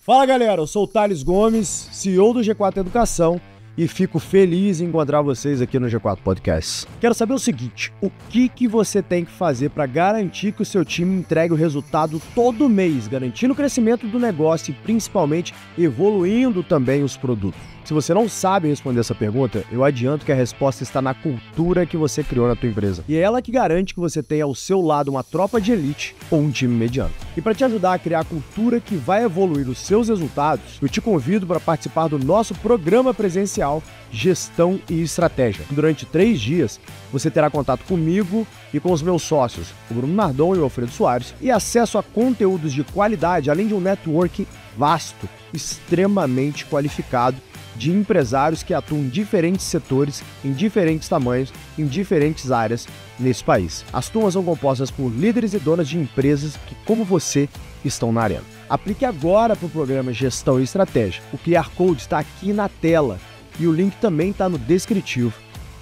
Fala galera, eu sou o Thales Gomes, CEO do G4 Educação e fico feliz em encontrar vocês aqui no G4 Podcast. Quero saber o seguinte, o que você tem que fazer para garantir que o seu time entregue o resultado todo mês, garantindo o crescimento do negócio e principalmente evoluindo também os produtos? Se você não sabe responder essa pergunta, eu adianto que a resposta está na cultura que você criou na tua empresa. E é ela que garante que você tenha ao seu lado uma tropa de elite ou um time mediano. E para te ajudar a criar a cultura que vai evoluir os seus resultados, eu te convido para participar do nosso programa presencial Gestão e Estratégia. Durante 3 dias, você terá contato comigo e com os meus sócios, o Bruno Nardon e o Alfredo Soares, e acesso a conteúdos de qualidade, além de um network vasto, extremamente qualificado, de empresários que atuam em diferentes setores, em diferentes tamanhos, em diferentes áreas nesse país. As turmas são compostas por líderes e donas de empresas que, como você, estão na arena. Aplique agora para o programa Gestão e Estratégia. O QR Code está aqui na tela e o link também está no descritivo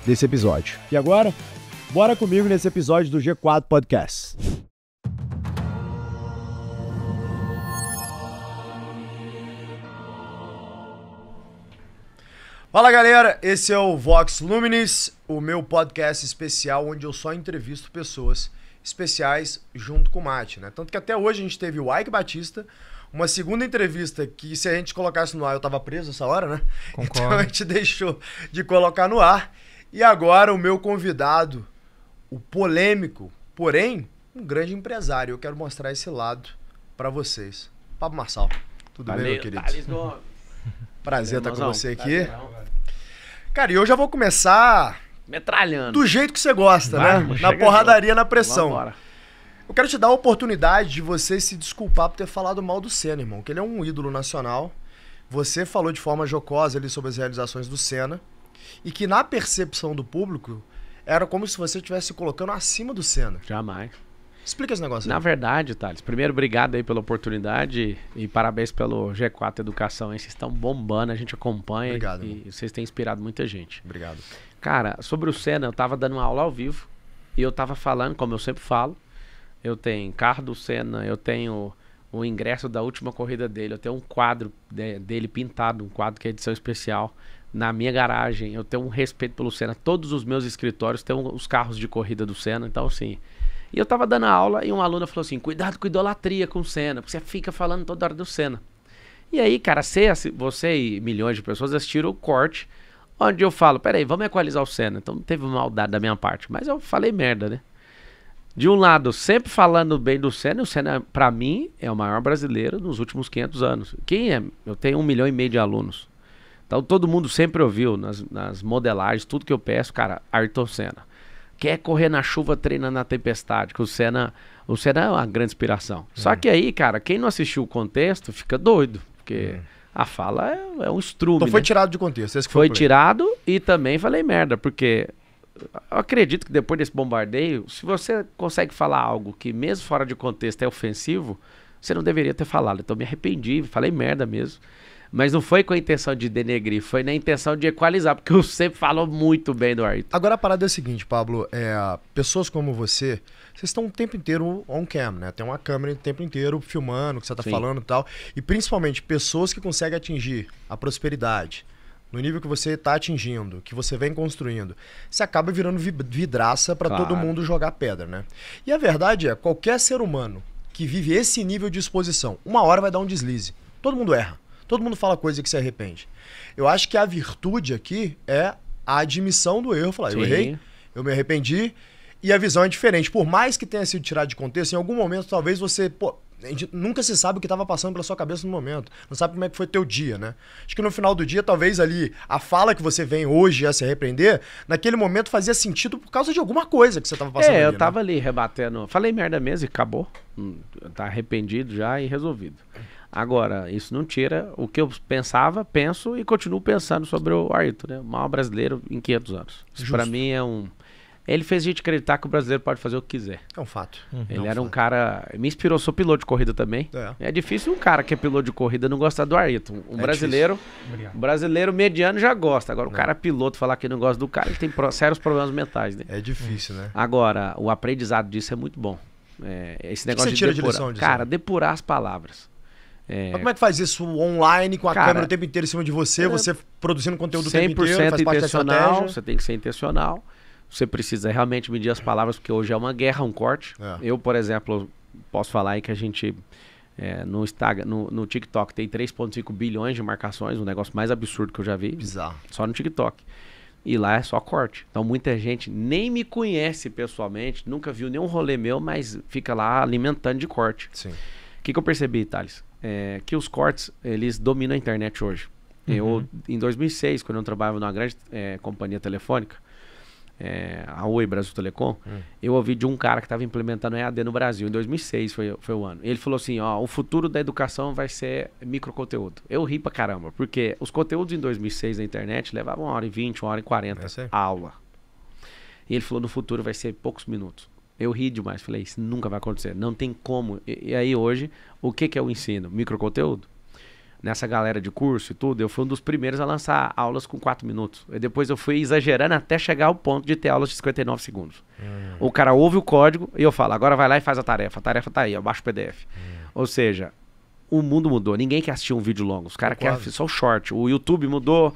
desse episódio. E agora, bora comigo nesse episódio do G4 Podcast. Fala galera, esse é o Vox Luminis, o meu podcast especial onde eu só entrevisto pessoas especiais junto com o Mate, né? Tanto que até hoje a gente teve o Ike Batista, uma segunda entrevista que se a gente colocasse no ar eu tava preso essa hora, né? Concordo. Então a gente deixou de colocar no ar. E agora o meu convidado, o polêmico, porém um grande empresário. Eu quero mostrar esse lado pra vocês. Pablo Marçal, tudo bem, meu querido? Prazer estar com você aqui. Cara, e eu já vou começar metralhando. Do jeito que você gosta, né? Na porradaria, na pressão. Eu quero te dar a oportunidade de você se desculpar por ter falado mal do Senna, irmão. Que ele é um ídolo nacional. Você falou de forma jocosa ali sobre as realizações do Senna. E que na percepção do público, era como se você estivesse se colocando acima do Senna. Jamais. Explica esse negócio aí. Na verdade, Thales, primeiro, obrigado aí pela oportunidade e parabéns pelo G4 Educação aí. Vocês estão bombando, a gente acompanha. Obrigado, e vocês têm inspirado muita gente. Obrigado. Cara, sobre o Senna, eu tava dando uma aula ao vivo e eu tava falando, como eu sempre falo, eu tenho carro do Senna, eu tenho o ingresso da última corrida dele, eu tenho um quadro dele pintado, um quadro que é edição especial, na minha garagem, eu tenho um respeito pelo Senna, todos os meus escritórios têm os carros de corrida do Senna, então assim... E eu tava dando aula e uma aluna falou assim, cuidado com idolatria com o Senna, porque você fica falando toda hora do Senna. E aí, cara, você e milhões de pessoas assistiram o corte, onde eu falo, peraí, vamos equalizar o Senna. Então não teve maldade da minha parte, mas eu falei merda, né? De um lado, sempre falando bem do Senna, o Senna, pra mim, é o maior brasileiro nos últimos 500 anos. Quem é? Eu tenho 1,5 milhão de alunos. Então todo mundo sempre ouviu nas modelagens, tudo que eu peço, cara, Ayrton Senna. Quer correr na chuva, treina na tempestade, que o Senna é uma grande inspiração. Só que aí, cara, quem não assistiu o contexto fica doido, porque a fala é um estrume. Então foi tirado de contexto. Esse que foi tirado e também falei merda, porque eu acredito que depois desse bombardeio, se você consegue falar algo que mesmo fora de contexto é ofensivo, você não deveria ter falado. Então me arrependi, falei merda mesmo. Mas não foi com a intenção de denegrir, foi na intenção de equalizar, porque eu sempre falo muito bem do Ayrton. Agora a parada é a seguinte, Pablo, pessoas como vocês estão o tempo inteiro on cam, né? Tem uma câmera o tempo inteiro filmando o que você tá falando e tal. E principalmente pessoas que conseguem atingir a prosperidade no nível que você tá atingindo, que você vem construindo. Você acaba virando vidraça para todo mundo jogar pedra, né? E a verdade é, qualquer ser humano que vive esse nível de exposição, uma hora vai dar um deslize. Todo mundo erra. Todo mundo fala coisa que se arrepende. Eu acho que a virtude aqui é a admissão do erro. Falar, eu errei, eu me arrependi e a visão é diferente. Por mais que tenha sido tirado de contexto, em algum momento talvez você... Pô, nunca se sabe o que estava passando pela sua cabeça no momento. Não sabe como é que foi teu dia, né? Acho que no final do dia, talvez ali, a fala que você vem hoje a se arrepender, naquele momento fazia sentido por causa de alguma coisa que você estava passando ali, eu tava ali rebatendo. Falei merda mesmo e acabou. Tá arrependido já e resolvido. Agora, isso não tira o que eu pensava, penso e continuo pensando sobre o Ayrton, né? O maior brasileiro em 500 anos. Isso pra mim é um... Ele fez a gente acreditar que o brasileiro pode fazer o que quiser. É um fato. Ele era um cara... Me inspirou, sou piloto de corrida também. É difícil um cara que é piloto de corrida não gostar do Ayrton. Um brasileiro mediano já gosta. Agora, o cara piloto falar que não gosta do cara, ele tem sérios problemas mentais, né? É difícil, né? Agora, o aprendizado disso é muito bom. Esse negócio de depurar. Cara, depurar as palavras. Mas como é que faz isso online, com a câmera o tempo inteiro em cima de você, você produzindo conteúdo o tempo inteiro, faz parte da estratégia? Você tem que ser intencional. Você precisa realmente medir as palavras, porque hoje é uma guerra, um corte. Eu, por exemplo, posso falar aí que a gente, no Instagram, no TikTok, tem 3,5 bilhões de marcações, um negócio mais absurdo que eu já vi. Bizarro. Só no TikTok. E lá é só corte. Então muita gente nem me conhece pessoalmente, nunca viu nenhum rolê meu, mas fica lá alimentando de corte. Sim. O que eu percebi, Thales? Que os cortes, eles dominam a internet hoje. Eu, em 2006, quando eu trabalhava numa grande companhia telefônica, a Oi Brasil Telecom, eu ouvi de um cara que estava implementando EAD no Brasil. Em 2006 foi o ano. Ele falou assim, ó, o futuro da educação vai ser microconteúdo. Eu ri pra caramba, porque os conteúdos em 2006 na internet levavam 1h20, 1h40 a aula. E ele falou, no futuro vai ser poucos minutos. Eu ri demais, falei, isso nunca vai acontecer, não tem como. E aí hoje, o que é o ensino? Microconteúdo. Nessa galera de curso e tudo, eu fui um dos primeiros a lançar aulas com 4 minutos. E depois eu fui exagerando até chegar ao ponto de ter aulas de 59 segundos. O cara ouve o código e eu falo, agora vai lá e faz a tarefa tá aí, eu baixo o PDF. Ou seja, o mundo mudou, ninguém quer assistir um vídeo longo, os caras querem só o short. O YouTube mudou,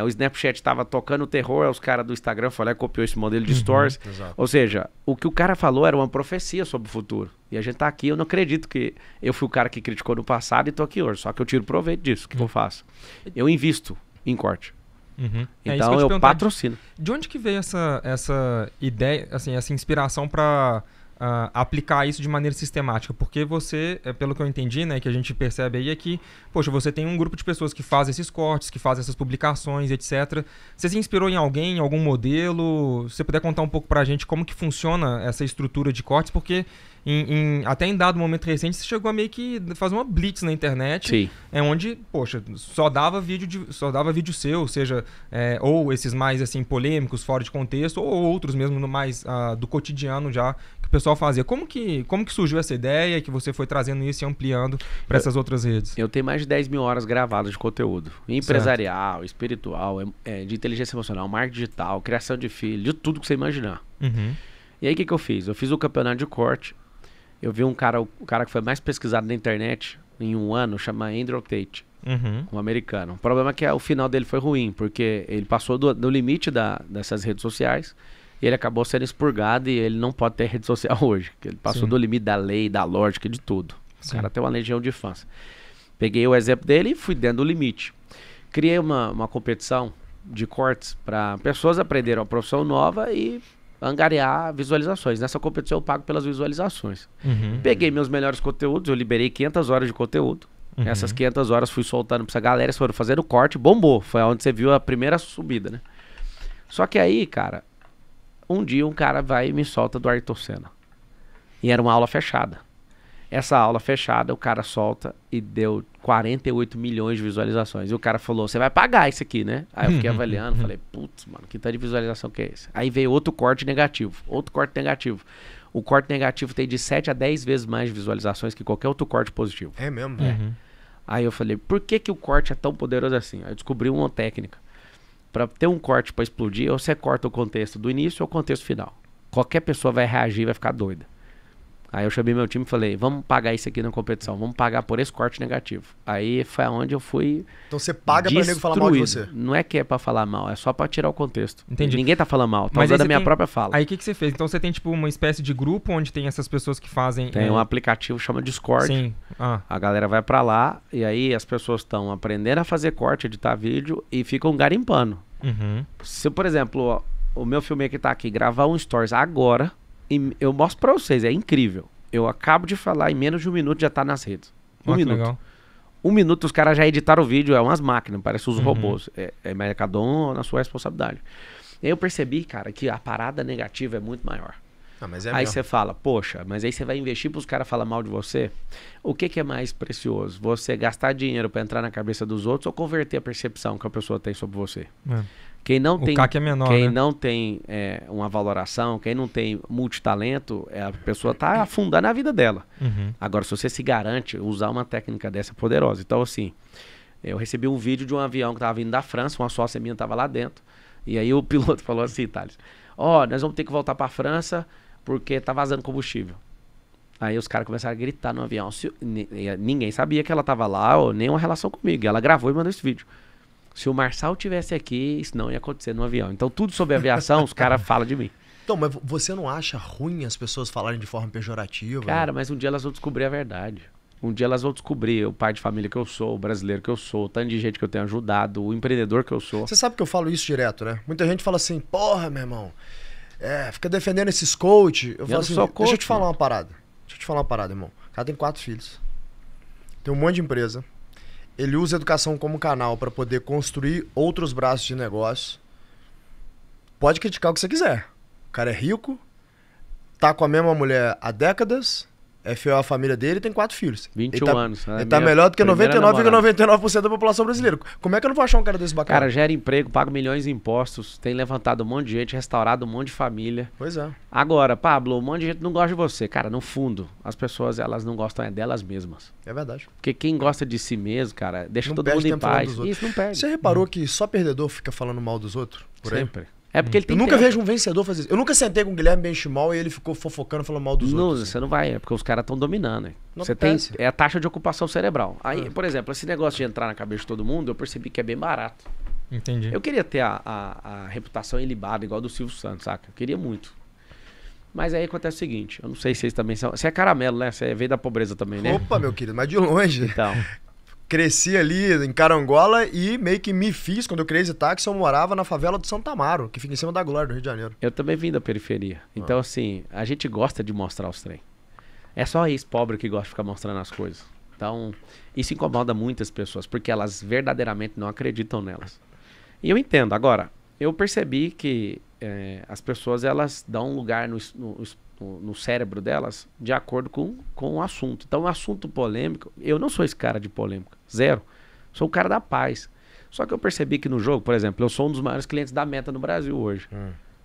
o Snapchat estava tocando terror, os caras do Instagram foram lá e copiou esse modelo de stories. Ou seja, o que o cara falou era uma profecia sobre o futuro. E a gente tá aqui, eu não acredito que eu fui o cara que criticou no passado e tô aqui hoje. Só que eu tiro proveito disso. O que eu faço? Eu invisto em corte. Então eu patrocino. De onde que veio essa ideia, assim, essa inspiração para aplicar isso de maneira sistemática? Porque você, pelo que eu entendi, né, que a gente percebe aí é que, poxa, você tem um grupo de pessoas que fazem esses cortes, que fazem essas publicações, etc. Você se inspirou em alguém, em algum modelo? Se você puder contar um pouco pra gente como que funciona essa estrutura de cortes, porque até em dado momento recente você chegou a meio que fazer uma blitz na internet. Sim. Onde, poxa, só dava vídeo seu, seja, ou esses mais assim polêmicos, fora de contexto, ou outros mesmo no mais do cotidiano já que o pessoal fazia. Como que surgiu essa ideia que você foi trazendo isso e ampliando para essas outras redes? Eu tenho mais de 10 mil horas gravadas de conteúdo. Empresarial, espiritual, de inteligência emocional, marketing digital, criação de filho, de tudo que você imaginar. E aí o que eu fiz? Eu fiz o campeonato de corte. Eu vi o cara que foi mais pesquisado na internet em um ano, chama Andrew Tate, um americano. O problema é que o final dele foi ruim, porque ele passou do limite dessas redes sociais e ele acabou sendo expurgado e ele não pode ter rede social hoje. Ele passou do limite da lei, da lógica, de tudo. O cara tem uma legião de fãs. Peguei o exemplo dele e fui dentro do limite. Criei uma competição de cortes para pessoas aprenderem uma profissão nova e angariar visualizações. Nessa competição eu pago pelas visualizações. Peguei meus melhores conteúdos, eu liberei 500 horas de conteúdo. Essas 500 horas fui soltando pra essa galera, eles foram fazendo corte, bombou. Foi onde você viu a primeira subida, né? Só que aí, cara, um dia um cara vai e me solta do Ayrton Senna. E era uma aula fechada. Essa aula fechada, o cara solta e deu 48 milhões de visualizações. E o cara falou, você vai pagar isso aqui, né? Aí eu fiquei avaliando, falei, putz, mano, que tanto de visualização que é esse? Aí veio outro corte negativo. O corte negativo tem de 7 a 10 vezes mais de visualizações que qualquer outro corte positivo. É mesmo? Aí eu falei, por que o corte é tão poderoso assim? Aí eu descobri uma técnica. Pra ter um corte pra explodir, ou você corta o contexto do início ou o contexto final. Qualquer pessoa vai reagir e vai ficar doida. Aí eu chamei meu time e falei, vamos pagar isso aqui na competição, vamos pagar por esse corte negativo. Aí foi onde eu fui. Então você paga pra nego falar mal de você? Não é que é pra falar mal, é só pra tirar o contexto. Entendi. Ninguém tá falando mal, tá usando a minha própria fala. Aí o que você fez? Então você tem tipo uma espécie de grupo onde tem essas pessoas que fazem... Tem um aplicativo que chama Discord. Sim. A galera vai pra lá e aí as pessoas estão aprendendo a fazer corte, editar vídeo e ficam garimpando. Se, por exemplo, o meu filme que tá aqui, gravar um stories agora, e eu mostro pra vocês, é incrível. Eu acabo de falar, em menos de um minuto já tá nas redes. Um minuto. Legal. Um minuto os caras já editaram o vídeo, é umas máquinas, parece os robôs. Mas cada um na sua responsabilidade. E aí eu percebi, cara, que a parada negativa é muito maior. Aí você fala, poxa, mas aí você vai investir para os caras falar mal de você? O que é mais precioso? Você gastar dinheiro para entrar na cabeça dos outros ou converter a percepção que a pessoa tem sobre você? Quem não tem, CAC é menor, quem né? não tem uma valoração, quem não tem multitalento, a pessoa tá afundando a vida dela. Agora, se você se garante, usar uma técnica dessa é poderosa. Então, assim, eu recebi um vídeo de um avião que estava vindo da França, uma sócia minha estava lá dentro, e aí o piloto falou assim, Thales, nós vamos ter que voltar para a França porque tá vazando combustível. Aí os caras começaram a gritar no avião. Ninguém sabia que ela tava lá ou nenhuma relação comigo. E ela gravou e mandou esse vídeo. Se o Marçal tivesse aqui, isso não ia acontecer no avião. Então tudo sobre aviação, os caras falam de mim. Então, mas você não acha ruim as pessoas falarem de forma pejorativa? Cara, mas um dia elas vão descobrir a verdade. Um dia elas vão descobrir o pai de família que eu sou, o brasileiro que eu sou, o tanto de gente que eu tenho ajudado, o empreendedor que eu sou. Você sabe que eu falo isso direto, né? Muita gente fala assim, porra, meu irmão, fica defendendo esses coach. Eu falo assim, deixa eu te falar uma parada. Deixa eu te falar uma parada, irmão. O cara tem 4 filhos. Tem um monte de empresa. Ele usa a educação como canal para poder construir outros braços de negócio. Pode criticar o que você quiser. O cara é rico, tá com a mesma mulher há décadas, é fiel à família dele e tem 4 filhos. 21 anos. Ele tá melhor do que 99,99% da população brasileira. Como é que eu não vou achar um cara desse bacana? Cara, gera emprego, paga milhões de impostos, tem levantado um monte de gente, restaurado um monte de família. Pois é. Agora, Pablo, um monte de gente não gosta de você. Cara, no fundo, as pessoas, elas não gostam delas mesmas. É verdade. Porque quem gosta de si mesmo, cara, deixa não todo mundo em paz. Isso não perde. Você reparou que só perdedor fica falando mal dos outros? Por Sempre. Aí? É porque ele tem Eu nunca tempo. vejo um vencedor fazer isso. Eu nunca sentei com o Guilherme Benchimol e ele ficou fofocando, falando mal dos outros. Você não vai, é porque os caras estão dominando. Né? Não Você tem acontece. a taxa de ocupação cerebral. Aí, por exemplo, esse negócio de entrar na cabeça de todo mundo, eu percebi que é bem barato. Entendi. Eu queria ter a reputação ilibada, igual do Silvio Santos, saca? Eu queria muito. Mas aí acontece o seguinte, eu não sei se vocês também são... Você é caramelo, né? Você veio da pobreza também, né? Opa, meu querido, mas de longe. Então... Cresci ali em Carangola e meio que me fiz, quando eu criei esse táxi, eu morava na favela do Santa Amaro, que fica em cima da Glória, do Rio de Janeiro. Eu também vim da periferia. Então, assim, a gente gosta de mostrar os trem. É só ex-pobre que gosta de ficar mostrando as coisas. Então, isso incomoda muitas pessoas, porque elas verdadeiramente não acreditam nelas. E eu entendo. Agora, eu percebi que as pessoas, elas dão um lugar no cérebro delas de acordo com o assunto. Então, um assunto polêmico, eu não sou esse cara de polêmica, zero. Sou o cara da paz. Só que eu percebi que no jogo, por exemplo, eu sou um dos maiores clientes da Meta no Brasil hoje.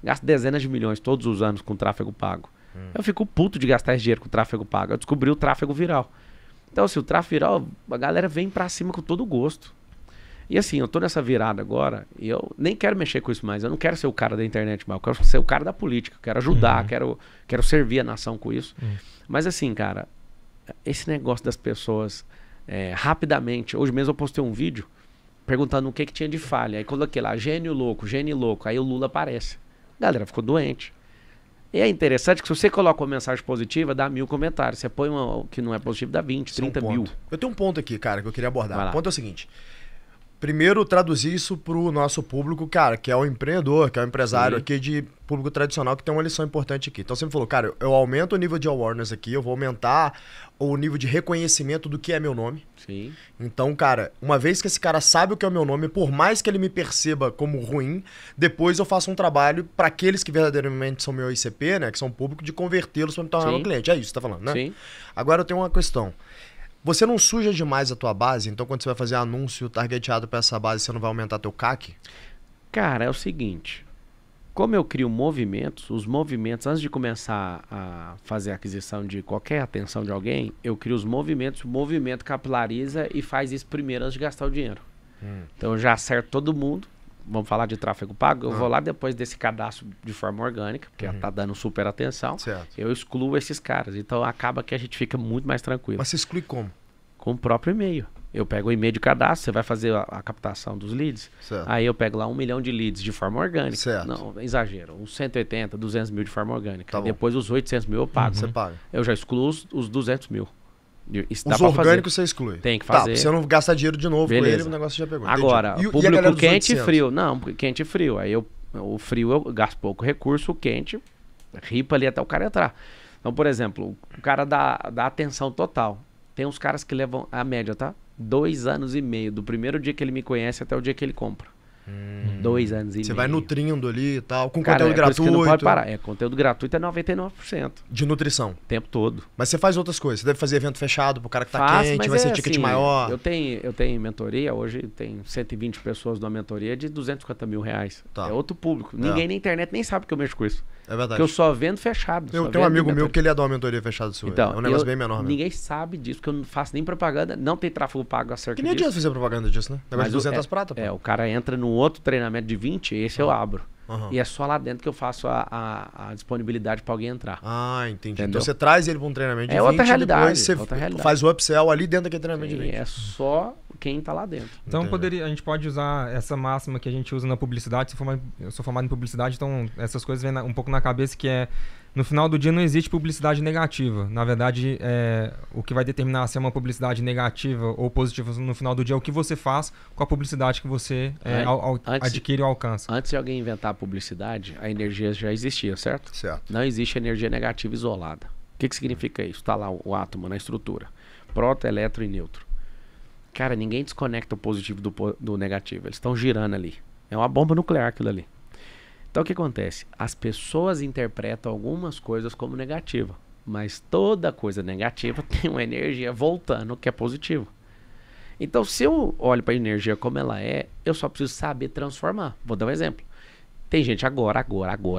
Gasto dezenas de milhões todos os anos com tráfego pago. Eu fico puto de gastar esse dinheiro com tráfego pago. Eu descobri o tráfego viral. Então, assim, o tráfego viral, a galera vem pra cima com todo gosto. E assim, eu tô nessa virada agora e eu nem quero mexer com isso mais. Eu não quero ser o cara da internet mais. Eu quero ser o cara da política. Eu quero ajudar, quero servir a nação com isso. Mas assim, cara, esse negócio das pessoas rapidamente... Hoje mesmo eu postei um vídeo perguntando o que tinha de falha. Aí coloquei lá, gênio louco. Aí o Lula aparece. A galera ficou doente. E é interessante que se você coloca uma mensagem positiva, dá 1000 comentários. Você põe uma que não é positivo, dá 20, 30 mil. Eu tenho um ponto aqui, cara, que eu queria abordar. Vai O ponto é o seguinte... Primeiro, traduzir isso pro nosso público, cara, que é o empreendedor, que é o empresário aqui de público tradicional, que tem uma lição importante aqui. Então, você me falou, cara, eu aumento o nível de awareness aqui, eu vou aumentar o nível de reconhecimento do que é meu nome. Sim. Então, cara, uma vez que esse cara sabe o que é o meu nome, por mais que ele me perceba como ruim, depois eu faço um trabalho para aqueles que verdadeiramente são meu ICP, né, que são público, de convertê-los para me tornar um cliente. É isso que você tá falando, né? Sim. Agora eu tenho uma questão. Você não suja demais a tua base? Então, quando você vai fazer anúncio targeteado para essa base, você não vai aumentar teu CAC? Cara, é o seguinte. Como eu crio movimentos, os movimentos, antes de começar a fazer a aquisição de qualquer atenção de alguém, eu crio os movimentos, o movimento capilariza e faz isso primeiro antes de gastar o dinheiro. Então, eu já acerto todo mundo. Vamos falar de tráfego pago. Eu vou lá depois desse cadastro de forma orgânica, porque tá dando super atenção. Certo. Eu excluo esses caras. Então acaba que a gente fica muito mais tranquilo. Mas você exclui como? Com o próprio e-mail. Eu pego o e-mail de cadastro, você vai fazer a captação dos leads. Certo. Aí eu pego lá 1 milhão de leads de forma orgânica. Certo. Não, exagero. Uns 180, 200 mil de forma orgânica. Tá bom. Depois os 800 mil eu pago. Você paga. Eu já excluo os 200 mil. Isso dá Os pra orgânicos fazer. você exclui. Tem que fazer. Tá, você não gastar dinheiro de novo Beleza. com ele, o negócio já pegou. Agora, Entendi. público a galera dos quente e 800? frio. Não, quente e frio. Aí o frio eu gasto pouco recurso, o quente ripa ali até o cara entrar. Então, por exemplo, o cara dá atenção total. Tem uns caras que levam, a média, tá? 2 anos e meio, do primeiro dia que ele me conhece até o dia que ele compra. 2 anos e meio. Você vai nutrindo ali e tal, com Cara, conteúdo por isso que gratuito. não pode parar. Conteúdo gratuito é 99%. De nutrição. O tempo todo. Mas você faz outras coisas. Você deve fazer evento fechado pro cara que tá Faço, quente, mas vai ser ticket assim, maior. Eu tenho mentoria, hoje tem 120 pessoas numa mentoria de 250 mil reais. Tá. É outro público. Ninguém na internet nem sabe que eu mexo com isso. É verdade. Porque eu só vendo fechado. Eu só tenho um vendo amigo meu mentoria. que ele é de uma mentoria fechada sua. Então, é um negócio bem menor mesmo. Ninguém sabe disso, porque eu não faço nem propaganda. Não tem tráfego pago acerca Que nem disso. adianta fazer propaganda disso, né? Negócio de 200 prata, pô. O cara entra num outro treinamento de 20, esse eu abro. Aham. E é só lá dentro que eu faço a disponibilidade para alguém entrar. Ah, entendi. Entendeu? Então você traz ele para um treinamento de É outra 20, realidade, depois você outra realidade. faz o upsell ali dentro daquele treinamento de E 20. é só quem tá lá dentro. Então Entendi. a gente pode usar essa máxima que a gente usa na publicidade. Eu sou formado em publicidade, então essas coisas vêm um pouco na cabeça, que é, no final do dia não existe publicidade negativa. Na verdade, o que vai determinar se é uma publicidade negativa ou positiva no final do dia é o que você faz com a publicidade que você adquire ou alcança. Antes de alguém inventar a publicidade, a energia já existia, certo? Certo. Não existe energia negativa isolada. O que significa isso? Está lá o átomo na estrutura. Próton, elétron e nêutron. Cara, ninguém desconecta o positivo do negativo. Eles estão girando ali. É uma bomba nuclear aquilo ali. Então o que acontece? As pessoas interpretam algumas coisas como negativa. Mas toda coisa negativa tem uma energia voltando que é positiva. Então se eu olho para a energia como ela é, eu só preciso saber transformar. Vou dar um exemplo. Tem gente agora,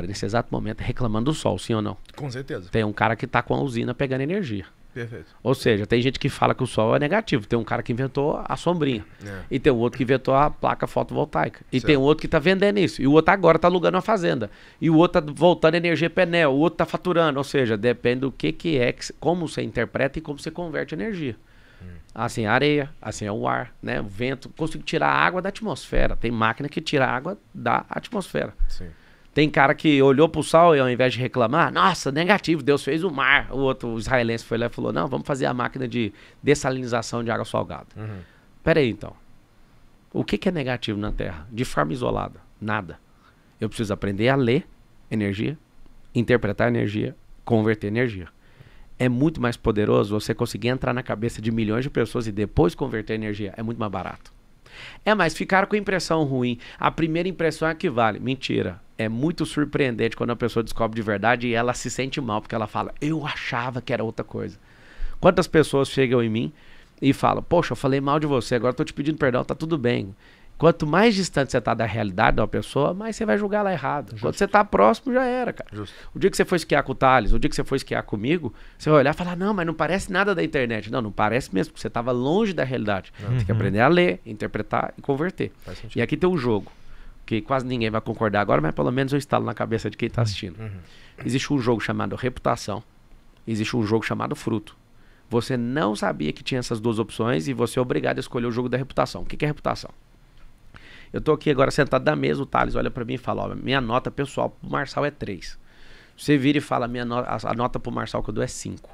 nesse exato momento, reclamando do sol, sim ou não? Com certeza. Tem um cara que está com a usina pegando energia. Perfeito. Ou seja, tem gente que fala que o sol é negativo. Tem um cara que inventou a sombrinha. É. E tem um outro que inventou a placa fotovoltaica. E Certo. tem um outro que está vendendo isso. E o outro agora está alugando uma fazenda. E o outro está voltando energia Penel. O outro está faturando. Ou seja, depende do que é, como você interpreta e como você converte energia. Assim é a areia, assim é o ar, né? O vento. Consigo tirar a água da atmosfera. Tem máquina que tira a água da atmosfera. Sim. Tem cara que olhou pro sol e ao invés de reclamar, nossa, negativo, Deus fez o mar. O outro israelense foi lá e falou, não, vamos fazer a máquina de dessalinização de água salgada. Uhum. Pera aí, então. O que é negativo na Terra? De forma isolada? Nada. Eu preciso aprender a ler energia, interpretar energia, converter energia. É muito mais poderoso você conseguir entrar na cabeça de milhões de pessoas e depois converter energia. É muito mais barato. Mas ficaram com impressão ruim. A primeira impressão é que vale. Mentira. É muito surpreendente quando a pessoa descobre de verdade e ela se sente mal, porque ela fala, eu achava que era outra coisa. Quantas pessoas chegam em mim e falam, poxa, eu falei mal de você, agora eu tô te pedindo perdão, tá tudo bem. Quanto mais distante você tá da realidade da pessoa, mais você vai julgar ela errado. Quando você tá próximo, já era, cara. Justo. O dia que você foi esquiar com o Thales, o dia que você foi esquiar comigo, você vai olhar e falar, não, mas não parece nada da internet. Não parece mesmo, porque você tava longe da realidade. Tem que aprender a ler, interpretar e converter. Faz sentido. E aqui tem um jogo, que quase ninguém vai concordar agora, mas pelo menos eu instalo na cabeça de quem tá assistindo. Existe um jogo chamado reputação, existe um jogo chamado fruto. Você não sabia que tinha essas duas opções e você é obrigado a escolher o jogo da reputação. O que é reputação? Eu tô aqui agora sentado na mesa, o Thales olha pra mim e fala, ó, minha nota pessoal pro Marçal é 3. Você vira e fala, a nota pro Marçal que eu dou é 5.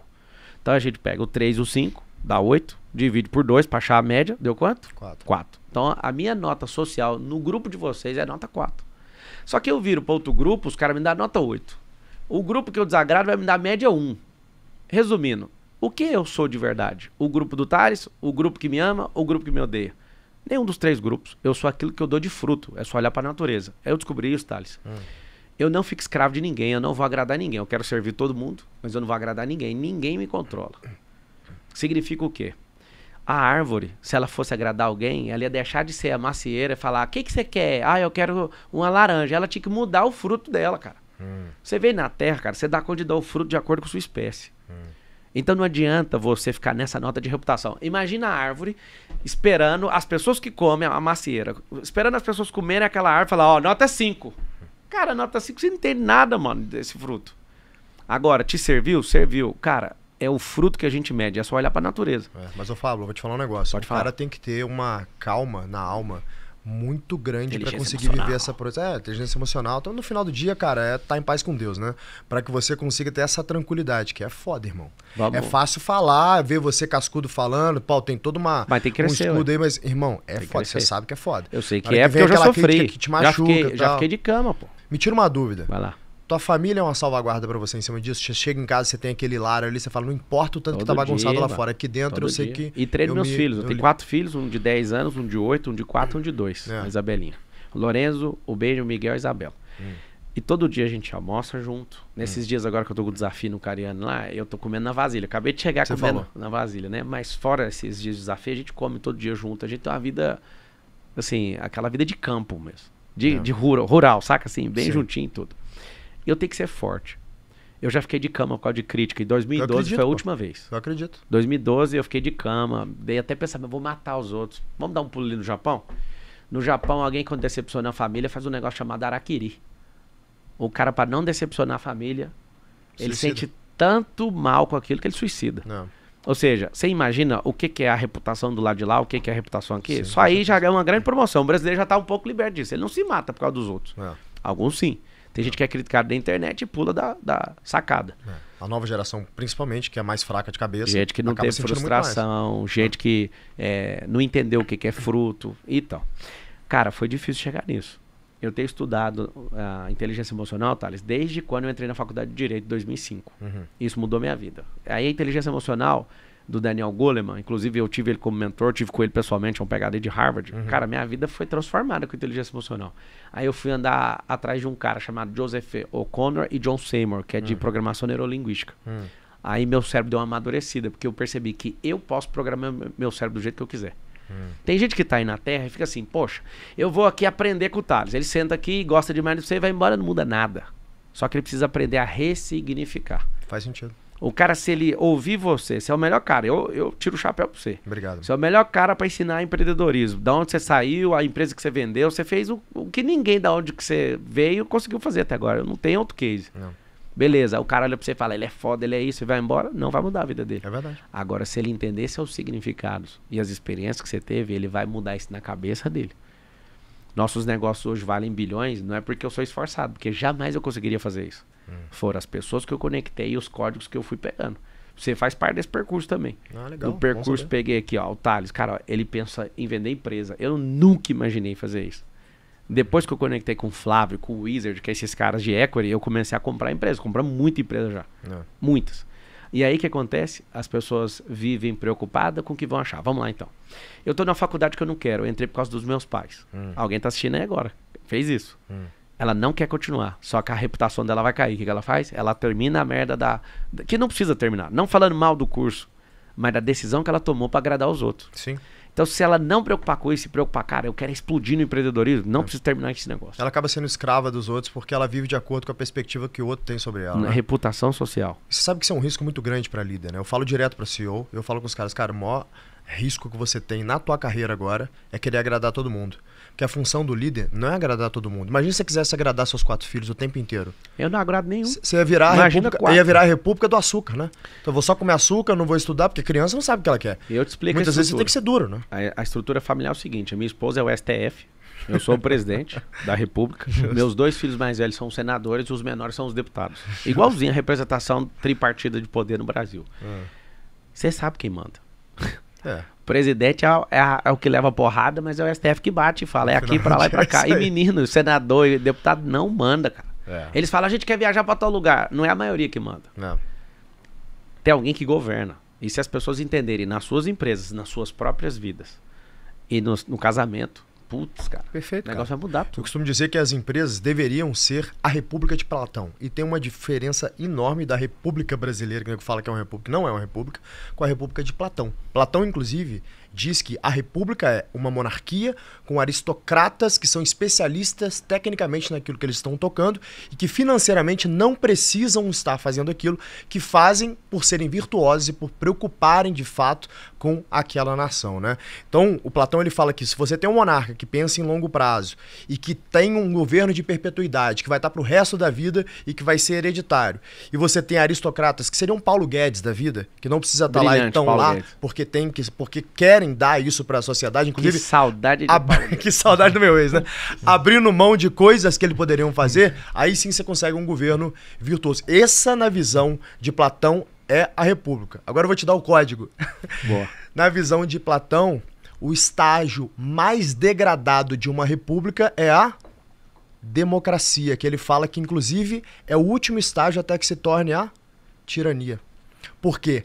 Então a gente pega o 3 e o 5, dá 8, divide por 2 pra achar a média, deu quanto? 4. Então a minha nota social no grupo de vocês é nota 4. Só que eu viro para outro grupo, os caras me dão nota 8. O grupo que eu desagrado vai me dar média 1. Resumindo, o que eu sou de verdade? O grupo do Thales, o grupo que me ama, ou o grupo que me odeia? Nenhum dos 3 grupos. Eu sou aquilo que eu dou de fruto. É só olhar para a natureza. Eu descobri isso, Thales. Eu não fico escravo de ninguém. Eu não vou agradar ninguém. Eu quero servir todo mundo, mas eu não vou agradar ninguém. Ninguém me controla. Significa o quê? A árvore, se ela fosse agradar alguém, ela ia deixar de ser a macieira e falar, o que você quer? Ah, eu quero uma laranja. Ela tinha que mudar o fruto dela, cara. Você veio na terra, cara, você dá conta de dar o fruto de acordo com a sua espécie. Então não adianta você ficar nessa nota de reputação. Imagina a árvore esperando as pessoas que comem a macieira, esperando as pessoas comerem aquela árvore e falar, ó, nota 5. Cara, nota 5 você não entende nada, mano, desse fruto. Agora, te serviu? Serviu. Cara, é o fruto que a gente mede, é só olhar pra natureza. Mas, ô Fábio, eu vou te falar um negócio. Pode O falar. cara tem que ter uma calma na alma muito grande pra Inteligência conseguir emocional. viver essa processo. Inteligência emocional. Então, no final do dia, cara, é estar em paz com Deus, né? Pra que você consiga ter essa tranquilidade, que é foda, irmão. Vamos. É fácil falar, ver você cascudo falando, pô, tem toda uma Mas tem que crescer, escudo aí, mas, irmão, é Tem que foda, você crescer. sabe que é foda. Eu sei Na que hora é vem porque eu já aquela crítica sofri. que te machuca e Já tal. fiquei de cama, pô. Me tira uma dúvida. Vai lá. Tua família é uma salvaguarda pra você em cima disso? Você chega em casa, você tem aquele lar ali, você fala, não importa o tanto que tá Todo bagunçado dia, lá mano. fora. Aqui dentro Todo eu sei dia. que... E treino meus filhos. Eu tenho li- 4 filhos, um de 10 anos, um de 8, um de 4, um de 2. É. A Isabelinha. O Lorenzo, o Benjo, o Miguel e a Isabel. E todo dia a gente almoça junto. Nesses dias agora que eu tô com o desafio no Cariano lá, eu tô comendo na vasilha. Acabei de chegar Você comendo falou. na vasilha, né? Mas fora esses dias de desafio, a gente come todo dia junto. A gente tem uma vida, assim, aquela vida de campo mesmo. De rural, saca? Assim, bem Sim. juntinho e tudo. E eu tenho que ser forte. Eu já fiquei de cama por causa de crítica. Em 2012 acredito, foi a pô. última vez. Eu acredito. 2012 eu fiquei de cama, dei até pensar, mas vou matar os outros. Vamos dar um pulo ali no Japão? No Japão, alguém quando decepciona a família faz um negócio chamado araquiri. O cara, para não decepcionar a família, ele Suicida. sente tanto mal com aquilo que ele suicida. Não. Ou seja, você imagina o que é a reputação do lado de lá, o que é a reputação aqui? Sim, Só aí já é uma grande promoção. O brasileiro já tá um pouco liberto disso. Ele não se mata por causa dos outros. É. Alguns sim. Tem gente que é criticado da internet e pula da sacada. A nova geração, principalmente, que é mais fraca de cabeça. Gente que não acaba teve sentindo muito mais. frustração, gente que não entendeu o que é fruto e tal. Cara, foi difícil chegar nisso. Eu tenho estudado a inteligência emocional, Thales, desde quando eu entrei na faculdade de Direito em 2005. Isso mudou minha vida. Aí a inteligência emocional do Daniel Goleman, inclusive eu tive ele como mentor, tive com ele pessoalmente, um PhD de Harvard. Cara, minha vida foi transformada com inteligência emocional. Aí eu fui andar atrás de um cara chamado Joseph O'Connor e John Seymour, que é de programação neurolinguística. Aí meu cérebro deu uma amadurecida, porque eu percebi que eu posso programar meu cérebro do jeito que eu quiser. Tem gente que tá aí na Terra e fica assim, poxa, eu vou aqui aprender com o Thales. Ele senta aqui, gosta demais de você e vai embora, não muda nada. Só que ele precisa aprender a ressignificar. Faz sentido. O cara, se ele ouvir você é o melhor cara, eu tiro o chapéu pra você. Obrigado. Você é o melhor cara pra ensinar empreendedorismo. Da onde você saiu, a empresa que você vendeu, você fez o que ninguém da onde que você veio conseguiu fazer até agora. Não tem outro case. Não. Beleza, o cara olha pra você e fala, ele é foda, ele é isso, e vai embora, não vai mudar a vida dele. É verdade. Agora, se ele entender seus significados e as experiências que você teve, ele vai mudar isso na cabeça dele. Nossos negócios hoje valem bilhões, não é porque eu sou esforçado, porque jamais eu conseguiria fazer isso. Foram as pessoas que eu conectei e os códigos que eu fui pegando. Você faz parte desse percurso também. Ah, legal. O percurso, peguei aqui, ó, o Thales, cara, ó, ele pensa em vender empresa. Eu nunca imaginei fazer isso. Depois que eu conectei com o Flávio, com o Wizard, que é esses caras de equity, eu comecei a comprar empresa. Compramos muita empresa já. Muitas. E aí o que acontece? As pessoas vivem preocupadas com o que vão achar. Vamos lá então. Eu tô na faculdade que eu não quero. Eu entrei por causa dos meus pais. Alguém tá assistindo aí agora. Fez isso. Ela não quer continuar. Só que a reputação dela vai cair. O que ela faz? Ela termina a merda que não precisa terminar. Não falando mal do curso, mas da decisão que ela tomou pra agradar os outros. Sim. Então, se ela não preocupar com isso, se preocupar, cara, eu quero explodir no empreendedorismo, não preciso terminar esse negócio. Ela acaba sendo escrava dos outros porque ela vive de acordo com a perspectiva que o outro tem sobre ela. Na Né? reputação social. Você sabe que isso é um risco muito grande para líder, né? Eu falo direto para CEO, eu falo com os caras, cara, o maior risco que você tem na tua carreira agora é querer agradar todo mundo. Porque a função do líder não é agradar todo mundo. Imagina se você quisesse agradar seus 4 filhos o tempo inteiro. Eu não agrado nenhum. Você ia virar a república do açúcar, né? Então eu vou só comer açúcar, não vou estudar, porque criança não sabe o que ela quer. Eu te explico. Muitas vezes você tem que ser duro, né? A estrutura familiar é o seguinte, a minha esposa é o STF, eu sou o presidente da República, meus 2 filhos mais velhos são os senadores e os menores são os deputados. Igualzinho a representação tripartida de poder no Brasil. Você sabe quem manda. O presidente é o que leva porrada, mas é o STF que bate e fala, é aqui, pra lá e pra cá. E menino, senador e deputado não manda, cara. Eles falam, a gente quer viajar pra tal lugar. Não é a maioria que manda. Não. Tem alguém que governa. E se as pessoas entenderem nas suas empresas, nas suas próprias vidas e no casamento, putz, cara, Perfeito, o negócio vai mudar Eu tudo. costumo dizer que as empresas deveriam ser a República de Platão. E tem uma diferença enorme da República Brasileira, que fala que é uma república, não é uma república, com a República de Platão. Platão, inclusive, diz que a república é uma monarquia com aristocratas que são especialistas tecnicamente naquilo que eles estão tocando e que financeiramente não precisam estar fazendo aquilo, que fazem por serem virtuosos e por preocuparem de fato com aquela nação, né? Então, o Platão ele fala que se você tem um monarca que pensa em longo prazo e que tem um governo de perpetuidade, que vai estar para o resto da vida e que vai ser hereditário, e você tem aristocratas que seriam Paulo Guedes da vida, que não precisa estar lá e estão lá porque querem dar isso para a sociedade, inclusive Que saudade de que saudade do meu ex, né? Abrindo mão de coisas que ele poderiam fazer, aí sim você consegue um governo virtuoso. Essa, na visão de Platão, é a república. Agora eu vou te dar o código. Boa. Na visão de Platão, o estágio mais degradado de uma república é a democracia, que ele fala que inclusive é o último estágio até que se torne a tirania. Porque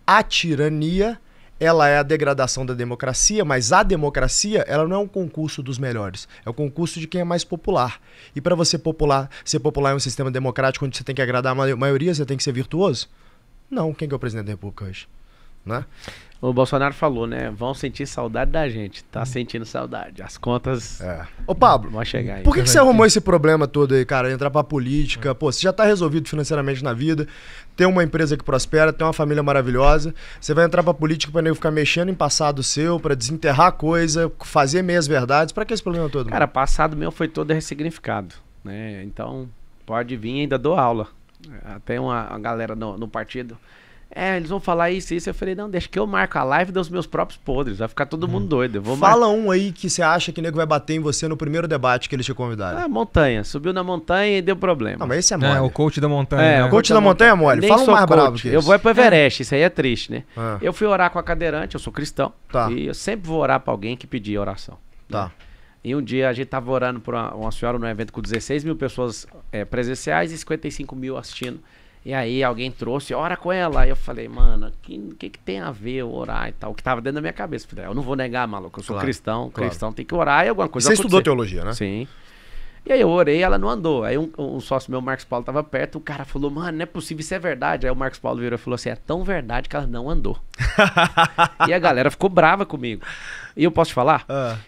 a tirania ela é a degradação da democracia, mas a democracia ela não é um concurso dos melhores, é o concurso de quem é mais popular. E para você ser popular em um sistema democrático onde você tem que agradar a maioria, você tem que ser virtuoso? Não, quem que é o presidente da República hoje? Né? O Bolsonaro falou, né? Vão sentir saudade da gente. Tá sentindo saudade. As contas Ô Pablo, vão chegar aí. por que você arrumou esse problema todo aí, cara? Entrar pra política, pô, você já tá resolvido financeiramente na vida, tem uma empresa que prospera, tem uma família maravilhosa, você vai entrar pra política pra nem ficar mexendo em passado seu, pra desenterrar coisa, fazer meias verdades, pra que esse problema todo? Cara, passado meu foi todo ressignificado, né? Então, Pode vir, ainda dou aula. Tem uma galera no partido. Eles vão falar isso e isso. Eu falei, não, deixa que eu marco a live dos meus próprios podres. Vai ficar todo mundo doido. Fala um aí que você acha que o nego vai bater em você no primeiro debate que eles te convidaram. Montanha. Subiu na montanha e deu problema. Não, mas esse é mole. O coach da montanha. Né? O coach da montanha é mole. Fala um mais bravo que isso. Eu vou pro Everest, isso aí é triste, né? Eu fui orar com a cadeirante, eu sou cristão. Tá. E eu sempre vou orar pra alguém que pedir oração. Tá. Né? E um dia a gente tava orando por uma senhora num evento com 16 mil pessoas presenciais e 55 mil assistindo. E aí alguém trouxe, ora com ela. Aí eu falei, mano, o que tem a ver eu orar e tal? O que tava dentro da minha cabeça. Falei, eu não vou negar, maluco, eu sou cristão. Cristão tem que orar e alguma coisa Você estudou teologia, né? Sim. E aí eu orei, ela não andou. Aí um sócio meu, Marcos Paulo, tava perto, o cara falou, mano, não é possível, isso é verdade. Aí o Marcos Paulo virou e falou assim, é tão verdade que ela não andou. E a galera ficou brava comigo. E eu posso te falar?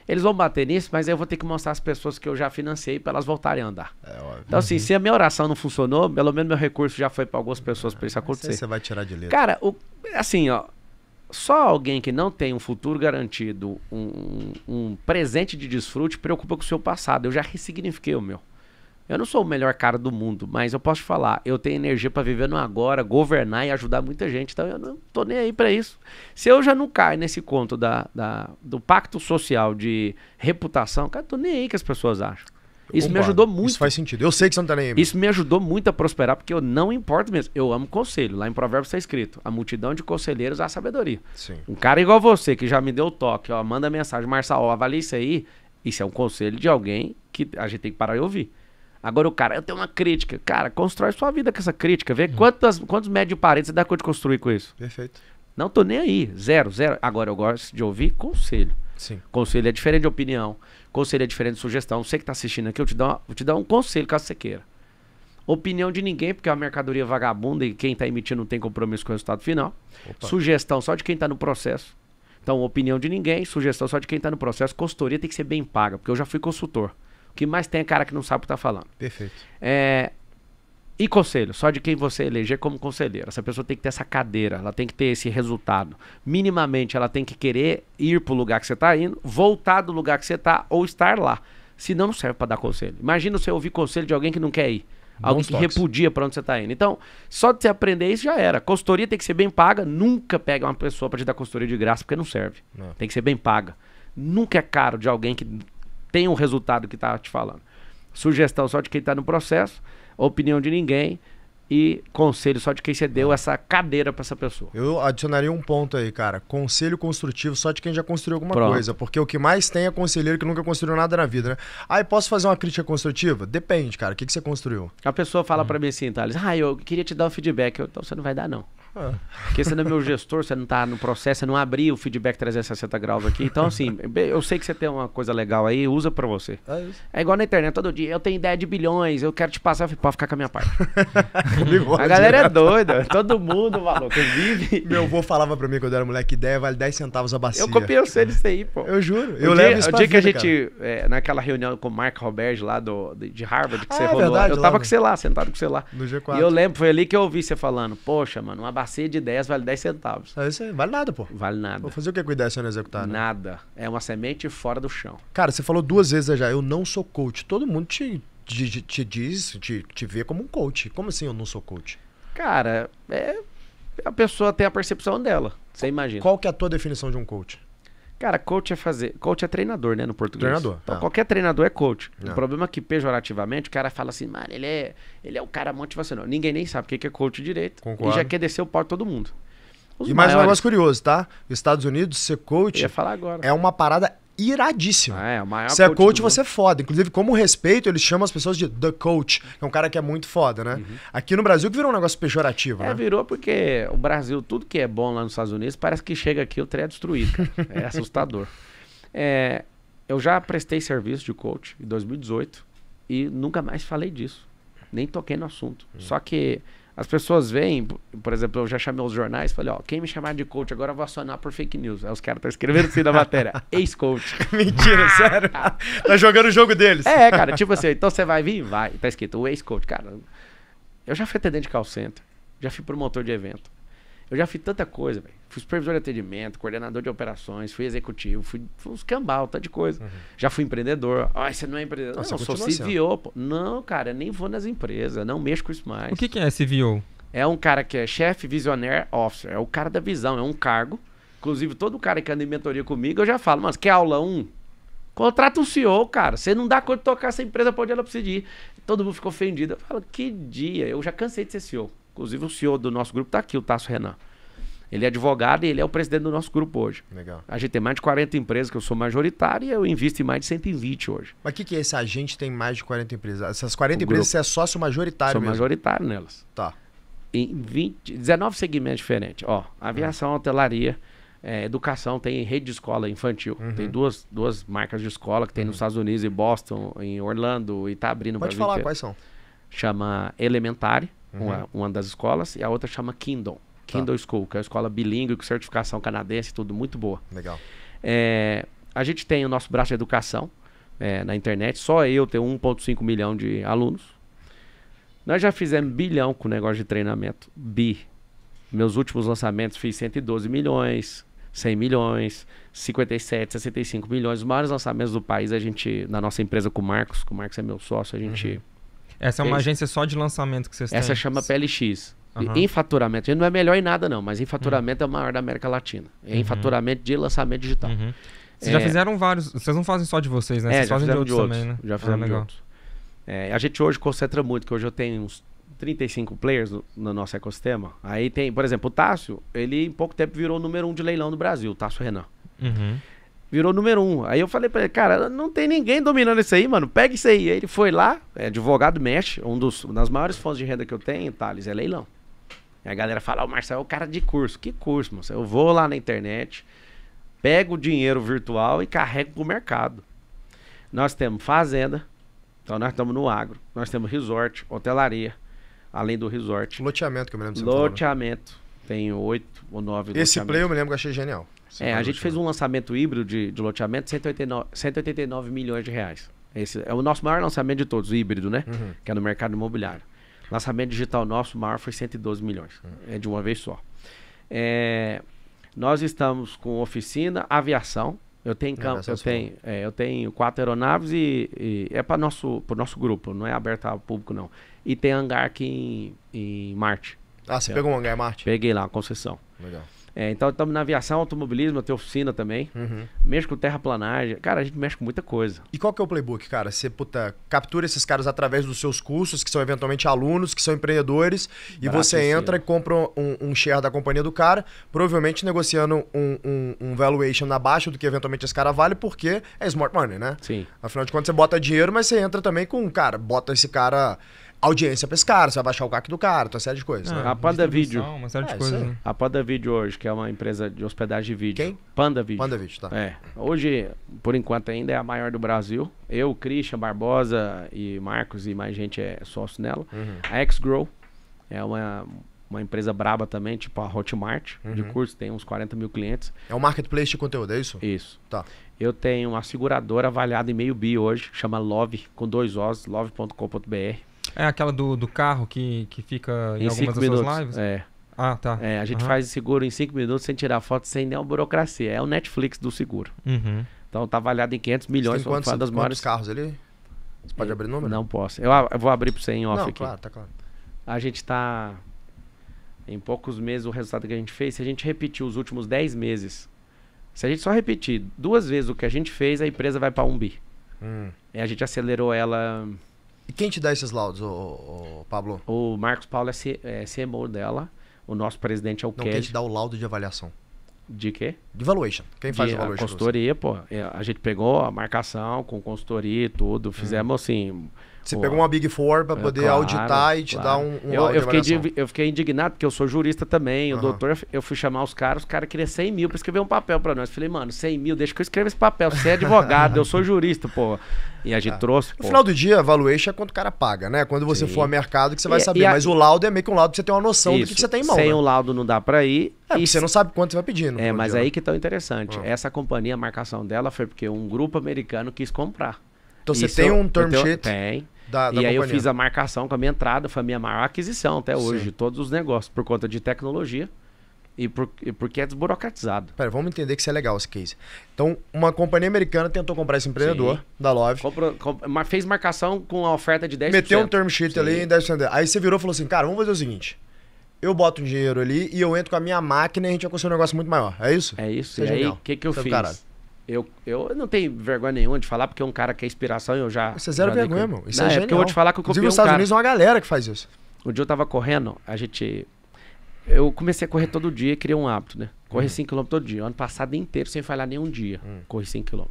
Eles vão bater nisso, mas eu vou ter que mostrar às pessoas que eu já financiei pra elas voltarem a andar. Então assim, se a minha oração não funcionou, pelo menos meu recurso já foi pra algumas pessoas pra isso acontecer. Você vai tirar de letra. Cara, assim, ó, só alguém que não tem um futuro garantido, um presente de desfrute, preocupa com o seu passado. Eu já ressignifiquei o meu. Eu não sou o melhor cara do mundo, mas eu posso te falar, eu tenho energia pra viver no agora, governar e ajudar muita gente, então eu não tô nem aí pra isso. Se eu já não caio nesse conto do pacto social de reputação, cara, tô nem aí que as pessoas acham. Isso me ajudou muito. Isso faz sentido. Eu sei que você não tá nem aí. Isso me ajudou muito a prosperar, porque eu não importo mesmo. Eu amo conselho. Lá em Provérbios está escrito, a multidão de conselheiros há sabedoria. Sim. Um cara igual você, que já me deu o toque, ó, manda mensagem, Marçal, avalia isso aí. Isso é um conselho de alguém que a gente tem que parar e ouvir. Agora o cara, eu tenho uma crítica. Cara, constrói sua vida com essa crítica. Vê quantos médios parentes você dá conta de construir com isso. Perfeito. Não tô nem aí. Zero. Agora eu gosto de ouvir conselho. Sim. Conselho é diferente de opinião. Conselho é diferente de sugestão. Você que tá assistindo aqui, eu vou te dar um conselho caso você queira. Opinião de ninguém, porque é uma mercadoria vagabunda e quem tá emitindo não tem compromisso com o resultado final. Opa. Sugestão só de quem tá no processo. Então, opinião de ninguém, sugestão só de quem tá no processo. Consultoria tem que ser bem paga, porque eu já fui consultor. O que mais tem é cara que não sabe o que tá falando. Perfeito. E conselho, só de quem você eleger como conselheiro. Essa pessoa tem que ter essa cadeira, ela tem que ter esse resultado. Minimamente, ela tem que querer ir pro lugar que você tá indo, voltar do lugar que você tá ou estar lá. Senão não serve para dar conselho. Imagina você ouvir conselho de alguém que não quer ir. Alguém que repudia para onde você tá indo. Então, só de você aprender isso já era. Consultoria tem que ser bem paga. Nunca pega uma pessoa para te dar consultoria de graça, porque não serve. Não. Tem que ser bem paga. Nunca é caro de alguém que tem um resultado que tá te falando. Sugestão só de quem tá no processo. Opinião de ninguém e conselho só de quem você deu essa cadeira pra essa pessoa. Eu adicionaria um ponto aí, cara. Conselho construtivo só de quem já construiu alguma coisa. Porque o que mais tem é conselheiro que nunca construiu nada na vida, né? Posso fazer uma crítica construtiva? Depende, cara. O que você construiu? A pessoa fala pra mim assim, Thales, eu queria te dar um feedback. Então você não vai dar, não. Porque você não é meu gestor, você não tá no processo, você não abriu o feedback 360 graus aqui. Então, assim, eu sei que você tem uma coisa legal aí, usa pra você. É igual na internet, todo dia, eu tenho ideia de bilhões, eu quero te passar, eu falei, pode ficar com a minha parte. A galera é doida, todo mundo, maluco, vive. Meu avô falava pra mim quando eu era moleque, ideia vale 10 centavos a bacia. Eu copiei você disso aí, pô. Eu juro, eu levo isso pra vida, que a cara. gente, naquela reunião com o Mark Roberge lá de Harvard, que você rolou, verdade, eu tava com você lá, sentado com você lá. No G4. E eu lembro, foi ali que eu ouvi você falando, poxa, mano, uma bacia de ideias vale 10 centavos. Isso aí, vale nada, pô. Vale nada. Vou fazer o que com ideia se eu não executar, né? Nada. É uma semente fora do chão. Cara, você falou 2 vezes já, eu não sou coach. Todo mundo te diz, te vê como um coach. Como assim eu não sou coach? Cara, a pessoa tem a percepção dela. Você imagina. Qual que é a tua definição de um coach? Cara, coach é treinador, né, no português. Treinador. Então, qualquer treinador é coach. O problema é que, pejorativamente, o cara fala assim, mano, ele é o cara motivacional. Ninguém nem sabe o que é coach direito. Concordo. E já quer descer o pau de todo mundo. E mais um negócio curioso, tá? Nos Estados Unidos, ser coach ia falar agora. É uma parada iradíssima. O maior se é coach, você é foda. Inclusive, como respeito, eles chamam as pessoas de The Coach, que é um cara que é muito foda, né? Aqui no Brasil que virou um negócio pejorativo, né? Virou porque o Brasil, tudo que é bom lá nos Estados Unidos, parece que chega aqui o trem é destruído, cara. É assustador. Eu já prestei serviço de coach em 2018 e nunca mais falei disso. Nem toquei no assunto. Só que as pessoas veem, por exemplo, eu já chamei os jornais, falei, quem me chamar de coach agora eu vou acionar por fake news. Aí os caras estão escrevendo assim na matéria, ex-coach. Mentira, sério? Tá jogando o jogo deles. Cara, tipo assim, então você vai vir? Vai. Tá escrito, o ex-coach. Cara, eu já fui atendente de call center, já fui promotor de evento. Eu já fiz tanta coisa, velho. Fui supervisor de atendimento, coordenador de operações, fui executivo, fui uns cambal, tanta de coisa. Já fui empreendedor. Ai, você não é empreendedor. Não, eu sou CVO, pô. Não, cara, eu nem vou nas empresas, não mexo com isso mais. O que é CVO? É um cara que é chefe visionaire officer, é o cara da visão, é um cargo. Inclusive, todo cara que anda em mentoria comigo, eu já falo, mas quer aula 1? Contrata um CEO, cara. Você não dá conta de tocar essa empresa pra onde ela precisa ir. Todo mundo ficou ofendido. Eu falo, que dia? Eu já cansei de ser CEO. Inclusive, o CEO do nosso grupo tá aqui, o Tasso Renan. Ele é advogado e ele é o presidente do nosso grupo hoje. Legal. A gente tem mais de 40 empresas que eu sou majoritário e eu invisto em mais de 120 hoje. Mas o que é esse agente tem mais de 40 empresas? Essas 40 empresas você é sócio majoritário Sou mesmo? majoritário nelas. Tá. Em 19 segmentos diferentes. Ó, aviação, hotelaria, educação, tem rede de escola infantil. Tem duas marcas de escola que tem nos Estados Unidos, em Boston, em Orlando, e tá abrindo Pode Brasil falar inteiro. quais são. Chama Elementary, uma das escolas, e a outra chama Kindle. Kindle School, que é uma escola bilíngue, com certificação canadense, tudo muito boa. Legal. A gente tem o nosso braço de educação na internet. Só eu tenho 1,5 milhão de alunos. Nós já fizemos bilhão com o negócio de treinamento. Meus últimos lançamentos fiz 112 milhões, 100 milhões, 57, 65 milhões. Os maiores lançamentos do país, a gente, na nossa empresa com o Marcos é meu sócio, a gente... Essa é uma agência só de lançamento que vocês têm? Essa chama PLX. Em faturamento, a gente não é melhor em nada não, mas em faturamento é o maior da América Latina. Em faturamento de lançamento digital. Vocês já fizeram vários, vocês não fazem só de vocês, né? Vocês fazem de outros também, né? Já fizemos de outros. A gente hoje concentra muito, que hoje eu tenho uns 35 players no nosso ecossistema. Aí tem, por exemplo, o Tássio, ele em pouco tempo virou o número 1 de leilão do Brasil, o Tássio Renan. Virou número 1. Aí eu falei pra ele, cara, não tem ninguém dominando isso aí, mano, pega isso aí. Aí ele foi lá, advogado mexe, uma das maiores fontes de renda que eu tenho, Thales, é leilão. E a galera fala, o Marcelo é o cara de curso. Que curso, moça? Eu vou lá na internet, pego o dinheiro virtual e carrego pro mercado. Nós temos fazenda, então nós estamos no agro. Nós temos resort, hotelaria, além do resort. Loteamento, que eu me lembro de você Loteamento. Tenho 8 ou 9 Esse play eu me lembro que eu achei genial. A gente fez um lançamento híbrido de loteamento de 189 milhões de reais. Esse é o nosso maior lançamento de todos, o híbrido, né? Que é no mercado imobiliário. Lançamento digital nosso, o maior foi 112 milhões. É de uma vez só. Nós estamos com oficina, aviação. Eu tenho 4 aeronaves e é para o nosso grupo, não é aberto ao público, não. E tem hangar aqui em Marte. Ah, você pegou um hangar em Marte? Peguei lá, uma concessão. Legal. Então estamos na aviação, automobilismo, eu tenho oficina também. Mexo com terraplanagem. Cara, a gente mexe com muita coisa. E qual que é o playbook, cara? Você captura esses caras através dos seus cursos, que são eventualmente alunos, que são empreendedores, e você entra e compra um share da companhia do cara, provavelmente negociando um valuation abaixo do que eventualmente esse cara vale, porque é smart money, né? Sim. Afinal de contas, você bota dinheiro, mas você entra também com, cara, bota esse cara... audiência pra esse cara, você vai baixar o CAC do cara, uma série de coisas. Né? A Panda Video. Uma série de coisas, né? A Panda Video hoje, que é uma empresa de hospedagem de vídeo. Quem? Panda Video. Panda Video, tá. Hoje, por enquanto, ainda é a maior do Brasil. Eu, Christian, Barbosa e Marcos e mais gente é sócio nela. A Xgrow é uma empresa braba também, tipo a Hotmart, de curso, tem uns 40 mil clientes. É um marketplace de conteúdo, é isso? Isso. Tá. Eu tenho uma seguradora avaliada em meio bi hoje, chama Love, com 2 Os, love.com.br. É aquela do carro que fica em algumas das suas lives? Ah, tá. A gente faz seguro em 5 minutos sem tirar foto, sem nenhuma burocracia. É o Netflix do seguro. Então tá avaliado em 500 milhões. Você tem quantos carros ali? Você pode abrir número? Não posso. Eu vou abrir pra você em off aqui. Claro, tá claro. A gente tá... Em poucos meses o resultado que a gente fez, se a gente repetir os últimos 10 meses, se a gente só repetir 2 vezes o que a gente fez, a empresa vai pra 1 bi. E a gente acelerou ela... E quem te dá esses laudos, Pablo? O Marcos Paulo é CMO dela. O nosso presidente é o Ked. Quem te dá o laudo de avaliação? De quê? De valuation. Quem faz a valuation? Consultoria, pô. A gente pegou a marcação com consultoria e tudo. Fizemos assim... Você pegou uma Big Four para poder auditar e te dar um laudo de avaliação. Eu fiquei indignado, porque eu sou jurista também. O doutor, eu fui chamar os caras queriam 100 mil para escrever um papel para nós. Falei, mano, 100 mil, deixa que eu escreva esse papel. Você é advogado, eu sou jurista, pô. E a gente trouxe, pô. No final do dia, a valuation é quanto o cara paga, né? Quando você for ao mercado que você vai saber. Mas o laudo é meio que um laudo pra você ter uma noção do que você tem em mão. Sem o laudo não dá pra ir. Porque você não sabe quanto você vai pedindo. Mas aí que tá o interessante. Essa companhia, a marcação dela foi porque um grupo americano quis comprar. Então você tem um term sheet? Tem. Da e aí companhia. eu fiz a marcação com a minha entrada, foi a minha maior aquisição até hoje, de todos os negócios, por conta de tecnologia. E porque é desburocratizado. Pera, vamos entender que isso é legal, esse case. Então, uma companhia americana tentou comprar esse empreendedor da Love. Fez marcação com a oferta de 10%. Meteu um term sheet ali em 10%. Aí você virou e falou assim, cara, vamos fazer o seguinte. Eu boto um dinheiro ali e eu entro com a minha máquina e a gente vai construir um negócio muito maior. É isso? É isso. É e aí, genial. o que eu Você é do fiz? caralho. Eu não tenho vergonha nenhuma de falar, porque é um cara que é inspiração e eu já... Isso é zero já dei vergonha, com- meu. Isso Não, é é genial. porque eu vou te falar que eu Inclusive, copiei nos um Estados cara. Unidos é uma galera que faz isso. Um dia eu tava correndo, eu comecei a correr todo dia e criei um hábito, né? Correr 5km todo dia. Ano passado inteiro, sem falhar nenhum dia. Corri 5km.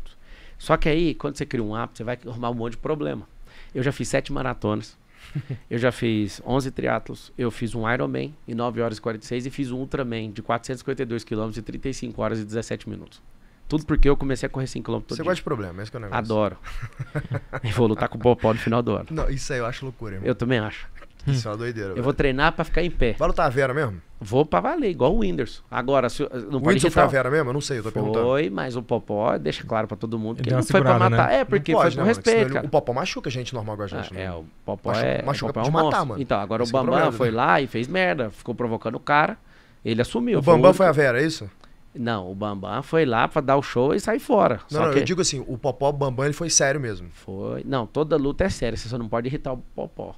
Só que aí, quando você cria um hábito, você vai arrumar um monte de problema. Eu já fiz 7 maratonas. Eu já fiz 11 triatlos. Eu fiz um Ironman em 9 horas e 46 e fiz um Ultraman de 452 km e 35 horas e 17 minutos. Tudo porque eu comecei a correr 5km todo Você dia. gosta de problema, esse que é o negócio. Adoro. E vou lutar com o Popó no final do ano. Não, isso aí eu acho loucura, irmão. Eu também acho. Isso é uma doideira. Eu velho. vou treinar pra ficar em pé. Vai lutar a Vera mesmo? Vou pra valer, igual o Whindersson. Agora, se, não O pode Whindersson foi a irritar. Vera mesmo? Eu não sei, eu tô perguntando. Foi, mas o Popó deixa claro pra todo mundo que Deu ele uma não foi pra segurada, matar. né? É, porque Não foi pode, por né, mano? respeito, Senão ele- cara. O Popó machuca a gente normal igual a gente. né? O Popó Machuca o Popó de um matar, monstro. mano. Então, agora Esse o que é o Bambam problema, foi né? lá e fez merda. Ficou provocando o cara. Ele assumiu. O foi Bambam único- foi a Vera, é isso? Não, o Bambam foi lá pra dar o show e sair fora. Não, Só não, que eu digo assim, o Popó, o Bambam, ele foi sério mesmo. foi... Não, toda luta é séria. Você só não pode irritar o Popó.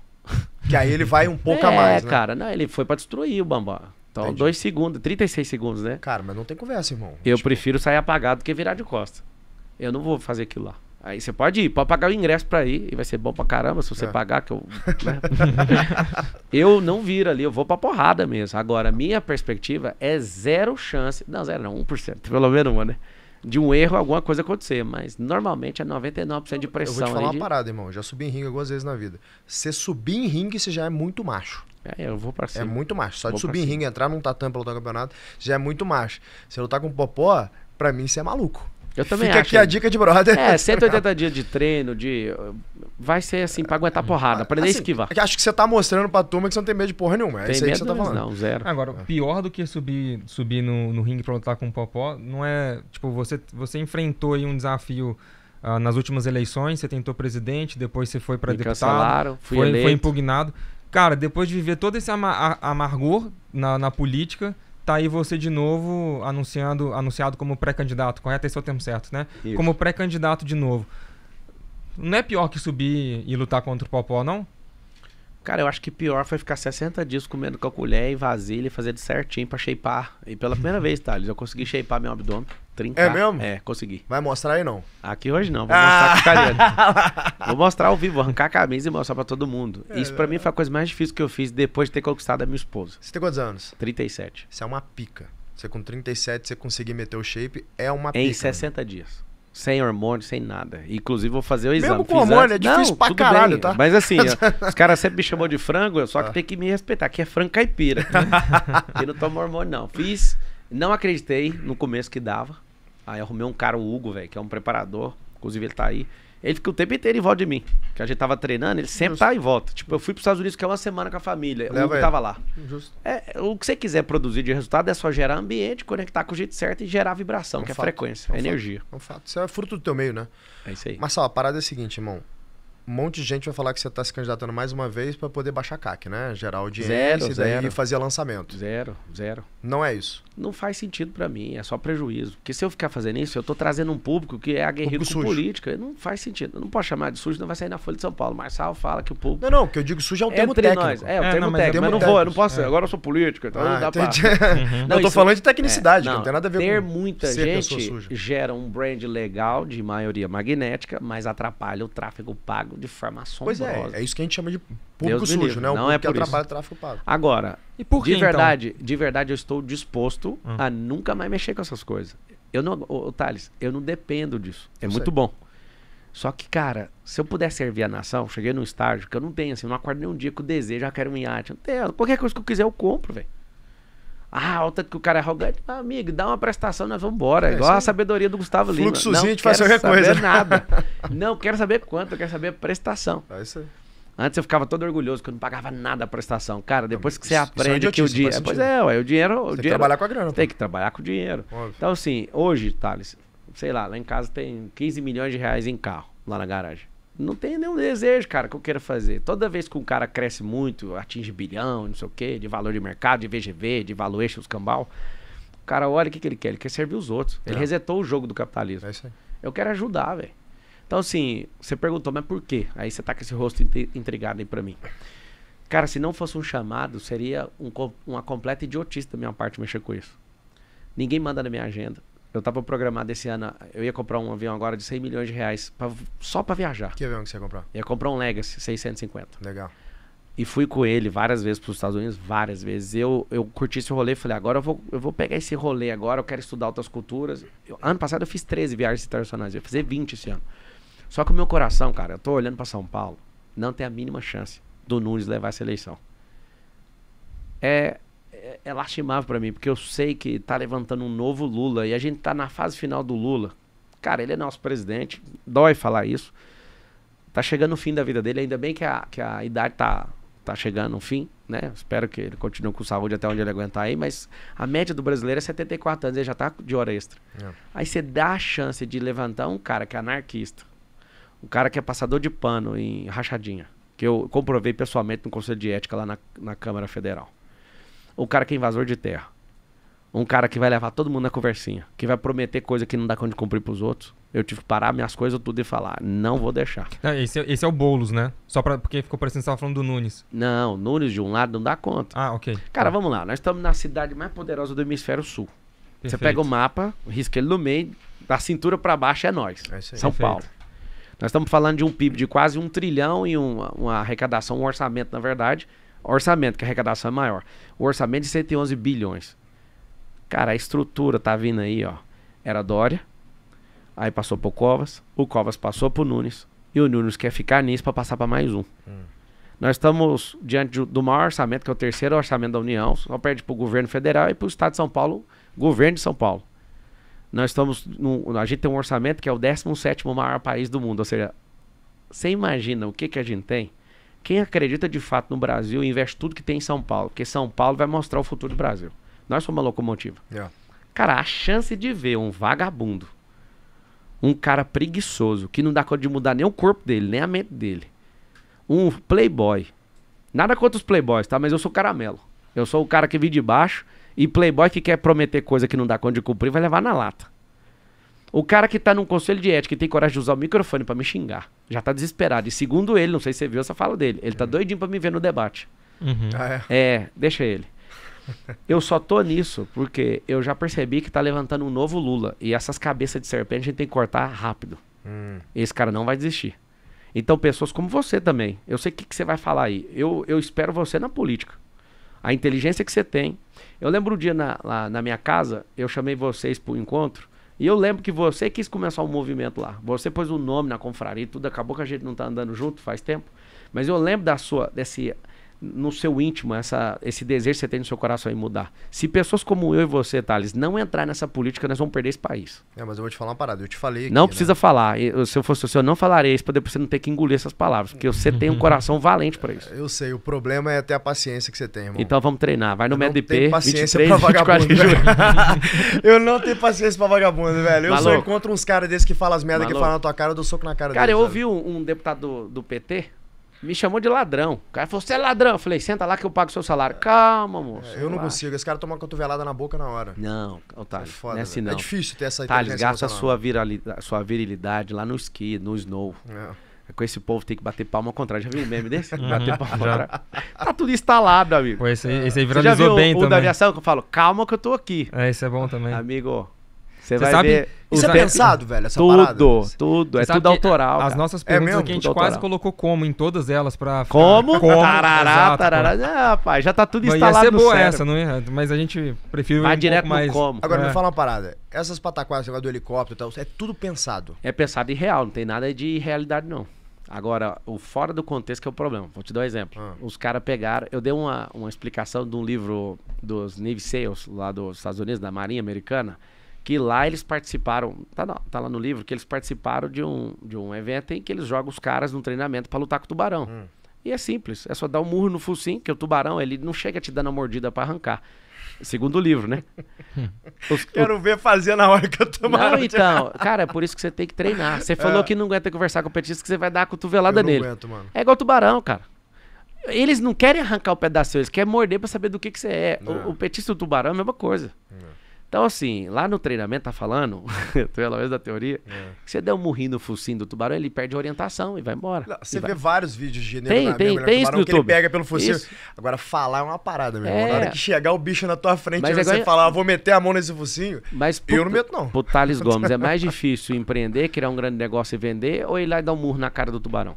Que aí ele vai um pouco a mais, né? cara. Não, ele foi pra destruir o Bambam. Então, Entendi. 2 segundos, 36 segundos, né? Cara, mas não tem conversa, irmão. Eu Tipo, prefiro sair apagado do que virar de costa. Eu não vou fazer aquilo lá. Aí você pode ir, pode pagar o ingresso pra ir, e vai ser bom pra caramba se você É. pagar, que eu... né? Eu não viro ali, eu vou pra porrada mesmo. Agora, minha perspectiva é 0 chance, não, 0 não, 1%, pelo menos uma, né? De um erro, alguma coisa acontecer, mas normalmente é 99% de Eu vou te pressão falar ali. uma parada, irmão. Já subi em ringue algumas vezes na vida. Você subir em ringue, você já é muito macho. Eu vou pra É cima. muito macho. Só de Vou pra subir em cima. ringue, entrar num tatame pra lutar no campeonato, já é muito macho. Se eu lutar com o Popó, pra mim você é maluco. Eu também Fica acho. aqui a dica de brother. 180 dias de treino, vai ser assim, pra aguentar porrada, aprender a Assim, esquivar. Acho que você tá mostrando pra turma que você não tem medo de porra nenhuma. É Tem isso aí que medo você tá falando. não, 0. Agora, pior do que subir no ringue pra lutar com o Popó, não é... Tipo, você enfrentou aí um desafio nas últimas eleições, você tentou presidente, depois você foi pra Me deputado, cancelaram, fui foi eleito. impugnado. Cara, depois de viver todo esse amargor na política, tá aí você de novo anunciado como pré-candidato, correto? Esse é o termo certo, né? Isso. Como pré-candidato de novo. Não é pior que subir e lutar contra o Popó, não? Cara, eu acho que pior foi ficar 60 dias comendo com a colher e vasilha e fazer de certinho pra shapear. E pela primeira vez, Thales, eu consegui shapear meu abdômen, trincar. É mesmo? É, consegui. Vai mostrar aí não. Aqui hoje não, vou mostrar com carinha. Vou mostrar ao vivo, vou arrancar a camisa e mostrar pra todo mundo. Isso pra mim foi a coisa mais difícil que eu fiz depois de ter conquistado a minha esposa. Você tem quantos anos? 37. Isso é uma pica. Você com 37, você conseguir meter o shape, é uma pica. Em mano. 60 dias. Sem hormônio, sem nada. Inclusive, vou fazer o Mesmo exame. com Fiz hormônio, antes. é difícil pra tudo caralho, bem. tá? Mas assim, os caras sempre me chamam de frango, só que tem que me respeitar. Aqui é frango caipira. Eu não tomo hormônio, não. Fiz, não acreditei no começo que dava. Aí arrumei um cara, o Hugo, velho, que é um preparador. Inclusive, ele tá aí. Ele fica o tempo inteiro em volta de mim. Que a gente tava treinando, ele sempre tá em volta. Tipo, eu fui pros Estados Unidos, que é uma semana com a família. Leva O Hugo ele. tava lá. Justo. O que você quiser produzir de resultado é só gerar ambiente, conectar com o jeito certo e gerar vibração, que é fato, frequência, é um energia. É um fato. Isso é fruto do teu meio, né? É isso aí. Marcelo, a parada é a seguinte, irmão. Um monte de gente vai falar que você tá se candidatando mais uma vez pra poder baixar CAC, né? Gerar audiência e daí Zero. fazer lançamento. Zero. Não é isso. Não faz sentido pra mim, é só prejuízo. Porque se eu ficar fazendo isso, eu tô trazendo um público que é aguerrido Público com sujo. política. Não faz sentido. Eu não posso chamar de sujo, não vai sair na Folha de São Paulo. Marçal fala que o público... Não, que eu digo sujo é um termo Entre técnico. nós. É, o É, termo não, mas é técnico. Mas termo não vou, eu não técnico. posso. Agora eu sou político, então não dá pra... entendi. Não, eu tô isso- falando de tecnicidade, É, que não tem nada a ver ter com muita ser pessoa gente suja. gera um brand legal de maioria magnética, mas atrapalha o tráfego pago de forma Pois assombrosa. é isso que a gente chama de Deus público me sujo, livre. né? O Não público é que por isso. atrapalha o tráfego pago. Agora, E por que, de verdade eu estou disposto a nunca mais mexer com essas coisas. Eu não, ô, Thales, eu não dependo disso. É Eu muito sei. bom. Só que, cara, se eu puder servir a nação, cheguei num estágio que eu não tenho, assim, eu não acordo nem um dia com o desejo, já quero um iate. Não tenho. Qualquer coisa que eu quiser, eu compro, velho. Ah, o tanto que o cara é arrogante. Ah, amigo, dá uma prestação, nós vamos embora. É, igual isso a sabedoria do Gustavo Lima. Fluxozinho, Não a gente faz quero qualquer coisa. saber nada. Não quero saber quanto, eu quero saber prestação. É isso aí. Antes eu ficava todo orgulhoso que eu não pagava nada a prestação. Cara, depois que você isso é aprende que o idiotice, dinheiro... faz Pois sentido. é, ué, o dinheiro... Você tem que trabalhar com a grana. Tem que trabalhar com o dinheiro. Óbvio. Então, assim, hoje, Thales, sei lá em casa tem 15 milhões de reais em carro, lá na garagem. Não tem nenhum desejo, cara, que eu queira fazer. Toda vez que um cara cresce muito, atinge bilhão, não sei o quê, de valor de mercado, de VGV, de valuation, os cambal, o cara olha o que ele quer. Ele quer servir os outros. Ele resetou o jogo do capitalismo. É isso aí. Eu quero ajudar, velho. Então, assim, você perguntou, mas por quê? Aí você tá com esse rosto intrigado aí pra mim. Cara, se não fosse um chamado, seria uma completa idiotice da minha parte mexer com isso. Ninguém manda na minha agenda. Eu tava programado esse ano, eu ia comprar um avião agora de 100 milhões de reais, só pra viajar. Que avião que você ia comprar? Ia comprar um Legacy 650. Legal. E fui com ele várias vezes pros Estados Unidos, várias vezes. Eu curti esse rolê, falei, agora eu vou pegar esse rolê agora, eu quero estudar outras culturas. Ano passado eu fiz 13 viagens internacionais, eu ia fazer 20 esse ano. Só que o meu coração, cara, eu tô olhando pra São Paulo, não tem a mínima chance do Nunes levar essa eleição. É lastimável pra mim, porque eu sei que tá levantando um novo Lula, e a gente tá na fase final do Lula. Cara, ele é nosso presidente, dói falar isso. Tá chegando o fim da vida dele, ainda bem que a idade tá chegando no fim, né? Espero que ele continue com saúde até onde ele aguentar aí, mas a média do brasileiro é 74 anos, ele já tá de hora extra. Aí você dá a chance de levantar um cara que é anarquista, um cara que é passador de pano em rachadinha, que eu comprovei pessoalmente no Conselho de Ética lá na Câmara Federal. O cara que é invasor de terra. Um cara que vai levar todo mundo na conversinha, que vai prometer coisa que não dá conta de cumprir pros outros. Eu tive que parar minhas coisas tudo e falar, não vou deixar. Esse é o Boulos, né? Porque ficou parecendo que você estava falando do Nunes. Não, Nunes de um lado não dá conta. Ah, ok. Cara, vamos lá, nós estamos na cidade mais poderosa do hemisfério sul. Perfeito. Você pega o mapa, risca ele no meio, da cintura pra baixo é nós, É isso aí. São Perfeito. Paulo. Nós estamos falando de um PIB de quase 1 trilhão e uma arrecadação, um orçamento, na verdade. Orçamento, que a arrecadação é maior. O orçamento de 111 bilhões. Cara, a estrutura tá vindo aí, ó. Era Dória, aí passou pro Covas, o Covas passou pro Nunes, e o Nunes quer ficar nisso pra passar pra mais um. Nós estamos diante do maior orçamento, que é o terceiro orçamento da União, só perde pro governo federal e pro Estado de São Paulo, governo de São Paulo. Nós estamos, a gente tem um orçamento que é o 17º maior país do mundo, ou seja, você imagina o que a gente tem? Quem acredita de fato no Brasil investe tudo que tem em São Paulo, porque São Paulo vai mostrar o futuro do Brasil. Nós somos uma locomotiva. Cara, a chance de ver um vagabundo, um cara preguiçoso, que não dá conta de mudar nem o corpo dele, nem a mente dele, um playboy, nada contra os playboys, tá? Mas eu sou caramelo. Eu sou o cara que vive de baixo, e playboy que quer prometer coisa que não dá conta de cumprir vai levar na lata. O cara que tá num conselho de ética e tem coragem de usar o microfone pra me xingar, já tá desesperado. E segundo ele, não sei se você viu essa fala dele, ele tá doidinho pra me ver no debate. Deixa ele. Eu só tô nisso porque eu já percebi que tá levantando um novo Lula. E essas cabeças de serpente a gente tem que cortar rápido. Esse cara não vai desistir. Então pessoas como você também. Eu sei o que você vai falar aí. Eu espero você na política. A inteligência que você tem. Eu lembro um dia lá na minha casa, eu chamei vocês pro encontro. E eu lembro que você quis começar um movimento lá. Você pôs um nome na confraria e tudo. Acabou que a gente não tá andando junto faz tempo. Mas eu lembro no seu íntimo, esse desejo que você tem no seu coração em mudar. Se pessoas como eu e você, Thales, não entrar nessa política, nós vamos perder esse país. Mas eu vou te falar uma parada. Eu te falei aqui, não precisa falar. Se eu fosse você, eu não falaria isso pra depois você não ter que engolir essas palavras. Porque você tem um coração valente pra isso. Eu sei. O problema é ter a paciência que você tem, irmão. Então vamos treinar. Vai no MedP. Eu não tenho paciência 23, pra vagabundo, 24 de julho. Eu não tenho paciência pra vagabundo, velho. Eu Maluco. só encontro uns caras desses que falam as merdas que Maluco. falam na tua cara, eu dou soco na cara Cara, deles. eu ouvi um deputado do PT, me chamou de ladrão. O cara falou, você é ladrão. Eu falei, senta lá que eu pago o seu salário. Calma, moço. Eu não relaxa. consigo. Esse cara toma uma cotovelada na boca na hora. Não, Thales, É foda, não é assim velho. não. É difícil ter essa Thales, inteligência gasta emocional. sua virilidade lá no esqui, no snow. Com esse povo tem que bater palma ao contrário. Já viu um meme desse? Bater palma ao contrário. Tá tudo instalado, amigo. Pô, esse aí Você já viralizou viu bem o também. da aviação que eu falo, calma que eu tô aqui. Esse é bom também. Amigo, você Você vai sabe- ver... Isso é Sabe- pensado, velho, essa parada? Tudo. É Você sabe tudo que autoral, As cara. nossas perguntas mesmo? aqui a gente Tudo quase autoral. colocou como em todas elas pra ficar... Como? Tarará, exato, tarará. pô. Ah, rapaz, já tá tudo Mas instalado ia ser no boa cérebro. essa, não ia? Mas a gente prefere Vai um direto pouco mais... no como. Agora, É. me fala uma parada. Essas pataquadas, esse negócio do helicóptero e tal, é tudo pensado. É pensado em real, não tem nada de realidade, não. Agora, o fora do contexto que é o problema. Vou te dar um exemplo. Os caras pegaram... Eu dei uma explicação de um livro dos Navy SEALs, lá dos Estados Unidos, da Marinha Americana, que lá eles participaram... Tá lá no livro, que eles participaram de um evento em que eles jogam os caras num treinamento pra lutar com o tubarão. E é simples. É só dar um murro no focinho, que o tubarão, ele não chega te dando a mordida pra arrancar. Segundo livro, né? Quero ver fazer na hora que eu tomar. Não, então, cara, é por isso que você tem que treinar. Você falou que não aguenta conversar com o petista, que você vai dar a cotovelada nele. Não aguento, mano. É igual tubarão, cara. Eles não querem arrancar o pedaço, eles querem morder pra saber do que você é. O petista e o tubarão é a mesma coisa. Então, assim, lá no treinamento tá falando, pelo menos da teoria, que você der um murrinho no focinho do tubarão, ele perde a orientação e vai embora. Não, você vai. vê vários vídeos de Tem isso no que ele YouTube. pega pelo focinho. Isso. Agora, falar é uma parada, meu irmão. Na hora que chegar o bicho na tua frente Mas e é você igual- falar, vou meter a mão nesse focinho, Mas eu não meto, não. Pro Thales Gomes, é mais difícil empreender, criar um grande negócio e vender, ou ir lá e dar um murro na cara do tubarão?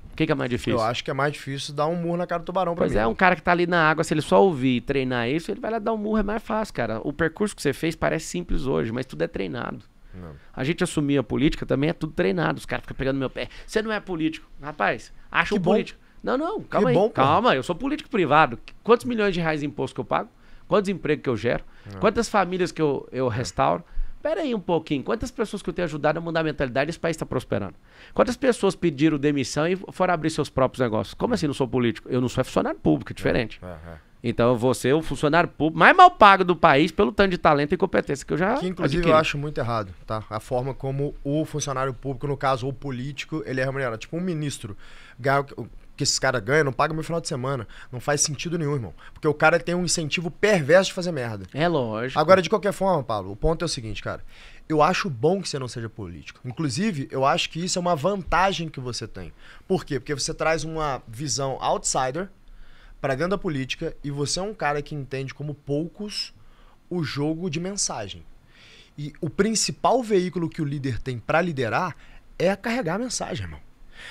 O que é mais difícil? Eu acho que é mais difícil dar um murro na cara do tubarão pra Pois mim. é, um cara que tá ali na água, se ele só ouvir e treinar isso, ele vai lá dar um murro, é mais fácil, cara. O percurso que você fez parece simples hoje, mas tudo é treinado. Não. A gente assumir a política também é tudo treinado. Os caras ficam pegando no meu pé. Você não é político. Rapaz, acha Que um bom. político. Não, calma aí. bom, pô. Calma, eu sou político privado. Quantos milhões de reais de imposto que eu pago? Quantos empregos que eu gero? Quantas famílias que eu restauro? Pera aí um pouquinho. Quantas pessoas que eu tenho ajudado a mudar a mentalidade, esse país está prosperando? Quantas pessoas pediram demissão e foram abrir seus próprios negócios? Como assim não sou político? Eu não sou funcionário público, é diferente. Então eu vou ser o funcionário público mais mal pago do país pelo tanto de talento e competência que eu já Que inclusive adquiri. eu acho muito errado, tá? A forma como o funcionário público, no caso o político, ele é remunerado. Tipo um ministro, ganha o que esses caras ganham, não paga meu final de semana. Não faz sentido nenhum, irmão. Porque o cara tem um incentivo perverso de fazer merda. É lógico. Agora, de qualquer forma, Paulo, o ponto é o seguinte, cara. Eu acho bom que você não seja político. Inclusive, eu acho que isso é uma vantagem que você tem. Por quê? Porque você traz uma visão outsider pra dentro da política e você é um cara que entende como poucos o jogo de mensagem. E o principal veículo que o líder tem pra liderar é carregar a mensagem, irmão.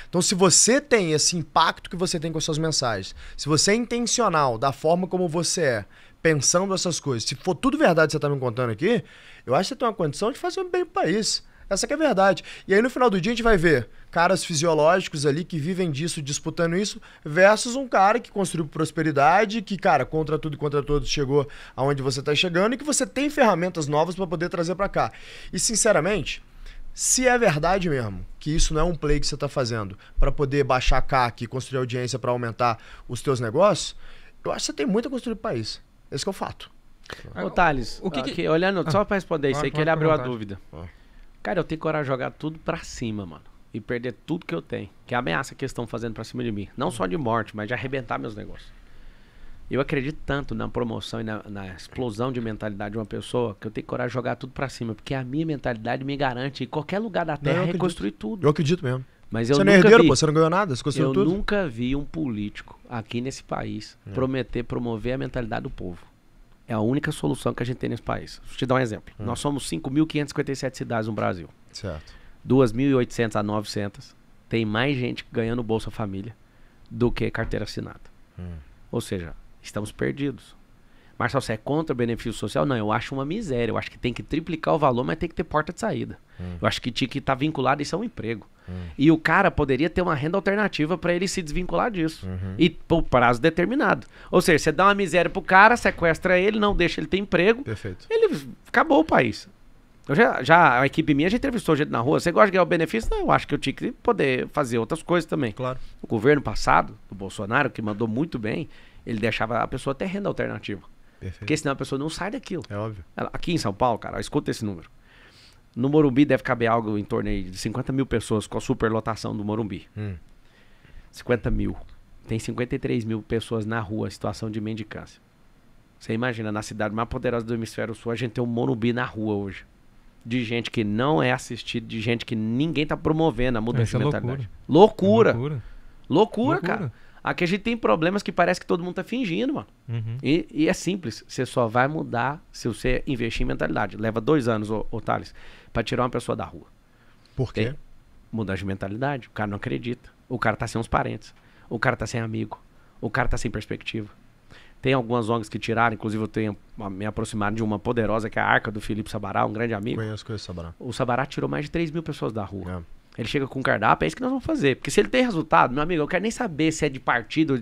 Então, se você tem esse impacto que você tem com as suas mensagens, se você é intencional da forma como você é, pensando essas coisas, se for tudo verdade que você tá me contando aqui, eu acho que você tem uma condição de fazer um bem pro país. Essa que é a verdade. E aí, no final do dia, a gente vai ver caras fisiológicos ali que vivem disso, disputando isso, versus um cara que construiu prosperidade, que, cara, contra tudo e contra todos chegou aonde você tá chegando e que você tem ferramentas novas para poder trazer para cá. E, sinceramente, se é verdade mesmo que isso não é um play que você tá fazendo para poder baixar a CAC e construir audiência para aumentar os teus negócios, eu acho que você tem muito a construir pro país. Esse que é o fato. Ô, Thales, O que aqui, olhando, só pra responder isso aí, que ele abriu a vontade. dúvida. Cara, eu tenho coragem de jogar tudo pra cima, mano. E perder tudo que eu tenho. Que é a ameaça que eles estão fazendo pra cima de mim. Não só de morte, mas de arrebentar meus negócios. Eu acredito tanto na promoção e na explosão de mentalidade de uma pessoa que eu tenho coragem de jogar tudo pra cima. Porque a minha mentalidade me garante em qualquer lugar da terra acredito. reconstruir tudo. Eu acredito mesmo. Mas eu Você não é nunca herdeiro, vi, pô, você não ganhou nada, você construiu eu tudo. nunca vi um político aqui nesse país promover a mentalidade do povo. É a única solução que a gente tem nesse país. Vou te dar um exemplo. Nós somos 5.557 cidades no Brasil. Certo. 2.800 a 900. Tem mais gente ganhando Bolsa Família do que carteira assinada. Ou seja, estamos perdidos. Marcelo, você é contra o benefício social? Não, eu acho uma miséria. Eu acho que tem que triplicar o valor, mas tem que ter porta de saída. Eu acho que tinha que estar vinculado isso a um emprego. E o cara poderia ter uma renda alternativa para ele se desvincular disso. E por prazo determinado. Ou seja, você dá uma miséria pro cara, sequestra ele, não deixa ele ter emprego, Perfeito. ele acabou o país. Eu já a equipe minha já entrevistou gente na rua. Você gosta de ganhar o benefício? Não, eu acho que eu tinha que poder fazer outras coisas também. Claro. O governo passado, do Bolsonaro, que mandou muito bem, ele deixava a pessoa ter renda alternativa. Perfeito. Porque senão a pessoa não sai daquilo. É óbvio. Aqui em São Paulo, cara, escuta esse número. No Morumbi deve caber algo em torno aí de 50 mil pessoas com a superlotação do Morumbi. 50 mil. Tem 53 mil pessoas na rua em situação de mendicância. Você imagina, na cidade mais poderosa do hemisfério sul, a gente tem um Morumbi na rua hoje. De gente que não é assistida, de gente que ninguém tá promovendo a mudança Isso é de mentalidade. Loucura. Loucura. Loucura, cara. Aqui a gente tem problemas que parece que todo mundo tá fingindo, mano. Uhum. E é simples. Você só vai mudar se você investir em mentalidade. Leva 2 anos, ô Thales, pra tirar uma pessoa da rua. Por quê? Mudança de mentalidade. O cara não acredita. O cara tá sem uns parentes. O cara tá sem amigo. O cara tá sem perspectiva. Tem algumas ONGs que tiraram, inclusive eu tenho me aproximado de uma poderosa, que é a Arca do Felipe Sabará, um grande amigo. Conheço Sabará. O Sabará tirou mais de 3 mil pessoas da rua. É. Ele chega com um cardápio, é isso que nós vamos fazer. Porque se ele tem resultado, meu amigo, eu quero nem saber se é de partido,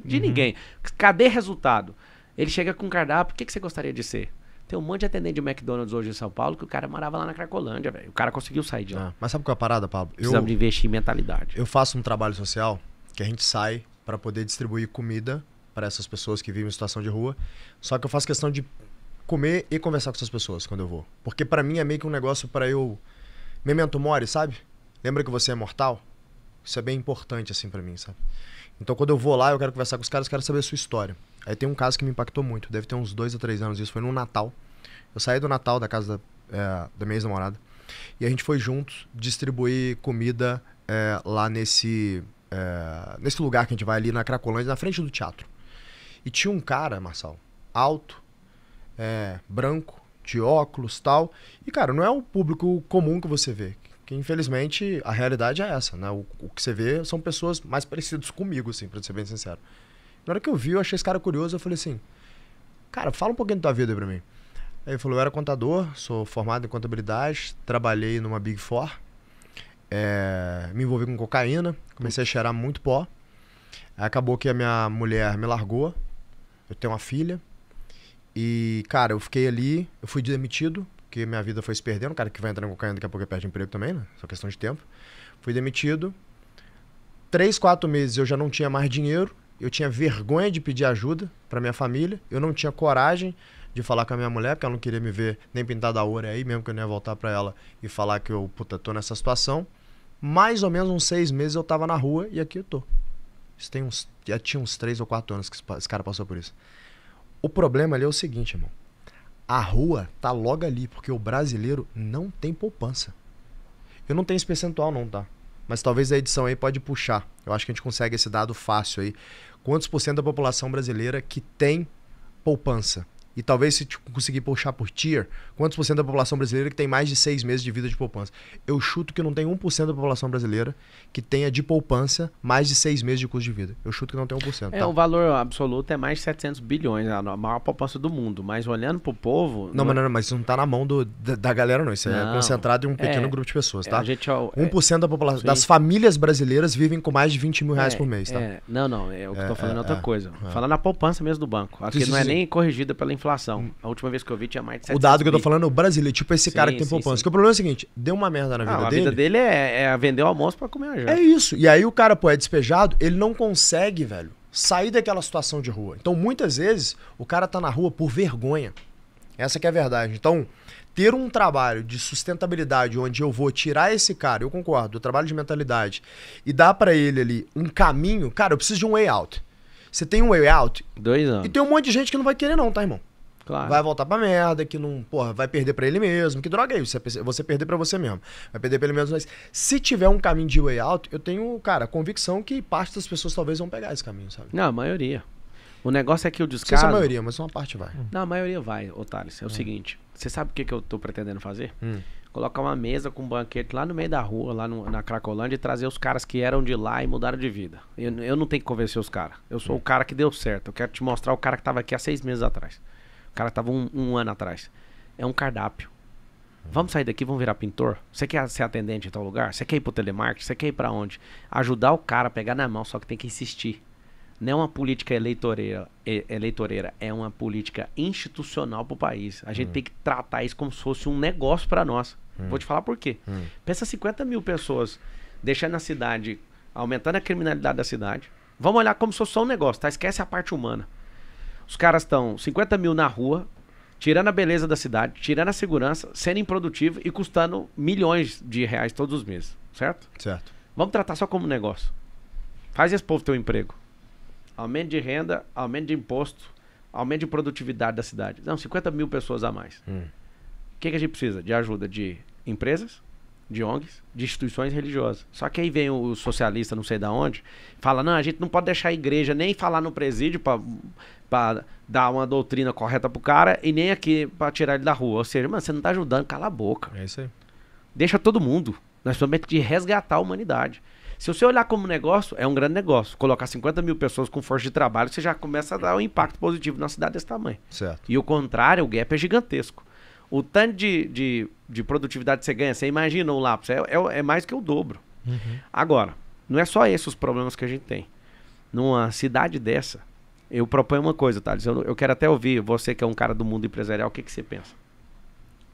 de ninguém. Cadê resultado? Ele chega com um cardápio, o que você gostaria de ser? Tem um monte de atendente de McDonald's hoje em São Paulo que o cara morava lá na Cracolândia, velho. O cara conseguiu sair de lá. Mas sabe qual é a parada, Pablo? Precisamos de investir em mentalidade. Eu faço um trabalho social que a gente sai para poder distribuir comida para essas pessoas que vivem em situação de rua. Só que eu faço questão de comer e conversar com essas pessoas quando eu vou. Porque para mim é meio que um negócio para eu... Memento mori, sabe? Lembra que você é mortal? Isso é bem importante, assim, para mim, sabe? Então, quando eu vou lá, eu quero conversar com os caras, quero saber a sua história. Aí tem um caso que me impactou muito, deve ter uns 2 a 3 anos, isso foi no Natal. Eu saí do Natal, da casa da minha ex-namorada, e a gente foi juntos distribuir comida lá nesse lugar que a gente vai ali na Cracolândia, na frente do teatro. E tinha um cara, Marçal, alto, branco, de óculos e tal. E, cara, não é o público comum que você vê. Que, infelizmente, a realidade é essa, né? O que você vê são pessoas mais parecidas comigo, assim, pra ser bem sincero. Na hora que eu vi, eu achei esse cara curioso, eu falei assim, cara, fala um pouquinho da tua vida aí pra mim. Aí ele falou, eu era contador, sou formado em contabilidade, trabalhei numa Big Four, me envolvi com cocaína, comecei a cheirar muito pó. Acabou que a minha mulher me largou, eu tenho uma filha. E, cara, eu fiquei ali, eu fui demitido, porque minha vida foi se perdendo. O cara que vai entrar em cocaína daqui a pouco perde emprego também, né? Só questão de tempo. Fui demitido. 3, 4 meses eu já não tinha mais dinheiro. Eu tinha vergonha de pedir ajuda pra minha família. Eu não tinha coragem de falar com a minha mulher, porque ela não queria me ver nem pintada a ouro aí, mesmo que eu não ia voltar pra ela e falar que eu, tô nessa situação. Mais ou menos uns 6 meses eu tava na rua e aqui eu tô. Isso já tinha uns 3 ou 4 anos que esse cara passou por isso. O problema ali é o seguinte, irmão. A rua tá logo ali, porque o brasileiro não tem poupança. Eu não tenho esse percentual não, tá? Mas talvez a edição aí pode puxar. Eu acho que a gente consegue esse dado fácil aí. Quantos % da população brasileira que tem poupança? E talvez se conseguir puxar por tier, quantos % da população brasileira que tem mais de 6 meses de vida de poupança? Eu chuto que não tem 1% da população brasileira que tenha de poupança mais de 6 meses de custo de vida. Eu chuto que não tem 1%. O valor absoluto é mais de 700 bilhões, a maior poupança do mundo. Mas olhando pro povo... Mas isso não tá na mão da galera, não. Isso é concentrado em um pequeno grupo de pessoas, tá? 1% da população, das famílias brasileiras vivem com mais de 20 mil reais por mês, tá? O que eu tô falando é outra coisa. Falando na poupança mesmo do banco. Aqui não é nem corrigida pela inflação. A última vez que eu vi tinha mais de 700 O dado que eu tô falando é o brasileiro, tipo esse cara que tem poupança. Porque o problema é o seguinte, deu uma merda na vida dele. A vida dele é vender o almoço pra comer a janta. É isso. E aí o cara, é despejado, ele não consegue, velho, sair daquela situação de rua. Então, muitas vezes, o cara tá na rua por vergonha. Essa que é a verdade. Então, ter um trabalho de sustentabilidade onde eu vou tirar esse cara, eu concordo, o trabalho de mentalidade, e dar pra ele ali um caminho, cara, eu preciso de um way out. Você tem um way out? 2 anos. E tem um monte de gente que não vai querer não, tá, irmão? Claro. Vai voltar pra merda, que não, vai perder pra ele mesmo. Que droga é isso? Você perder pra você mesmo. Vai perder pra ele mesmo. Mas se tiver um caminho de way out, eu tenho, cara, a convicção que parte das pessoas talvez vão pegar esse caminho, sabe? Não, a maioria. O negócio é que o descaso... Não sei se a maioria, mas uma parte vai. Não, a maioria vai, Thales. É o seguinte, você sabe o que eu tô pretendendo fazer? Colocar uma mesa com um banquete lá no meio da rua, lá na Cracolândia, e trazer os caras que eram de lá e mudaram de vida. Eu não tenho que convencer os caras. Eu sou o cara que deu certo. Eu quero te mostrar o cara que tava aqui há 6 meses atrás. O cara tava um ano atrás. É um cardápio. Vamos sair daqui, vamos virar pintor? Você quer ser atendente em tal lugar? Você quer ir pro telemarketing? Você quer ir pra onde? Ajudar o cara a pegar na mão, só que tem que insistir. Não é uma política eleitoreira, é uma política institucional pro país. A gente tem que tratar isso como se fosse um negócio pra nós. Vou te falar por quê. Pensa 50 mil pessoas deixando a cidade, aumentando a criminalidade da cidade. Vamos olhar como se fosse só um negócio, tá? Esquece a parte humana. Os caras estão 50 mil na rua, tirando a beleza da cidade, tirando a segurança, sendo improdutivo e custando milhões de reais todos os meses, certo? Certo. Vamos tratar só como negócio. Faz esse povo ter um emprego. Aumento de renda, aumento de imposto, aumento de produtividade da cidade. Não, 50 mil pessoas a mais. O que a gente precisa? De ajuda de empresas, de ONGs, de instituições religiosas. Só que aí vem o socialista, não sei de onde, fala, não, a gente não pode deixar a igreja nem falar no presídio pra dar uma doutrina correta pro cara e nem aqui pra tirar ele da rua. Ou seja, mano, você não tá ajudando, cala a boca. É isso aí. Deixa todo mundo. Nós precisamos de resgatar a humanidade. Se você olhar como negócio, é um grande negócio. Colocar 50 mil pessoas com força de trabalho, você já começa a dar um impacto positivo na cidade desse tamanho. Certo. E o contrário, o gap é gigantesco. O tanto de produtividade que você ganha, você imagina um lápis, é mais que o dobro. Agora, não é só esses os problemas que a gente tem. Numa cidade dessa, eu proponho uma coisa, Thales. Eu quero até ouvir, você que é um cara do mundo empresarial, o que você pensa?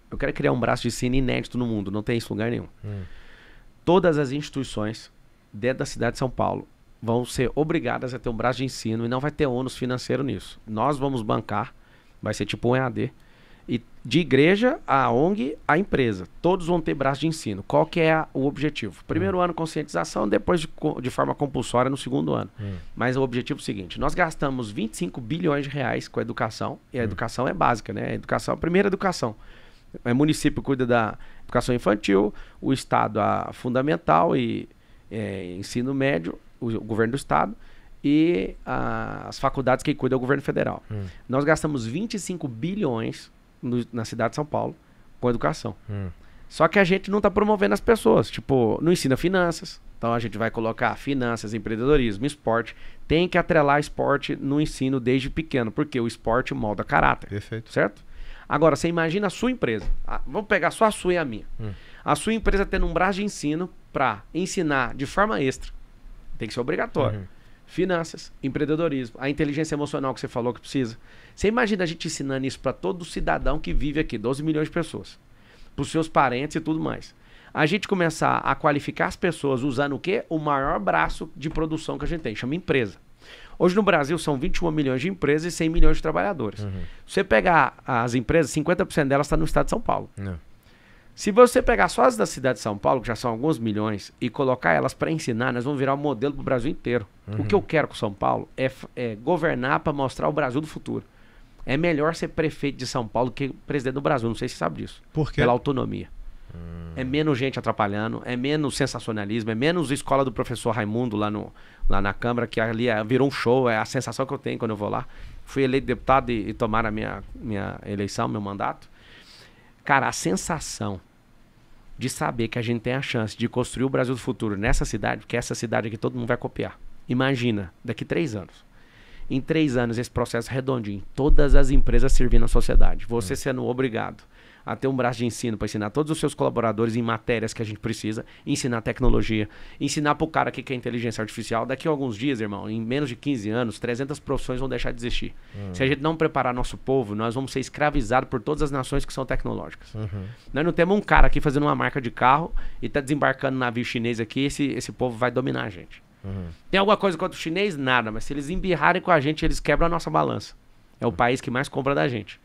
Eu quero criar um braço de ensino inédito no mundo, não tem isso em lugar nenhum. Todas as instituições dentro da cidade de São Paulo vão ser obrigadas a ter um braço de ensino e não vai ter ônus financeiro nisso. Nós vamos bancar, vai ser tipo um EAD. E de igreja, a ONG, a empresa. Todos vão ter braço de ensino. Qual que é o objetivo? Primeiro ano, conscientização, depois de forma compulsória no segundo ano. Mas o objetivo é o seguinte, nós gastamos 25 bilhões de reais com a educação, e a educação é básica, né? A educação, a primeira educação. O município cuida da educação infantil, o Estado a fundamental e ensino médio, o governo do Estado, e as faculdades que cuidam do governo federal. Nós gastamos 25 bilhões na cidade de São Paulo com educação. Só que a gente não está promovendo as pessoas. Tipo, não ensina finanças. Então a gente vai colocar finanças, empreendedorismo, esporte. Tem que atrelar esporte no ensino desde pequeno, porque o esporte molda caráter. Perfeito. Certo? Agora, você imagina a sua empresa. Vamos pegar só a sua e a minha. A sua empresa tendo um braço de ensino para ensinar de forma extra. Tem que ser obrigatório. Finanças, empreendedorismo, a inteligência emocional que você falou que precisa. Você imagina a gente ensinando isso para todo cidadão que vive aqui, 12 milhões de pessoas, para os seus parentes e tudo mais. A gente começar a qualificar as pessoas usando o quê? O maior braço de produção que a gente tem, chama empresa. Hoje no Brasil são 21 milhões de empresas e 100 milhões de trabalhadores. Se você pegar as empresas, 50% delas está no estado de São Paulo. Se você pegar só as da cidade de São Paulo, que já são alguns milhões, e colocar elas para ensinar, nós vamos virar um modelo para o Brasil inteiro. O que eu quero com São Paulo é governar para mostrar o Brasil do futuro. É melhor ser prefeito de São Paulo que presidente do Brasil. Não sei se você sabe disso. Por quê? Pela autonomia. É menos gente atrapalhando, é menos sensacionalismo, é menos escola do professor Raimundo lá na Câmara, que ali virou um show, é a sensação que eu tenho quando eu vou lá. Fui eleito deputado e tomaram a minha eleição, meu mandato. Cara, a sensação de saber que a gente tem a chance de construir o Brasil do futuro nessa cidade, porque essa cidade aqui todo mundo vai copiar. Imagina, daqui 3 anos. Em 3 anos, esse processo redondinho, todas as empresas servindo à sociedade. Você sendo obrigado a ter um braço de ensino para ensinar todos os seus colaboradores em matérias que a gente precisa, ensinar tecnologia, ensinar pro cara que é inteligência artificial. Daqui a alguns dias, irmão, em menos de 15 anos, 300 profissões vão deixar de existir. Se a gente não preparar nosso povo, nós vamos ser escravizados por todas as nações que são tecnológicas. Nós não temos um cara aqui fazendo uma marca de carro e tá desembarcando um navio chinês aqui, esse povo vai dominar a gente. Tem alguma coisa contra o chinês? Nada, mas se eles embirrarem com a gente, eles quebram a nossa balança. É o país que mais compra da gente.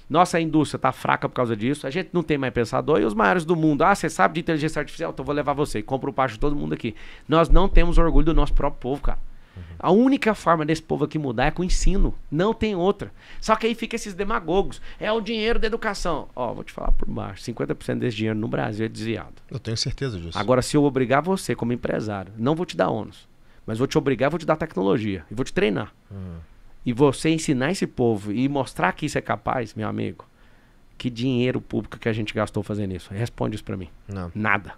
Nossa indústria tá fraca por causa disso. A gente não tem mais pensador. E os maiores do mundo, você sabe de inteligência artificial? Então vou levar você. Compra o pasto de todo mundo aqui. Nós não temos orgulho do nosso próprio povo, cara. A única forma desse povo aqui mudar é com o ensino. Não tem outra. Só que aí fica esses demagogos. É o dinheiro da educação. Vou te falar por baixo. 50% desse dinheiro no Brasil é desviado. Eu tenho certeza disso. Agora, se eu obrigar você como empresário, não vou te dar ônus, mas vou te obrigar, vou te dar tecnologia. E vou te treinar. E você ensinar esse povo e mostrar que isso é capaz, meu amigo, que dinheiro público que a gente gastou fazendo isso? Responde isso pra mim. Não. Nada.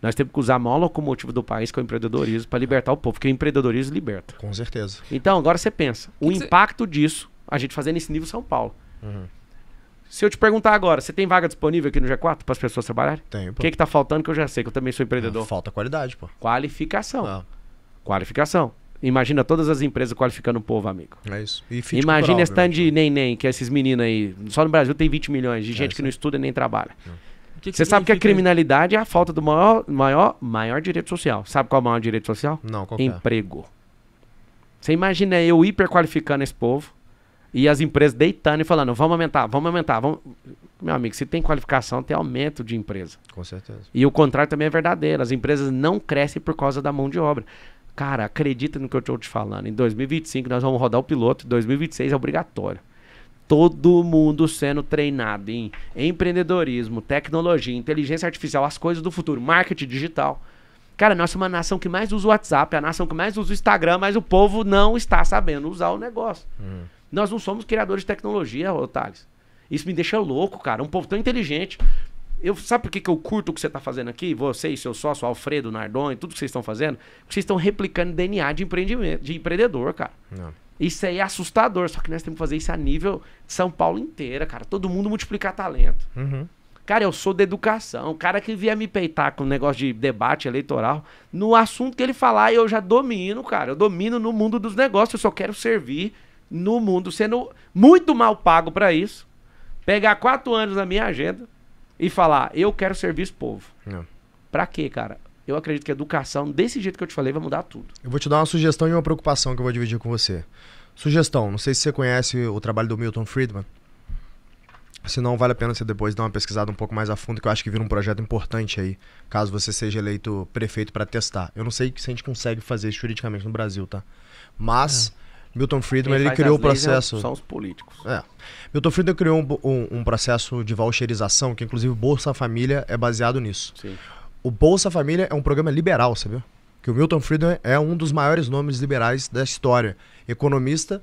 Nós temos que usar a maior locomotiva do país, que é o empreendedorismo, para libertar o povo, porque o empreendedorismo liberta. Com certeza. Então, agora você pensa, o impacto disso, a gente fazendo esse nível São Paulo. Se eu te perguntar agora, você tem vaga disponível aqui no G4 para as pessoas trabalharem? Tenho, O que tá faltando que eu já sei, que eu também sou empreendedor? Falta qualidade, pô. Qualificação. Qualificação. Imagina todas as empresas qualificando o povo, amigo. É isso. E imagina esse tanto de neném, que esses meninos aí... Só no Brasil tem 20 milhões de gente que não estuda e nem trabalha. Você sabe que a criminalidade é a falta do maior direito social. Sabe qual é o maior direito social? Não, qual Emprego. Você imagina eu hiperqualificando esse povo e as empresas deitando e falando, vamos aumentar. Meu amigo, se tem qualificação, tem aumento de empresa. Com certeza. E o contrário também é verdadeiro. As empresas não crescem por causa da mão de obra. Cara, acredita no que eu estou te falando. Em 2025 nós vamos rodar o piloto. Em 2026 é obrigatório. Todo mundo sendo treinado em empreendedorismo, tecnologia, inteligência artificial, as coisas do futuro, marketing digital. Cara, nós somos a nação que mais usa o WhatsApp, a nação que mais usa o Instagram, mas o povo não está sabendo usar o negócio. Nós não somos criadores de tecnologia, Thales. Isso me deixa louco, cara. Um povo tão inteligente. Sabe por que eu curto o que você está fazendo aqui? Você e seu sócio, Alfredo, Nardon, tudo que vocês estão fazendo? Porque vocês estão replicando DNA de empreendimento, de empreendedor, cara. Não. Isso aí é assustador, só que nós temos que fazer isso a nível de São Paulo inteira, cara. Todo mundo multiplicar talento. Cara, eu sou da educação. O cara que vier me peitar com um negócio de debate eleitoral, no assunto que ele falar, eu já domino, cara. Eu domino no mundo dos negócios. Eu só quero servir no mundo, sendo muito mal pago pra isso. Pegar 4 anos na minha agenda e falar, eu quero servir esse povo. Não. Pra quê, cara? eu acredito que a educação, desse jeito que eu te falei, vai mudar tudo. Eu vou te dar uma sugestão e uma preocupação que eu vou dividir com você. Sugestão, não sei se você conhece o trabalho do Milton Friedman. Se não, vale a pena você depois dar uma pesquisada um pouco mais a fundo, que eu acho que vira um projeto importante aí, caso você seja eleito prefeito para testar. Eu não sei se a gente consegue fazer isso juridicamente no Brasil, tá? Mas Milton Friedman, ele criou o processo... São os políticos. Milton Friedman criou um processo de voucherização, que inclusive o Bolsa Família é baseado nisso. Sim. O Bolsa Família é um programa liberal, sabia? Que o Milton Friedman é um dos maiores nomes liberais da história. Economista,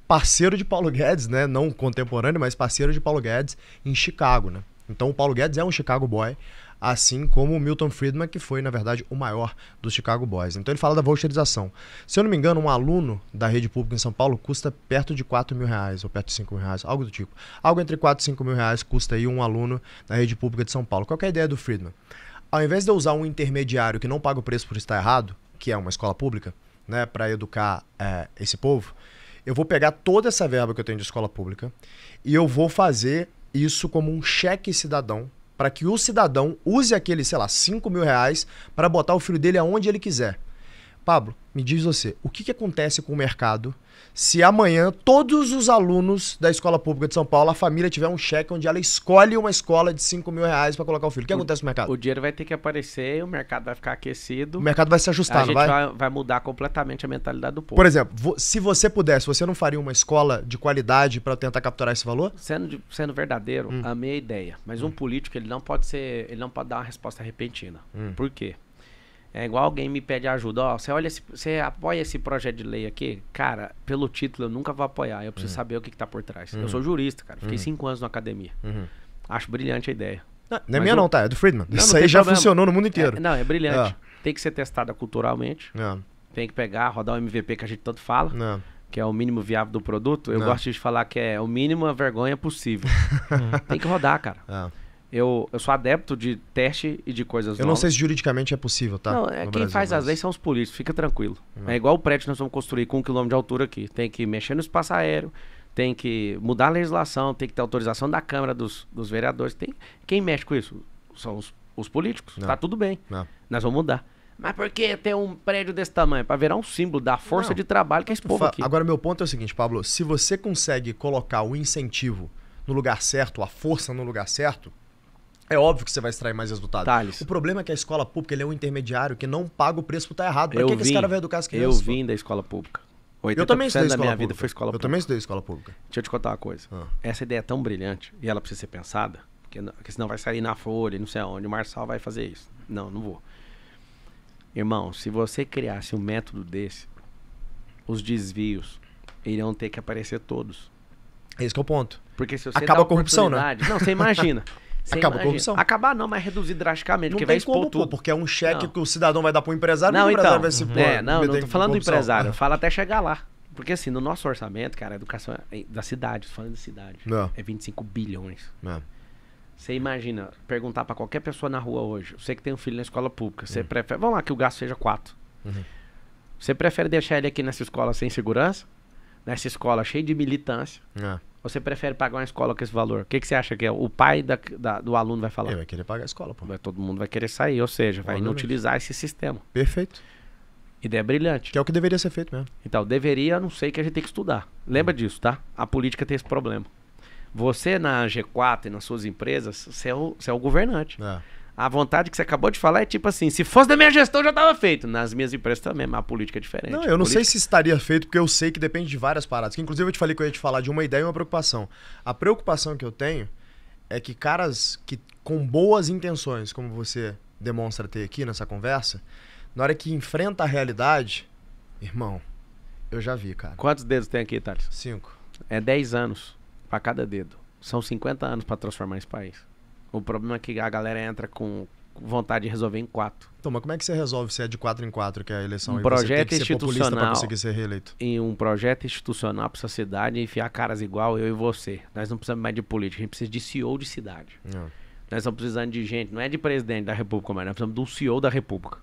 parceiro de Paulo Guedes, né? Não contemporâneo, mas parceiro de Paulo Guedes em Chicago, né? Então o Paulo Guedes é um Chicago Boy, assim como o Milton Friedman, que foi, na verdade, o maior dos Chicago Boys. Então ele fala da voucherização. Se eu não me engano, um aluno da rede pública em São Paulo custa perto de R$4.000, ou perto de R$5.000, algo do tipo. Algo entre R$4 e R$5.000 custa aí um aluno da rede pública de São Paulo. Qual que é a ideia do Friedman? Ao invés de eu usar um intermediário que não paga o preço por estar errado, que é uma escola pública, né, para educar esse povo, eu vou pegar toda essa verba que eu tenho de escola pública e eu vou fazer isso como um cheque cidadão, para que o cidadão use aquele, sei lá, R$5.000 para botar o filho dele aonde ele quiser. Pablo, me diz você, o que acontece com o mercado se amanhã todos os alunos da escola pública de São Paulo, a família tiver um cheque onde ela escolhe uma escola de R$5.000 para colocar o filho? O que acontece no mercado? O dinheiro vai ter que aparecer, o mercado vai ficar aquecido. O mercado vai se ajustar, não vai? A gente vai mudar completamente a mentalidade do povo. Por exemplo, se você pudesse, você não faria uma escola de qualidade para tentar capturar esse valor? Sendo verdadeiro, amei a ideia. Mas um político, ele não pode dar uma resposta repentina. Por quê? É igual alguém me pede ajuda. Ó, você apoia esse projeto de lei aqui? Cara, pelo título eu nunca vou apoiar. Eu preciso saber o que tá por trás. Eu sou jurista, cara. Fiquei 5 anos na academia. Acho brilhante a ideia. Não é minha não, tá? É do Friedman. Não, isso não aí já problema. funcionou no mundo inteiro. É brilhante. Tem que ser testada culturalmente. Tem que pegar, rodar o MVP que a gente tanto fala. Que é o mínimo viável do produto. Eu gosto de falar que é o mínimo a vergonha possível. Tem que rodar, cara. Eu sou adepto de teste e de coisas novas. Eu não sei se juridicamente é possível, tá? Não, quem faz as leis são os políticos, fica tranquilo. É igual o prédio que nós vamos construir com 1 km de altura aqui. Tem que mexer no espaço aéreo, tem que mudar a legislação, tem que ter autorização da Câmara, dos vereadores. Quem mexe com isso? São os políticos. Tá tudo bem. Nós vamos mudar. Mas por que ter um prédio desse tamanho? Para virar um símbolo da força de trabalho que é esse povo aqui. Agora, meu ponto é o seguinte, Pablo. Se você consegue colocar o incentivo no lugar certo, a força no lugar certo, é óbvio que você vai extrair mais resultado. Thales. O problema é que a escola pública ele é um intermediário que não paga o preço por estar errado. Pra que esse cara vai educar as crianças? Eu vim da escola pública. 80% eu também estudei da escola minha pública. vida foi escola pública. Eu também estudei escola pública. Deixa eu te contar uma coisa. Essa ideia é tão brilhante e ela precisa ser pensada, porque senão vai sair na Folha, não sei aonde. O Marçal vai fazer isso. Não vou. Irmão, se você criasse um método desse, os desvios iriam ter que aparecer todos. Esse que é o ponto. Porque se você acaba a corrupção, né? Não, você imagina. Acaba a corrupção. Acabar não, mas reduzir drasticamente, Não porque tem vai expor como, tudo. porque é um cheque que o cidadão vai dar pro empresário, Não, o empresário então, vai se pôr. não tô falando do empresário, eu falo até chegar lá. Porque assim, no nosso orçamento, cara, a educação da cidade, falando de cidade, é 25 bilhões. Você imagina, perguntar pra qualquer pessoa na rua hoje, você que tem um filho na escola pública, você prefere, vamos lá que o gasto seja 4. Você prefere deixar ele aqui nessa escola sem segurança? Nessa escola cheia de militância? Ou você prefere pagar uma escola com esse valor? O que você acha que é? O pai do aluno vai falar? Ele vai querer pagar a escola, pô. Todo mundo vai querer sair, ou seja, vai inutilizar esse sistema. Perfeito. Ideia brilhante. Que é o que deveria ser feito mesmo. Então, deveria, não sei, que a gente tem que estudar. Lembra disso, tá? A política tem esse problema. Você na G4 e nas suas empresas, você é o governante. A vontade que você acabou de falar é tipo assim, se fosse da minha gestão já estava feito. Nas minhas empresas também, mas a política é diferente. Não, eu não sei se estaria feito, porque eu sei que depende de várias paradas. Que inclusive eu te falei que eu ia te falar de uma ideia e uma preocupação. A preocupação que eu tenho é que caras que com boas intenções, como você demonstra ter aqui nessa conversa, na hora que enfrenta a realidade, irmão, eu já vi, cara. Quantos dedos tem aqui, Thales? 5. É 10 anos para cada dedo. São 50 anos para transformar esse país. O problema é que a galera entra com vontade de resolver em 4. Então, mas como é que você resolve se é de 4 em 4 que é a eleição? Um e projeto você tem que ser populista institucional pra conseguir ser reeleito? Em um projeto institucional para essa cidade, enfiar caras igual eu e você. Nós não precisamos mais de política, a gente precisa de CEO de cidade. Nós estamos precisando de gente, não é de presidente da república, mas nós precisamos de um CEO da república.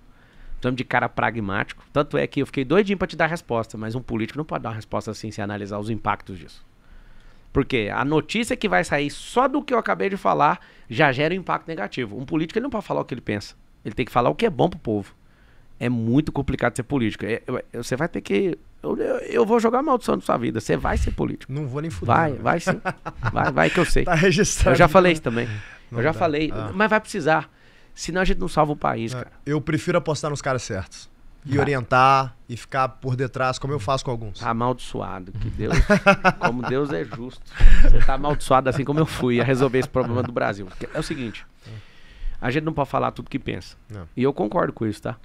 Precisamos de cara pragmático. Tanto é que eu fiquei doidinho para te dar a resposta, mas um político não pode dar uma resposta assim sem analisar os impactos disso. Porque a notícia que vai sair só do que eu acabei de falar já gera um impacto negativo. Um político ele não pode falar o que ele pensa. Ele tem que falar o que é bom pro povo. É muito complicado ser político. Você vai ter que... Eu vou jogar maldição na sua vida. Você vai ser político. Não vou nem fuder. Vai sim. Vai que eu sei. Tá registrado. Eu já falei isso também. Não eu já dá. falei. Mas vai precisar. Senão a gente não salva o país, cara. Eu prefiro apostar nos caras certos. E Vai. orientar e ficar por detrás, como eu faço com alguns. Tá amaldiçoado. Que Deus... como Deus é justo. Você tá amaldiçoado assim como eu fui a resolver esse problema do Brasil. Porque é o seguinte... A gente não pode falar tudo que pensa. Não. E eu concordo com isso, tá?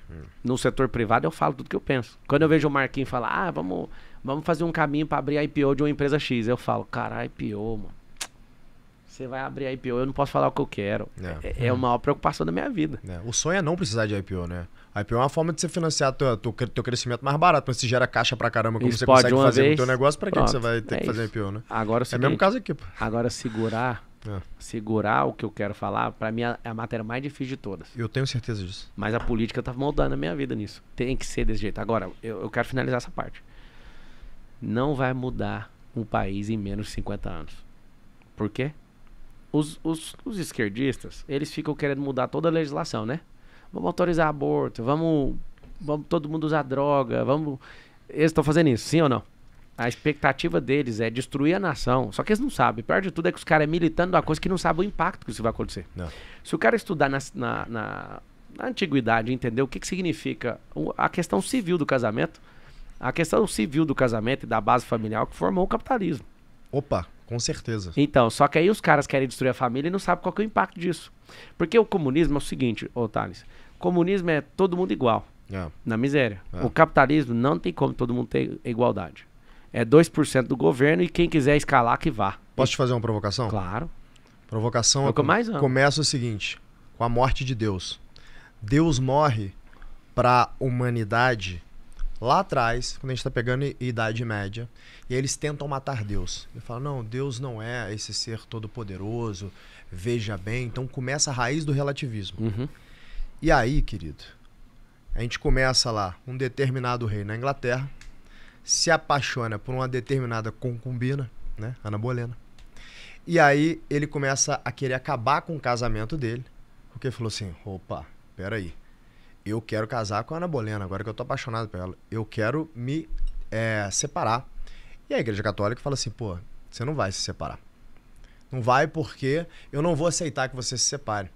No setor privado eu falo tudo que eu penso. Quando eu vejo o Marquinhos falar, vamos fazer um caminho pra abrir a IPO de uma empresa X, eu falo, cara, IPO, mano. Você vai abrir a IPO, eu não posso falar o que eu quero. É a maior preocupação da minha vida. O sonho é não precisar de IPO, né? A IPO é uma forma de você financiar teu crescimento mais barato, mas se gera caixa pra caramba, como você consegue fazer no teu negócio, pra que você vai ter que fazer IPO, né? Agora, É o mesmo caso aqui, pô. Agora segurar o que eu quero falar, pra mim é a matéria mais difícil de todas. Eu tenho certeza disso. Mas a política tá moldando a minha vida nisso. Tem que ser desse jeito. Agora, eu quero finalizar essa parte. Não vai mudar um país em menos de 50 anos. Por quê? Os esquerdistas, eles ficam querendo mudar toda a legislação, né? Vamos autorizar aborto, vamos todo mundo usar droga, Eles estão fazendo isso, sim ou não? A expectativa deles é destruir a nação. Só que eles não sabem. Pior de tudo é que os caras militando uma coisa que não sabem o impacto que isso vai acontecer. Não. Se o cara estudar na antiguidade, entender o que significa a questão civil do casamento, a questão civil do casamento e da base familiar que formou o capitalismo. Opa, com certeza. Então, só que aí os caras querem destruir a família e não sabem qual que é o impacto disso. Porque o comunismo é o seguinte, Thales, comunismo é todo mundo igual, na miséria. O capitalismo não tem como todo mundo ter igualdade. É 2% do governo e quem quiser escalar que vá. Posso te fazer uma provocação? Claro. Provocação É o que eu mais amo. Começa o seguinte, com a morte de Deus. Deus morre pra humanidade lá atrás, quando a gente tá pegando Idade Média, e eles tentam matar Deus. Ele fala, não, Deus não é esse ser todo poderoso, veja bem. Então começa a raiz do relativismo. Uhum. E aí, querido, a gente começa lá, um determinado rei na Inglaterra, se apaixona por uma determinada concubina, né, Ana Bolena. E aí ele começa a querer acabar com o casamento dele, porque ele falou assim, opa, peraí, eu quero casar com a Ana Bolena, agora que eu tô apaixonado por ela, eu quero me separar. E a Igreja Católica fala assim, pô, você não vai se separar. Não vai porque eu não vou aceitar que você se separe.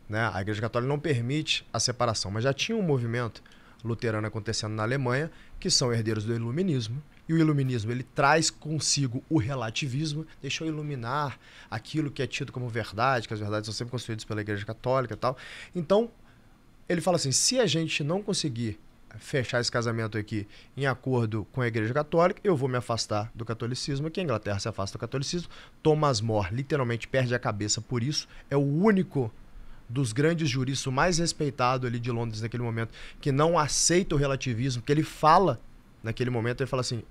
Né? A Igreja Católica não permite a separação, mas já tinha um movimento luterano acontecendo na Alemanha, que são herdeiros do iluminismo, e o iluminismo ele traz consigo o relativismo, deixa eu iluminar aquilo que é tido como verdade, que as verdades são sempre construídas pela Igreja Católica e tal. Então, ele fala assim, se a gente não conseguir fechar esse casamento aqui em acordo com a Igreja Católica, eu vou me afastar do catolicismo, que a Inglaterra se afasta do catolicismo. Thomas More literalmente perde a cabeça por isso, é o único dos grandes juristas, o mais respeitado ali de Londres naquele momento, que não aceita o relativismo, que ele fala, naquele momento, ele fala assim,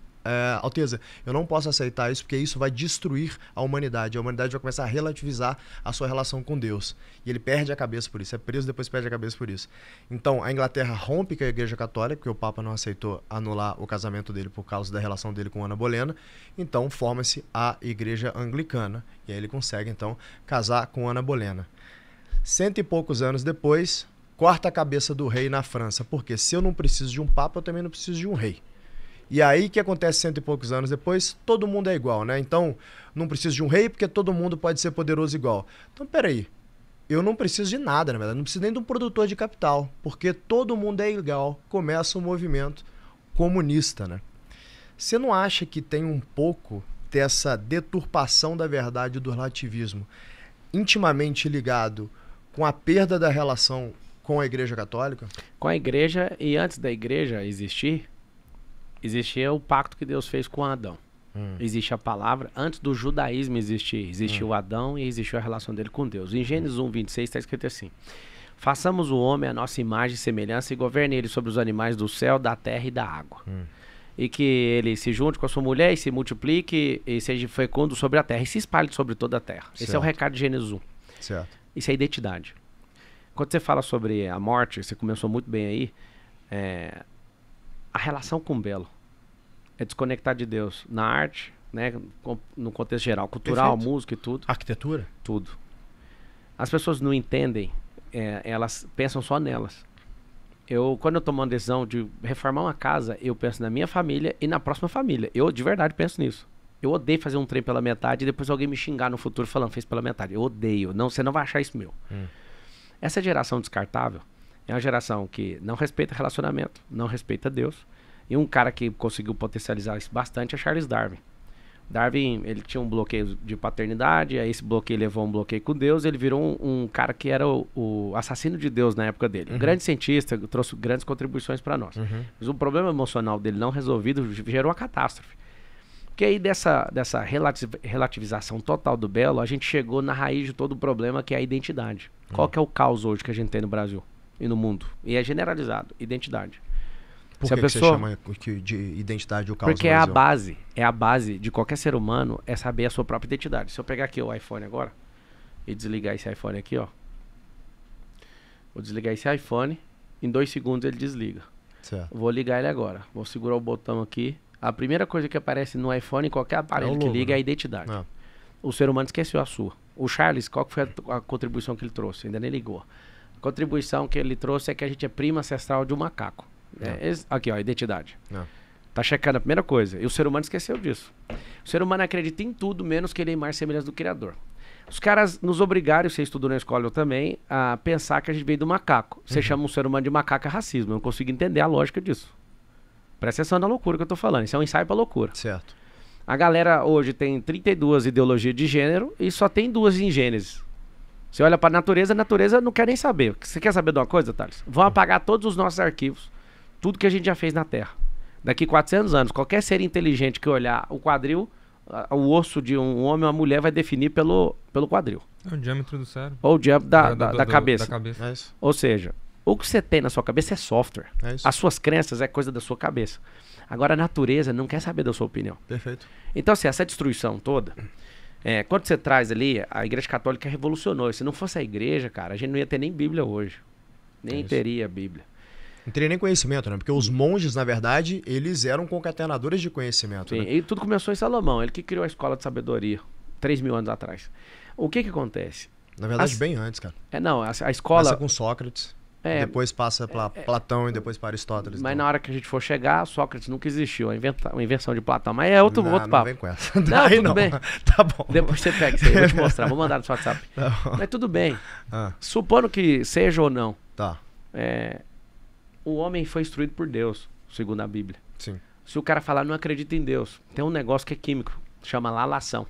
Alteza, eu não posso aceitar isso porque isso vai destruir a humanidade vai começar a relativizar a sua relação com Deus. E ele perde a cabeça por isso, é preso depois perde a cabeça por isso. Então, a Inglaterra rompe com a Igreja Católica, porque o Papa não aceitou anular o casamento dele por causa da relação dele com Ana Bolena, então forma-se a Igreja Anglicana, e aí ele consegue, então, casar com Ana Bolena. 100 e poucos anos depois, corta a cabeça do rei na França. Porque se eu não preciso de um papa, eu também não preciso de um rei. E aí, o que acontece 100 e poucos anos depois? Todo mundo é igual, né? Então, não preciso de um rei porque todo mundo pode ser poderoso igual. Então, peraí. Eu não preciso de nada, na verdade. Não preciso nem de um produtor de capital. Porque todo mundo é igual. Começa um movimento comunista, né? Você não acha que tem um pouco dessa deturpação da verdade do relativismo intimamente ligado com a perda da relação com a Igreja Católica? Com a Igreja, e antes da Igreja existia o pacto que Deus fez com Adão. Existe a palavra, antes do judaísmo existir, existiu Adão e existiu a relação dele com Deus. Em Gênesis 1:26 está escrito assim, façamos o homem a nossa imagem e semelhança e governe ele sobre os animais do céu, da terra e da água. E que ele se junte com a sua mulher e se multiplique e seja fecundo sobre a terra e se espalhe sobre toda a terra. Certo. Esse é o recado de Gênesis 1. Certo. Isso é identidade. Quando você fala sobre a morte, você começou muito bem aí, a relação com o belo é desconectar de Deus na arte, né, no contexto geral, cultural, música e tudo. Arquitetura? Tudo. As pessoas não entendem elas pensam só nelas. Quando eu tomo uma decisão de reformar uma casa, eu penso na minha família e na próxima família. Eu de verdade penso nisso. Eu odeio fazer um trem pela metade e depois alguém me xingar no futuro falando, fez pela metade. Eu odeio. Não, você não vai achar isso meu. Essa geração descartável é uma geração que não respeita relacionamento, não respeita Deus. E um cara que conseguiu potencializar isso bastante é Charles Darwin. Darwin, ele tinha um bloqueio de paternidade, aí esse bloqueio levou a um bloqueio com Deus, ele virou um cara que era o assassino de Deus na época dele. Um grande cientista, trouxe grandes contribuições para nós. Mas o problema emocional dele não resolvido gerou uma catástrofe. Porque aí dessa relativização total do belo, a gente chegou na raiz de todo o problema, que é a identidade. Qual que é o caos hoje que a gente tem no Brasil e no mundo? E é generalizado, identidade. Por que você chama de identidade o caos? Porque é a base de qualquer ser humano, é saber a sua própria identidade. Se eu pegar aqui o iPhone agora e desligar esse iPhone aqui, ó. Vou desligar esse iPhone, em 2 segundos ele desliga. Certo. Vou ligar ele agora. Vou segurar o botão aqui. A primeira coisa que aparece no iPhone, em qualquer aparelho logo, que liga, né? é a identidade. O ser humano esqueceu a sua. O Charles, qual que foi a contribuição que ele trouxe? Ainda nem ligou. A contribuição que ele trouxe é que a gente é prima ancestral de um macaco. Aqui, ó, a identidade. Tá checando a primeira coisa. E o ser humano esqueceu disso. O ser humano acredita em tudo, menos que ele é imagem e semelhança do Criador. Os caras nos obrigaram, você estudou na escola, eu também, a pensar que a gente veio do macaco. Você chama um ser humano de macaco, é racismo. Eu não consigo entender a lógica disso. Presta atenção na loucura que eu tô falando. Isso é um ensaio pra loucura. Certo. A galera hoje tem 32 ideologias de gênero e só tem 2 em Gênesis. Você olha pra natureza, a natureza não quer nem saber. Você quer saber de uma coisa, Thales? Vão apagar todos os nossos arquivos. Tudo que a gente já fez na Terra. Daqui 400 anos, qualquer ser inteligente que olhar o quadril, o osso de um homem ou uma mulher vai definir pelo quadril. É o diâmetro do cérebro. Ou o diâmetro da cabeça. É isso. Ou seja, o que você tem na sua cabeça é software. É isso. As suas crenças é coisa da sua cabeça. Agora a natureza não quer saber da sua opinião. Perfeito. Então, assim, essa destruição toda, quando você traz ali, a Igreja Católica revolucionou. Se não fosse a igreja, cara, a gente não ia ter nem Bíblia hoje. Nem teria Bíblia. Não teria nem conhecimento, né? Porque os monges, na verdade, eles eram concatenadores de conhecimento. Sim, né? e tudo começou em Salomão, ele que criou a escola de sabedoria, 3.000 anos atrás. O que acontece? Na verdade, bem antes, cara. A escola... Começa com Sócrates, depois passa para Platão e depois para Aristóteles. Mas na hora que a gente for chegar, Sócrates nunca existiu, a invenção de Platão. Mas é outro papo. Não vem com essa. Não, tudo bem. Tá bom. Depois você pega isso aí, eu vou te mostrar, vou mandar no seu WhatsApp. Tá Mas tudo bem. Ah. Supondo que seja ou não, Tá. o homem foi instruído por Deus, segundo a Bíblia. Sim. Se o cara falar não acredita em Deus, tem um negócio que é químico, chama lalação.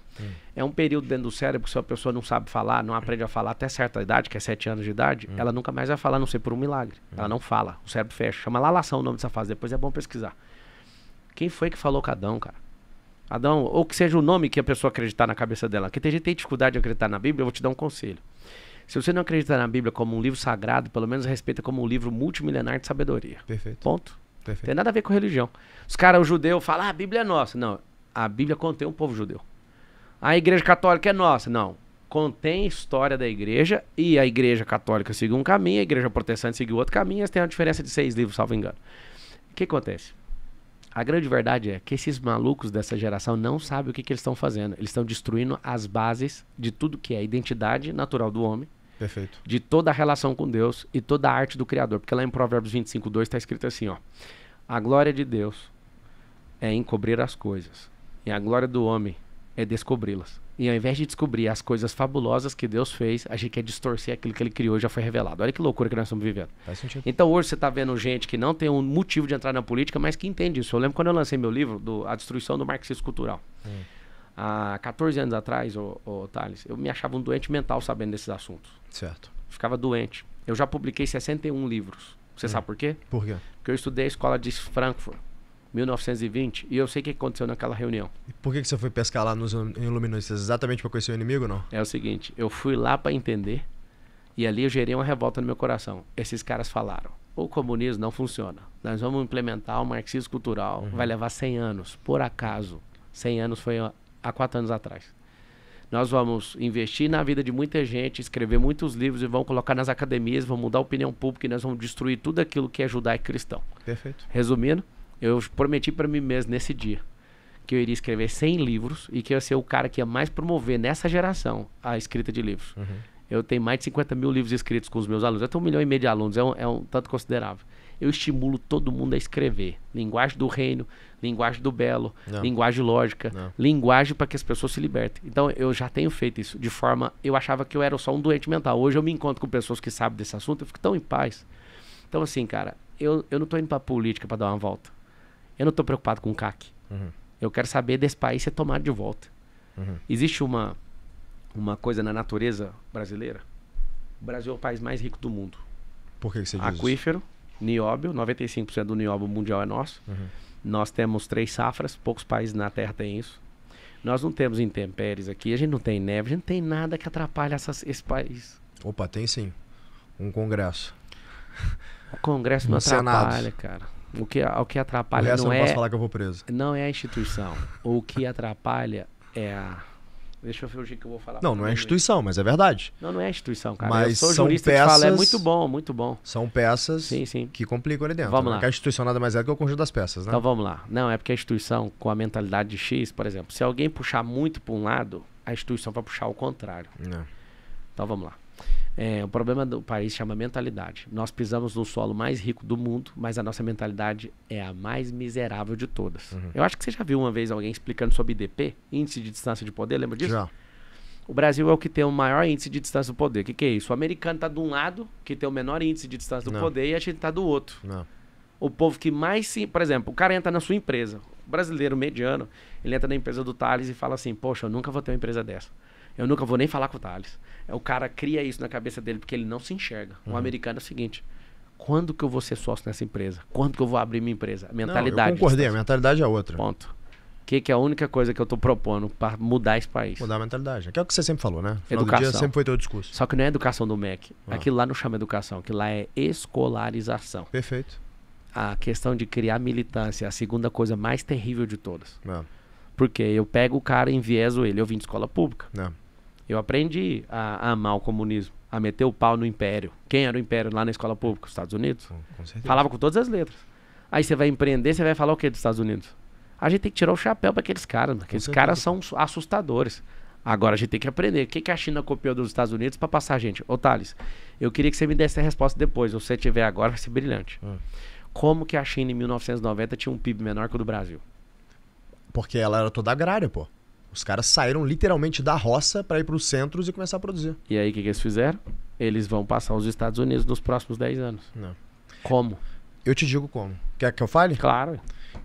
É um período dentro do cérebro que se a pessoa não sabe falar, não aprende a falar até certa idade, que é 7 anos de idade, ela nunca mais vai falar, a não ser por um milagre. Ela não fala, o cérebro fecha. Chama lalação o nome dessa fase, depois é bom pesquisar. Quem foi que falou com Adão, cara? Adão, ou que seja o nome que a pessoa acreditar na cabeça dela. Porque tem gente que tem dificuldade de acreditar na Bíblia, eu vou te dar um conselho. Se você não acredita na Bíblia como um livro sagrado, pelo menos respeita como um livro multimilenar de sabedoria. Perfeito. Ponto. Perfeito. Tem nada a ver com religião. Os caras, o judeu, falam, a Bíblia é nossa. Não, a Bíblia contém um povo judeu. A Igreja Católica é nossa. Não, contém história da Igreja e a Igreja Católica seguiu um caminho, a Igreja Protestante seguiu outro caminho, eles têm uma diferença de 6 livros, salvo engano. O que acontece? A grande verdade é que esses malucos dessa geração não sabem o que eles estão fazendo. Eles estão destruindo as bases de tudo que é a identidade natural do homem, Perfeito. de toda a relação com Deus e toda a arte do Criador. Porque lá em Provérbios 25:2 está escrito assim, ó: a glória de Deus é encobrir as coisas, e a glória do homem é descobri-las. E ao invés de descobrir as coisas fabulosas que Deus fez, a gente quer distorcer aquilo que ele criou e já foi revelado. Olha que loucura que nós estamos vivendo. Faz sentido. Então hoje você está vendo gente que não tem um motivo de entrar na política, mas que entende isso. Eu lembro quando eu lancei meu livro, A Destruição do Marxismo Cultural. Há 14 anos atrás, Thales, eu me achava um doente mental sabendo desses assuntos. Certo. Ficava doente. Eu já publiquei 61 livros. Você sabe por quê? Por quê? Porque eu estudei a escola de Frankfurt, 1920, e eu sei o que aconteceu naquela reunião. E por que você foi pescar lá nos iluministas? Exatamente para conhecer o inimigo ou não? É o seguinte, eu fui lá para entender, e ali eu gerei uma revolta no meu coração. Esses caras falaram, o comunismo não funciona. Nós vamos implementar o marxismo cultural, vai levar 100 anos. Por acaso, 100 anos foi há 4 anos atrás. Nós vamos investir na vida de muita gente, escrever muitos livros e vamos colocar nas academias, vamos mudar a opinião pública e nós vamos destruir tudo aquilo que é judaico-cristão. Perfeito. Resumindo, eu prometi para mim mesmo nesse dia que eu iria escrever 100 livros e que eu ia ser o cara que ia mais promover nessa geração a escrita de livros. Eu tenho mais de 50 mil livros escritos com os meus alunos. Eu tenho 1,5 milhão de alunos, é um tanto considerável. Eu estimulo todo mundo a escrever. Linguagem do reino, linguagem do belo, linguagem lógica, linguagem para que as pessoas se libertem. Então, eu já tenho feito isso de forma... Eu achava que eu era só um doente mental. Hoje eu me encontro com pessoas que sabem desse assunto, eu fico tão em paz. Então, assim, cara, eu não tô indo pra política para dar uma volta. Eu não tô preocupado com o CAC. Eu quero saber desse país ser tomado de volta. Existe uma coisa na natureza brasileira. O Brasil é o país mais rico do mundo. Por que você diz Aquífero, nióbio, 95% do nióbio mundial é nosso. Nós temos 3 safras, poucos países na Terra têm isso. Nós não temos intempéries aqui, a gente não tem neve, a gente não tem nada que atrapalhe esse país. Opa, tem sim. Um congresso. O Congresso não atrapalha, cara. O que atrapalha não posso falar que eu vou preso. Não é a instituição. O que atrapalha é a... Deixa eu ver o que eu vou falar. Não é a instituição, mas é verdade. Não é a instituição, cara. Mas eu sou são jurista peças... e falo, é muito bom, muito bom. São peças sim. que complicam ali dentro. Vamos lá. Porque a instituição nada mais é do que o conjunto das peças, né? Então vamos lá. Não, é porque a instituição, com a mentalidade de X, por exemplo, se alguém puxar muito para um lado, a instituição vai puxar o contrário. Então vamos lá. O problema do país chama mentalidade. Nós pisamos no solo mais rico do mundo, mas a nossa mentalidade é a mais miserável de todas. Eu acho que você já viu uma vez alguém explicando sobre IDP, Índice de Distância de Poder, lembra disso? Já. O Brasil é o que tem o maior índice de distância do poder. O que é isso? O americano está de um lado, que tem o menor índice de distância do poder, e a gente está do outro. O povo que mais se... Por exemplo, o cara entra na sua empresa. O brasileiro mediano, ele entra na empresa do Thales e fala assim, poxa, eu nunca vou ter uma empresa dessa. Eu nunca vou nem falar com o Thales. O cara cria isso na cabeça dele porque ele não se enxerga. O americano é o seguinte, quando que eu vou ser sócio nessa empresa? Quando que eu vou abrir minha empresa? A mentalidade. Eu concordei, a mentalidade é outra. Ponto. Que é a única coisa que eu tô propondo para mudar esse país? Mudar a mentalidade. Que é o que você sempre falou, né? Educação. Do dia sempre foi teu discurso. Só que não é educação do MEC. Aquilo lá não chama educação. Aquilo lá é escolarização. Perfeito. A questão de criar militância é a segunda coisa mais terrível de todas. Porque eu pego o cara e envieso ele. Eu vim de escola pública. Eu aprendi a amar o comunismo, a meter o pau no império. Quem era o império lá na escola pública? Os Estados Unidos. Com certeza. Falava com todas as letras. Aí você vai empreender, você vai falar o que dos Estados Unidos? A gente tem que tirar o chapéu para aqueles caras. Aqueles caras são assustadores. Agora a gente tem que aprender. O que a China copiou dos Estados Unidos para passar a gente? Ô Thales, eu queria que você me desse a resposta depois. Se você tiver agora, vai ser brilhante. Como que a China em 1990 tinha um PIB menor que o do Brasil? Porque ela era toda agrária, pô. Os caras saíram literalmente da roça para ir para os centros e começar a produzir. E aí o que eles fizeram? Eles vão passar os Estados Unidos nos próximos 10 anos. Como? Eu te digo como. Quer que eu fale? Claro.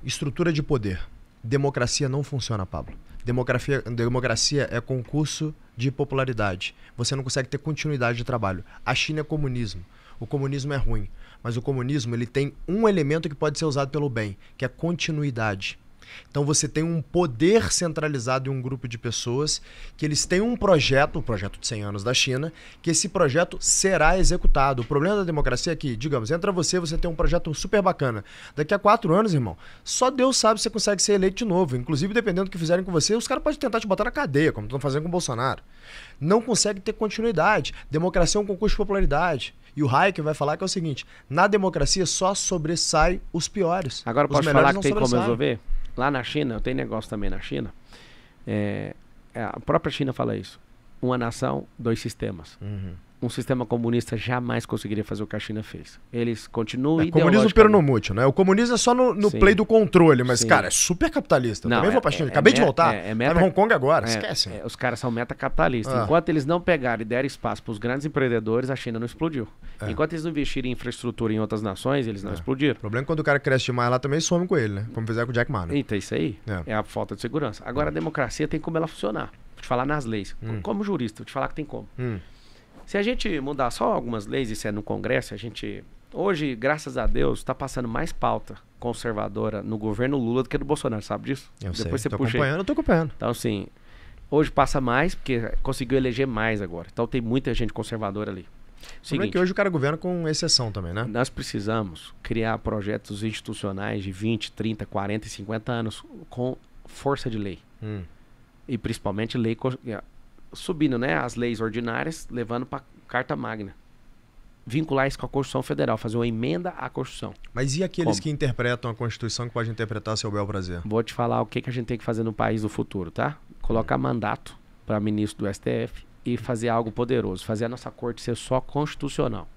Estrutura de poder. Democracia não funciona, Pablo. Democracia é concurso de popularidade. Você não consegue ter continuidade de trabalho. A China é comunismo. O comunismo é ruim. Mas o comunismo ele tem um elemento que pode ser usado pelo bem, que é continuidade. Então você tem um poder centralizado em um grupo de pessoas que eles têm um projeto, o projeto de 100 anos da China, que esse projeto será executado. O problema da democracia é que, digamos, entra você tem um projeto super bacana. Daqui a 4 anos, irmão, só Deus sabe se você consegue ser eleito de novo. Inclusive, dependendo do que fizerem com você, os caras podem tentar te botar na cadeia, como estão fazendo com o Bolsonaro. Não consegue ter continuidade. Democracia é um concurso de popularidade. E o Hayek vai falar que é o seguinte, na democracia só sobressai os piores. Agora posso falar que tem como resolver? Lá na China, tem negócio também na China, a própria China fala isso. Uma nação, 2 sistemas. Um sistema comunista jamais conseguiria fazer o que a China fez. Eles continuam comunismo peronomútil, né? O comunismo é só no play do controle, mas, cara, é super capitalista. Eu também vou pra China. Acabei de voltar. Tava em Hong Kong agora, esquece. Os caras são metacapitalistas. Enquanto eles não pegarem e derem espaço para os grandes empreendedores, a China não explodiu. Enquanto eles não investirem em infraestrutura em outras nações, eles não explodiram. O problema é quando o cara cresce demais lá também some com ele, né? Como fizeram com o Jack Ma, né? Então, isso aí é a falta de segurança. Agora, a democracia tem como ela funcionar. Vou te falar nas leis. Como jurista, vou te falar que tem como. Se a gente mudar só algumas leis, isso é no Congresso, a gente... Hoje, graças a Deus, está passando mais pauta conservadora no governo Lula do que do Bolsonaro, sabe disso? Eu Depois sei, você puxa eu tô acompanhando. Então, assim, hoje passa mais porque conseguiu eleger mais agora. Então, tem muita gente conservadora ali. O problema é que hoje o cara governa com exceção também, né? Nós precisamos criar projetos institucionais de 20, 30, 40 e 50 anos com força de lei. E principalmente lei... Subindo, né, as leis ordinárias, levando para Carta Magna. Vincular isso com a Constituição Federal, fazer uma emenda à Constituição. Mas e aqueles que interpretam a Constituição que podem interpretar a seu bel prazer? Vou te falar o que a gente tem que fazer no país do futuro, tá? Colocar mandato para ministro do STF e fazer algo poderoso. Fazer a nossa corte ser só constitucional.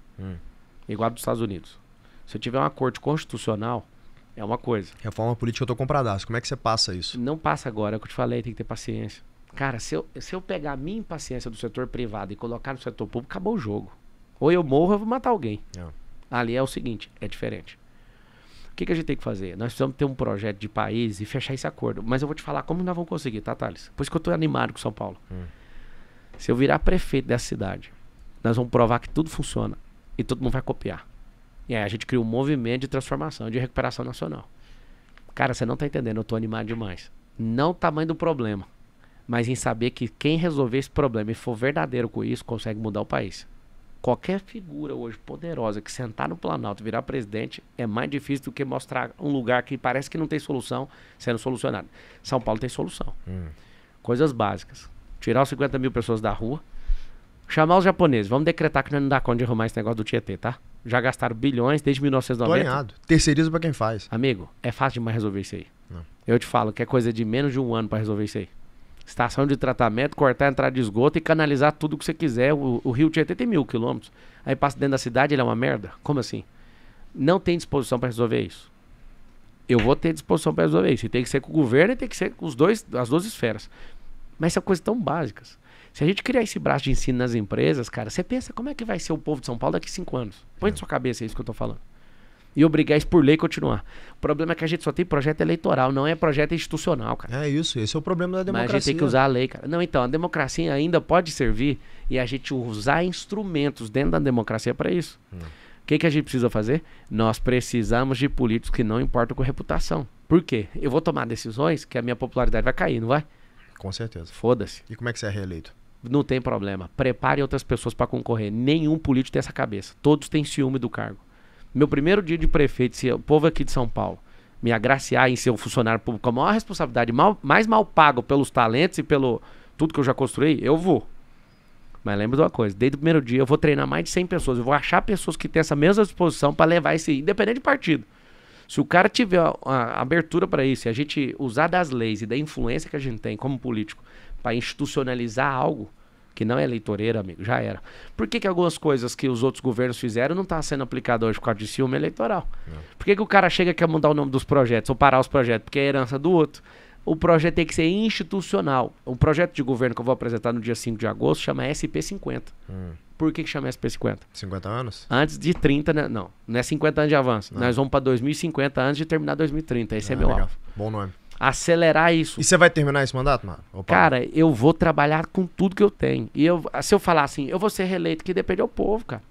Igual dos Estados Unidos. Se eu tiver uma corte constitucional, é uma coisa. Reforma política eu tô compradaço. Como é que você passa isso? Não passa agora, é o que eu te falei, tem que ter paciência. Cara, se eu pegar a minha impaciência do setor privado e colocar no setor público, acabou o jogo. Ou eu morro ou eu vou matar alguém. Ali é o seguinte, é diferente. O que a gente tem que fazer? Nós precisamos ter um projeto de país e fechar esse acordo. Mas eu vou te falar como nós vamos conseguir, tá, Thales? Por isso que eu tô animado com São Paulo. Se eu virar prefeito dessa cidade, nós vamos provar que tudo funciona e todo mundo vai copiar. E aí a gente cria um movimento de transformação, de recuperação nacional. Cara, você não tá entendendo, eu tô animado demais. Não o tamanho do problema, mas em saber que quem resolver esse problema e for verdadeiro com isso, consegue mudar o país. Qualquer figura hoje poderosa que sentar no Planalto e virar presidente é mais difícil do que mostrar um lugar que parece que não tem solução sendo solucionado. São Paulo tem solução. Coisas básicas. Tirar os 50 mil pessoas da rua, chamar os japoneses. Vamos decretar que não dá conta de arrumar esse negócio do Tietê, tá? Já gastaram bilhões desde 1990. Tô alinhado. Terceiriza pra quem faz. Amigo, é fácil demais resolver isso aí. Não. Eu te falo que é coisa de menos de um ano pra resolver isso aí. Estação de tratamento, cortar a entrada de esgoto e canalizar tudo que você quiser. O rio Tietê tem 1000 quilômetros. Aí passa dentro da cidade, ele é uma merda? Como assim? Não tem disposição pra resolver isso. Eu vou ter disposição pra resolver isso. E tem que ser com o governo e tem que ser com as duas esferas. Mas são coisas tão básicas. Se a gente criar esse braço de ensino nas empresas, cara, você pensa como é que vai ser o povo de São Paulo daqui a 5 anos? Põe na sua cabeça isso que eu tô falando. E obrigar isso por lei continuar. O problema é que a gente só tem projeto eleitoral, não é projeto institucional, cara. É isso, esse é o problema da democracia. Mas a gente tem que usar a lei, cara. Não, então, a democracia ainda pode servir e a gente usar instrumentos dentro da democracia para isso. O que a gente precisa fazer? Nós precisamos de políticos que não importam com reputação. Por quê? Eu vou tomar decisões que a minha popularidade vai cair, não vai? Com certeza. Foda-se. E como é que você é reeleito? Não tem problema. Prepare outras pessoas para concorrer. Nenhum político tem essa cabeça. Todos têm ciúme do cargo. Meu primeiro dia de prefeito, se o povo aqui de São Paulo me agraciar em ser um funcionário público com a maior responsabilidade, mais mal pago pelos talentos e pelo tudo que eu já construí, eu vou. Mas lembra de uma coisa, desde o primeiro dia eu vou treinar mais de 100 pessoas. Eu vou achar pessoas que têm essa mesma disposição para levar isso aí, independente de partido. Se o cara tiver a abertura para isso e a gente usar das leis e da influência que a gente tem como político para institucionalizar algo que não é eleitoreiro, amigo, já era. Por que algumas coisas que os outros governos fizeram não estão sendo aplicadas hoje por causa de ciúme eleitoral? Não. Por que o cara chega e quer mudar o nome dos projetos ou parar os projetos? Porque é herança do outro. O projeto tem que ser institucional. O projeto de governo que eu vou apresentar no dia 5 de agosto chama SP50. Por que chama SP50? 50 anos? Antes de 30, né? Não é 50 anos de avanço. Não. Nós vamos para 2050 antes de terminar 2030. Esse é meu alvo. Bom nome. Acelerar isso. E você vai terminar esse mandato, mano? Cara, eu vou trabalhar com tudo que eu tenho. E se eu falar assim, eu vou ser reeleito, que depende do povo, cara.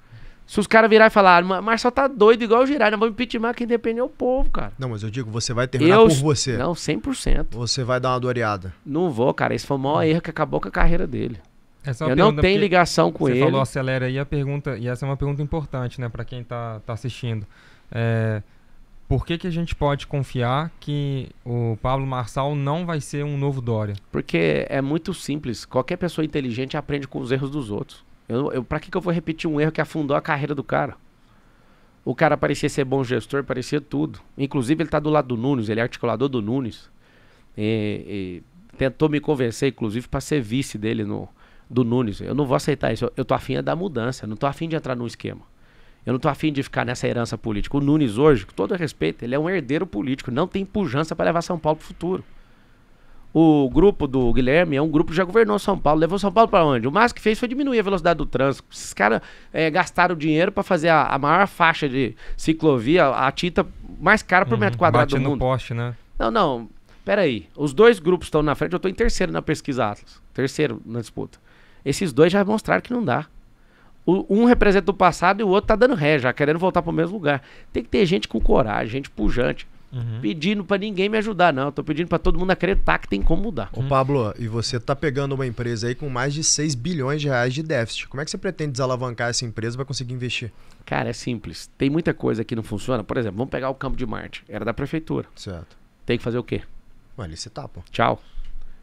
Se os caras virarem e falarem, Marcelo tá doido igual o Girai, nós vamos impeachment, quem depende é o povo, cara. Não, mas eu digo, você vai terminar por você. Não, 100%. Você vai dar uma doreada. Não vou, cara. Esse foi o maior erro que acabou com a carreira dele. Eu não tenho ligação com ele. Você falou acelera aí a pergunta, e essa é uma pergunta importante, né, pra quem tá assistindo. Por que a gente pode confiar que o Pablo Marçal não vai ser um novo Dória? Porque é muito simples. Qualquer pessoa inteligente aprende com os erros dos outros. Pra que eu vou repetir um erro que afundou a carreira do cara? O cara parecia ser bom gestor, parecia tudo. Inclusive ele tá do lado do Nunes, ele é articulador do Nunes. E tentou me convencer, inclusive, pra ser vice dele do Nunes. Eu não vou aceitar isso. Eu tô afim da mudança, não tô afim de entrar num esquema. Eu não tô afim de ficar nessa herança política. O Nunes hoje, com todo respeito, ele é um herdeiro político. Não tem pujança para levar São Paulo pro futuro. O grupo do Guilherme é um grupo que já governou São Paulo. Levou São Paulo para onde? O máximo que fez foi diminuir a velocidade do trânsito. Esses caras gastaram dinheiro para fazer a maior faixa de ciclovia, a tinta mais cara por metro quadrado do mundo. No poste, né? Não. Pera aí. Os dois grupos estão na frente. Eu tô em terceiro na pesquisa Atlas. Terceiro na disputa. Esses dois já mostraram que não dá. Um representa o passado e o outro tá dando ré, já querendo voltar pro mesmo lugar. Tem que ter gente com coragem, gente pujante. Pedindo pra ninguém me ajudar, não. Eu tô pedindo pra todo mundo acreditar que tem como mudar. Ô Pablo, e você tá pegando uma empresa aí com mais de 6 bilhões de reais de déficit. Como é que você pretende desalavancar essa empresa pra conseguir investir? Cara, é simples. Tem muita coisa que não funciona. Por exemplo, vamos pegar o Campo de Marte. Era da prefeitura. Certo. Tem que fazer o quê? Vai licitar, pô. Tchau.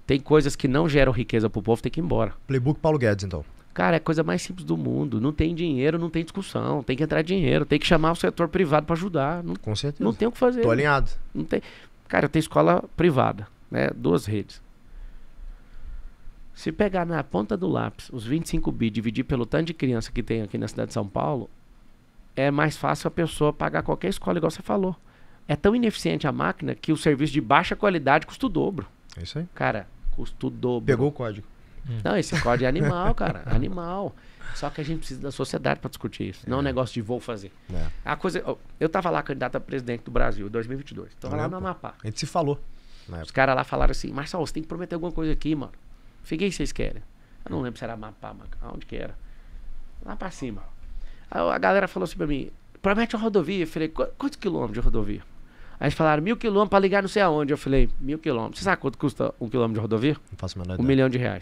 Tem coisas que não geram riqueza pro povo, tem que ir embora. Playbook Paulo Guedes, então. Cara, é a coisa mais simples do mundo. Não tem dinheiro, não tem discussão. Tem que entrar dinheiro. Tem que chamar o setor privado pra ajudar. Não, com certeza. Não tem o que fazer. Tô alinhado. Não tem. Cara, eu tenho escola privada, né? 2 redes. Se pegar na ponta do lápis os 25 bi, dividir pelo tanto de criança que tem aqui na cidade de São Paulo, é mais fácil a pessoa pagar qualquer escola, igual você falou. É tão ineficiente a máquina que o serviço de baixa qualidade custa o dobro. É isso aí. Cara, custa o dobro. Pegou o código. Não, esse código é animal, cara. Animal. Só que a gente precisa da sociedade para discutir isso. Não é um negócio de vou fazer. É. A coisa, eu tava lá candidato a presidente do Brasil em 2022. Tava lá no Amapá. A gente se falou. Os caras lá falaram assim, Marcelo, você tem que prometer alguma coisa aqui, mano. Fiquei que vocês querem. Eu não lembro se era Amapá, aonde que era. Lá pra cima. Aí a galera falou assim pra mim, promete uma rodovia. Eu falei, quantos quilômetros de rodovia? Aí eles falaram, 1.000 quilômetros pra ligar não sei aonde. Eu falei, 1.000 quilômetros. Você sabe quanto custa 1 quilômetro de rodovia? Não faço a menor R$1 milhão. R$1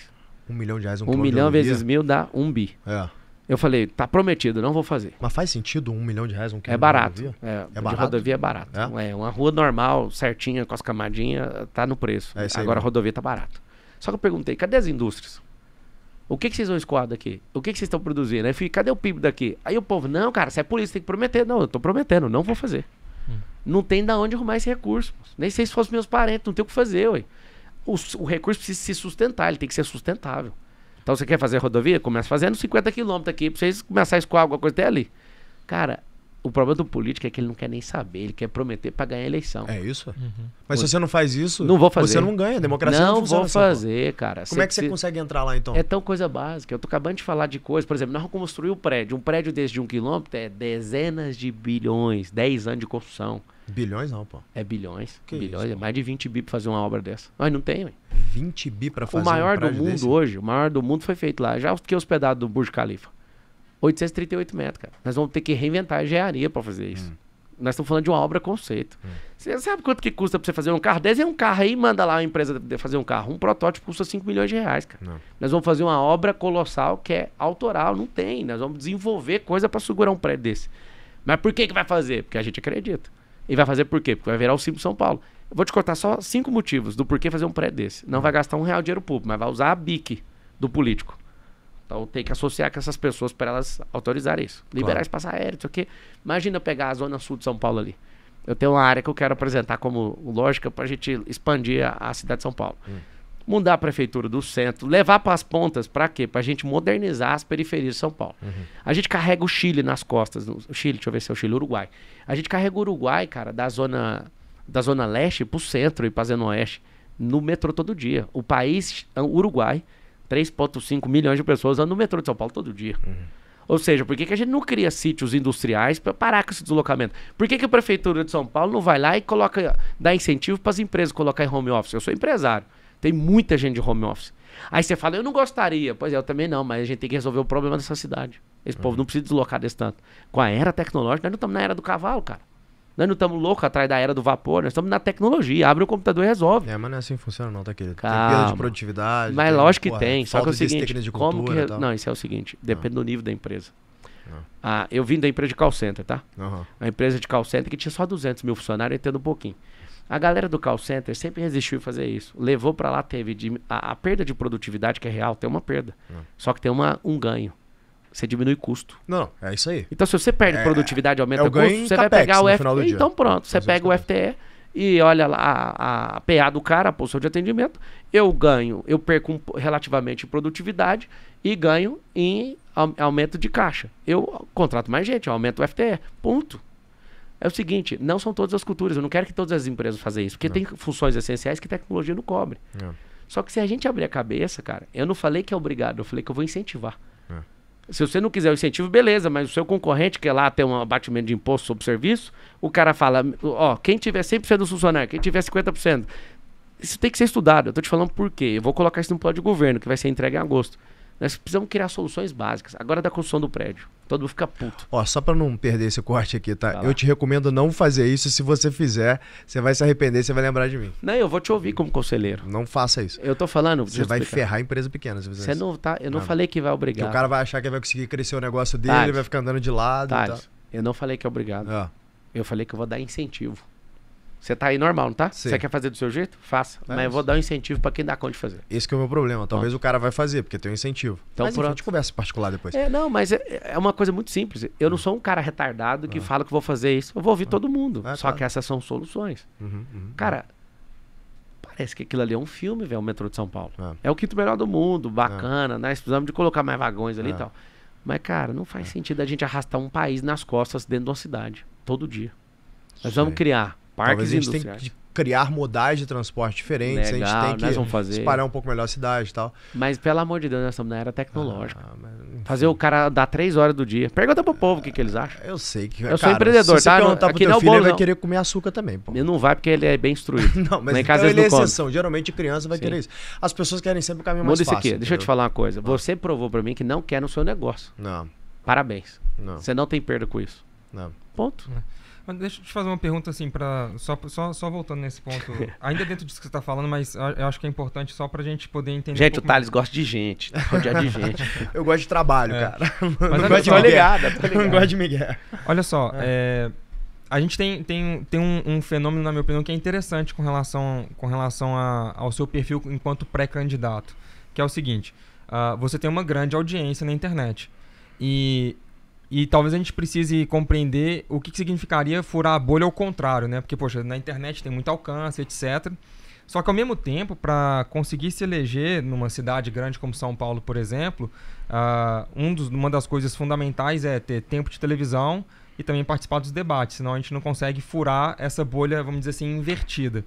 milhão, 1 milhão vezes 1.000 dá 1 bi. É. Eu falei, tá prometido, não vou fazer. Mas faz sentido R$1 milhão, um quilômetro É barato. de rodovia? É É barato. De rodovia é barato. É uma rua normal, certinha, com as camadinhas, tá no preço. É isso aí, agora a mano. rodovia tá barato. Só que eu perguntei, cadê as indústrias? O que vocês vão escoar daqui? O que vocês estão produzindo? Aí eu falei, cadê o PIB daqui? Aí o povo, não, cara, você é polícia, tem que prometer. Não, eu tô prometendo, não vou fazer. Não tem da onde arrumar esse recurso. Nem sei se fossem meus parentes, não tem o que fazer, ué. O recurso precisa se sustentar, ele tem que ser sustentável. Então você quer fazer rodovia? Começa fazendo 50 quilômetros aqui, pra vocês começarem a escoar alguma coisa até ali. Cara, o problema do político é que ele não quer nem saber, ele quer prometer pra ganhar a eleição. É isso? Mas se você não faz isso, Não vou fazer. você não ganha. A democracia não funciona vou assim, pô. fazer, cara. Como é que você consegue entrar lá, então? É tão coisa básica. Eu tô acabando de falar de coisa. Por exemplo, nós vamos construir um prédio desse de 1 quilômetro é dezenas de bilhões, 10 anos de construção. Bilhões não, pô. É bilhões. Que bilhões. isso, É mais de 20 bi pra fazer uma obra dessa. Nós não tem, ué. 20 bi pra fazer O maior um do prédio mundo desse? hoje, o maior do mundo foi feito lá. Já fiquei hospedado do Burj Khalifa. 838 metros, cara. Nós vamos ter que reinventar a engenharia pra fazer isso. Nós estamos falando de uma obra conceito. Você sabe quanto que custa pra você fazer um carro? Desenha um carro aí e manda lá a empresa fazer um carro. Um protótipo custa 5 milhões de reais, cara. Não. Nós vamos fazer uma obra colossal que é autoral. Não tem. Nós vamos desenvolver coisa pra segurar um prédio desse. Mas por que vai fazer? Porque a gente acredita. E vai fazer por quê? Porque vai virar o símbolo de São Paulo. Eu vou te contar só 5 motivos do porquê fazer um prédio desse. Não vai gastar R$1 de dinheiro público, mas vai usar a BIC do político. Então tem que associar com essas pessoas para elas autorizarem isso. Liberar espaço aéreo, isso aqui. Imagina eu pegar a zona sul de São Paulo ali. Eu tenho uma área que eu quero apresentar como lógica para a gente expandir a cidade de São Paulo. Mudar a prefeitura do centro, levar para as pontas, para quê? Para a gente modernizar as periferias de São Paulo. A gente carrega o Chile nas costas. O Chile, deixa eu ver se é o Chile, Uruguai. A gente carrega o Uruguai, cara, da zona leste pro centro e pra zona oeste, no metrô todo dia. O país, o Uruguai, 3,5 milhões de pessoas andam no metrô de São Paulo todo dia. Ou seja, por que a gente não cria sítios industriais para parar com esse deslocamento? Por que a prefeitura de São Paulo não vai lá e dá incentivo para as empresas colocar em home office? Eu sou empresário, tem muita gente de home office. Aí você fala, eu não gostaria. Pois é, eu também não, mas a gente tem que resolver o problema dessa cidade. Esse povo não precisa deslocar desse tanto. Com a era tecnológica, nós não estamos na era do cavalo, cara. Nós não estamos loucos atrás da era do vapor, nós estamos na tecnologia. Abre o computador e resolve. É, mas não é assim que funciona não, tá, querido? Tem Calma. perda de produtividade. Mas tem, lógico que porra, tem. Só que é o falta de seguinte, técnicas de como cultura que... e tal. Não, isso é o seguinte, depende do nível da empresa. Não. Eu vim da empresa de call center, tá? Aham. A empresa de call center que tinha só 200 mil funcionários, eu entendo um pouquinho. A galera do call center sempre resistiu em fazer isso. Levou pra lá, teve a perda de produtividade, que é real, tem uma perda. Só que tem um ganho. Você diminui custo. Não, é isso aí. Então, se você perde produtividade e aumenta o ganho custo, em você vai capex pegar o no final do FTE. dia. Então, pronto. Você pega o FTE e olha lá a PA do cara, a posição de atendimento. Eu perco relativamente em produtividade e ganho em aumento de caixa. Eu contrato mais gente, eu aumento o FTE. Ponto. É o seguinte, não são todas as culturas. Eu não quero que todas as empresas façam isso. Porque tem funções essenciais que tecnologia não cobre. Só que se a gente abrir a cabeça, cara, eu não falei que é obrigado, eu falei que eu vou incentivar. Se você não quiser o incentivo, beleza, mas o seu concorrente quer lá ter um abatimento de imposto sobre serviço, o cara fala, ó, quem tiver 100% do funcionário, quem tiver 50%, isso tem que ser estudado. Eu tô te falando por quê. Eu vou colocar isso no plano de governo, que vai ser entregue em agosto. Nós precisamos criar soluções básicas. Agora da construção do prédio. Todo mundo fica puto. Ó, só pra não perder esse corte aqui, tá? Vai lá. Eu te recomendo não fazer isso. Se você fizer, você vai se arrepender, você vai lembrar de mim. Não, eu vou te ouvir como conselheiro. Não faça isso. Eu tô falando... Você vai ferrar a empresa pequena se fizer Você isso. não tá... Eu não Não. falei que vai Porque obrigar. o cara vai achar que vai conseguir crescer o negócio dele, Thales, ele vai ficar andando de lado Thales, e tal. eu não falei que é obrigado. Ó, Eu falei que eu vou dar incentivo. Você tá aí normal, não tá? Sim. Você quer fazer do seu jeito? Faça. Mas eu vou dar um incentivo pra quem dá conta de fazer. esse que é o meu problema. Talvez o cara vai fazer, porque tem um incentivo. Então, Mas enfim, a pronto. gente conversa em particular depois. Não, mas é uma coisa muito simples. Eu não sou um cara retardado que fala que vou fazer isso. Eu vou ouvir todo mundo. Só claro. que essas são soluções. Uhum. Cara, para parece que aquilo ali é um filme, velho, o metrô de São Paulo. É o quinto melhor do mundo, bacana, né? Precisamos de colocar mais vagões ali e tal. Mas, cara, não faz sentido a gente arrastar um país nas costas dentro de uma cidade, todo dia. Nós vamos criar parques industriais. Talvez a gente tem que criar modais de transporte diferentes, Legal, a gente tem que espalhar um pouco melhor a cidade e tal. Mas, pelo amor de Deus, nós estamos na era tecnológica. Fazer o cara dar 3 horas do dia. Pergunta pro povo o que eles acham. Eu sei que, eu sou empreendedor, se você perguntar pro aqui teu não filho, ele vai não. querer comer açúcar também, pô. Ele não vai porque ele é bem instruído. Não, mas em então casa ele é não come. exceção. Geralmente criança vai querer isso. As pessoas querem sempre o caminho mais Muda isso fácil. aqui. Deixa eu te falar uma coisa. Você provou pra mim que não quer no seu negócio. Não. Parabéns. Não. Você não tem perda com isso. Não. Ponto. Mas deixa eu te fazer uma pergunta assim, só voltando nesse ponto, ainda dentro disso que você está falando, mas eu acho que é importante só pra gente poder entender. Gente, o Thales gosta de gente, rodeado de gente. Eu gosto de trabalho, cara. Mas não gosto de ligado. Não gosto de Miguel. Olha só, a gente tem um fenômeno, na minha opinião, que é interessante com relação ao seu perfil enquanto pré-candidato, que é o seguinte, você tem uma grande audiência na internet e talvez a gente precise compreender o que significaria furar a bolha ao contrário, né? Porque, poxa, na internet tem muito alcance, etc. Só que, ao mesmo tempo, para conseguir se eleger numa cidade grande como São Paulo, por exemplo, uma das coisas fundamentais é ter tempo de televisão e também participar dos debates, senão a gente não consegue furar essa bolha, vamos dizer assim, invertida.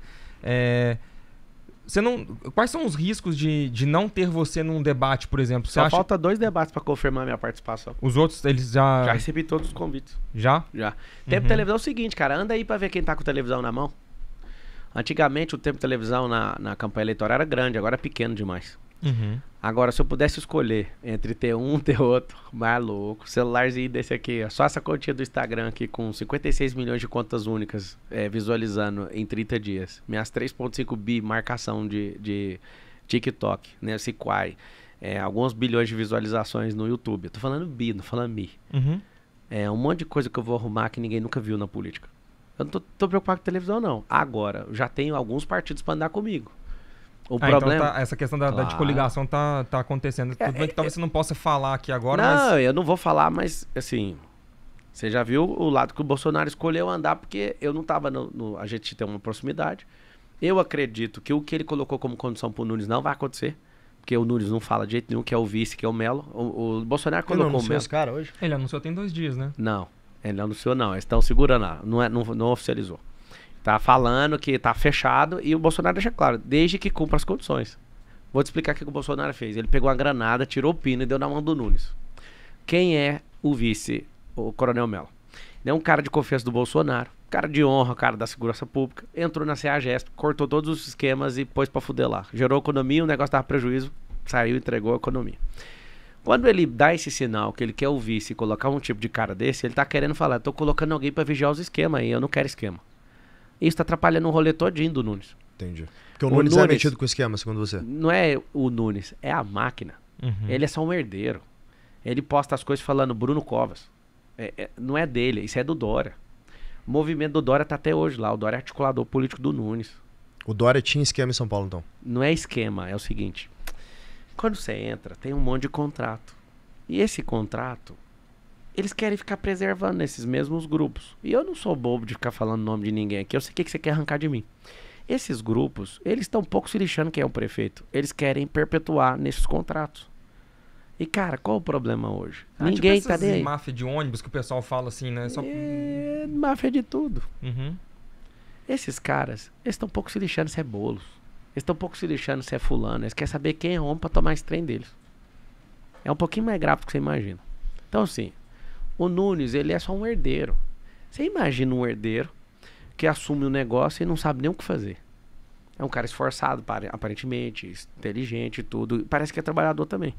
Quais são os riscos de não ter você num debate, por exemplo? Só falta 2 debates para confirmar minha participação. Os outros, eles já... Já recebi todos os convites. Já? Já. Tempo de televisão é o seguinte, cara. Anda aí para ver quem tá com televisão na mão. Antigamente, o tempo de televisão na campanha eleitoral era grande, agora é pequeno demais. Uhum. Agora, se eu pudesse escolher entre ter um ter outro, mais louco, celularzinho desse aqui, ó, só essa continha do Instagram aqui com 56 milhões de contas únicas visualizando em 30 dias, minhas 3.5 bi marcação de TikTok, né, Sequai, alguns bilhões de visualizações no YouTube. Eu tô falando bi, não falando mi. Uhum. Um monte de coisa que eu vou arrumar que ninguém nunca viu na política. Eu não tô preocupado com televisão, não. Agora, eu já tenho alguns partidos para andar comigo. O problema... Então essa questão da coligação tá acontecendo. Tudo bem que talvez você não possa falar aqui agora, não, eu não vou falar, mas assim, você já viu o lado que o Bolsonaro escolheu andar, porque eu não tava a gente tem uma proximidade. Eu acredito que o que ele colocou como condição pro Nunes não vai acontecer, porque o Nunes não fala de jeito nenhum, que é o vice, que é o Melo. O Bolsonaro colocou o Melo. Esse cara hoje? Ele anunciou tem 2 dias, né? Não, ele não anunciou não, eles estão segurando lá, não oficializou. Tá falando que tá fechado e o Bolsonaro deixa claro, desde que cumpra as condições. Vou te explicar o que o Bolsonaro fez. Ele pegou uma granada, tirou o pino e deu na mão do Nunes. Quem é o vice, o Coronel Melo? Ele é um cara de confiança do Bolsonaro, cara de honra, cara da segurança pública. Entrou na CEAGESP, cortou todos os esquemas e pôs pra fuder lá. Gerou economia, o negócio dava prejuízo, saiu e entregou a economia. Quando ele dá esse sinal que ele quer o vice e colocar um tipo de cara desse, ele tá querendo falar, tô colocando alguém pra vigiar os esquemas aí, eu não quero esquema. Isso tá atrapalhando o rolê todinho do Nunes. Entendi. Porque o Nunes é metido com o esquema, segundo você. Não é o Nunes, é a máquina. Uhum. Ele é só um herdeiro. Ele posta as coisas falando Bruno Covas. Não é dele, isso é do Dória. O movimento do Dória tá até hoje lá. O Dória é articulador político do Nunes. O Dória tinha esquema em São Paulo, então? Não é esquema, é o seguinte. Quando você entra, tem um monte de contrato. E esse contrato... eles querem ficar preservando esses mesmos grupos. E eu não sou bobo de ficar falando o nome de ninguém aqui. Eu sei o que você quer arrancar de mim. Esses grupos, eles estão um pouco se lixando quem é o prefeito. Eles querem perpetuar nesses contratos. E, cara, qual o problema hoje? Ninguém tipo tá nem aí. máfia de ônibus que o pessoal fala assim, né? Máfia de tudo. Uhum. Esses caras, eles estão um pouco se lixando se é Boulos. Eles estão um pouco se lixando se é fulano. Eles querem saber quem é homem pra tomar esse trem deles. É um pouquinho mais grave do que você imagina. Então, assim... o Nunes, ele é só um herdeiro. Você imagina um herdeiro que assume um negócio e não sabe nem o que fazer. É um cara esforçado, aparentemente, inteligente e tudo. Parece que é trabalhador também.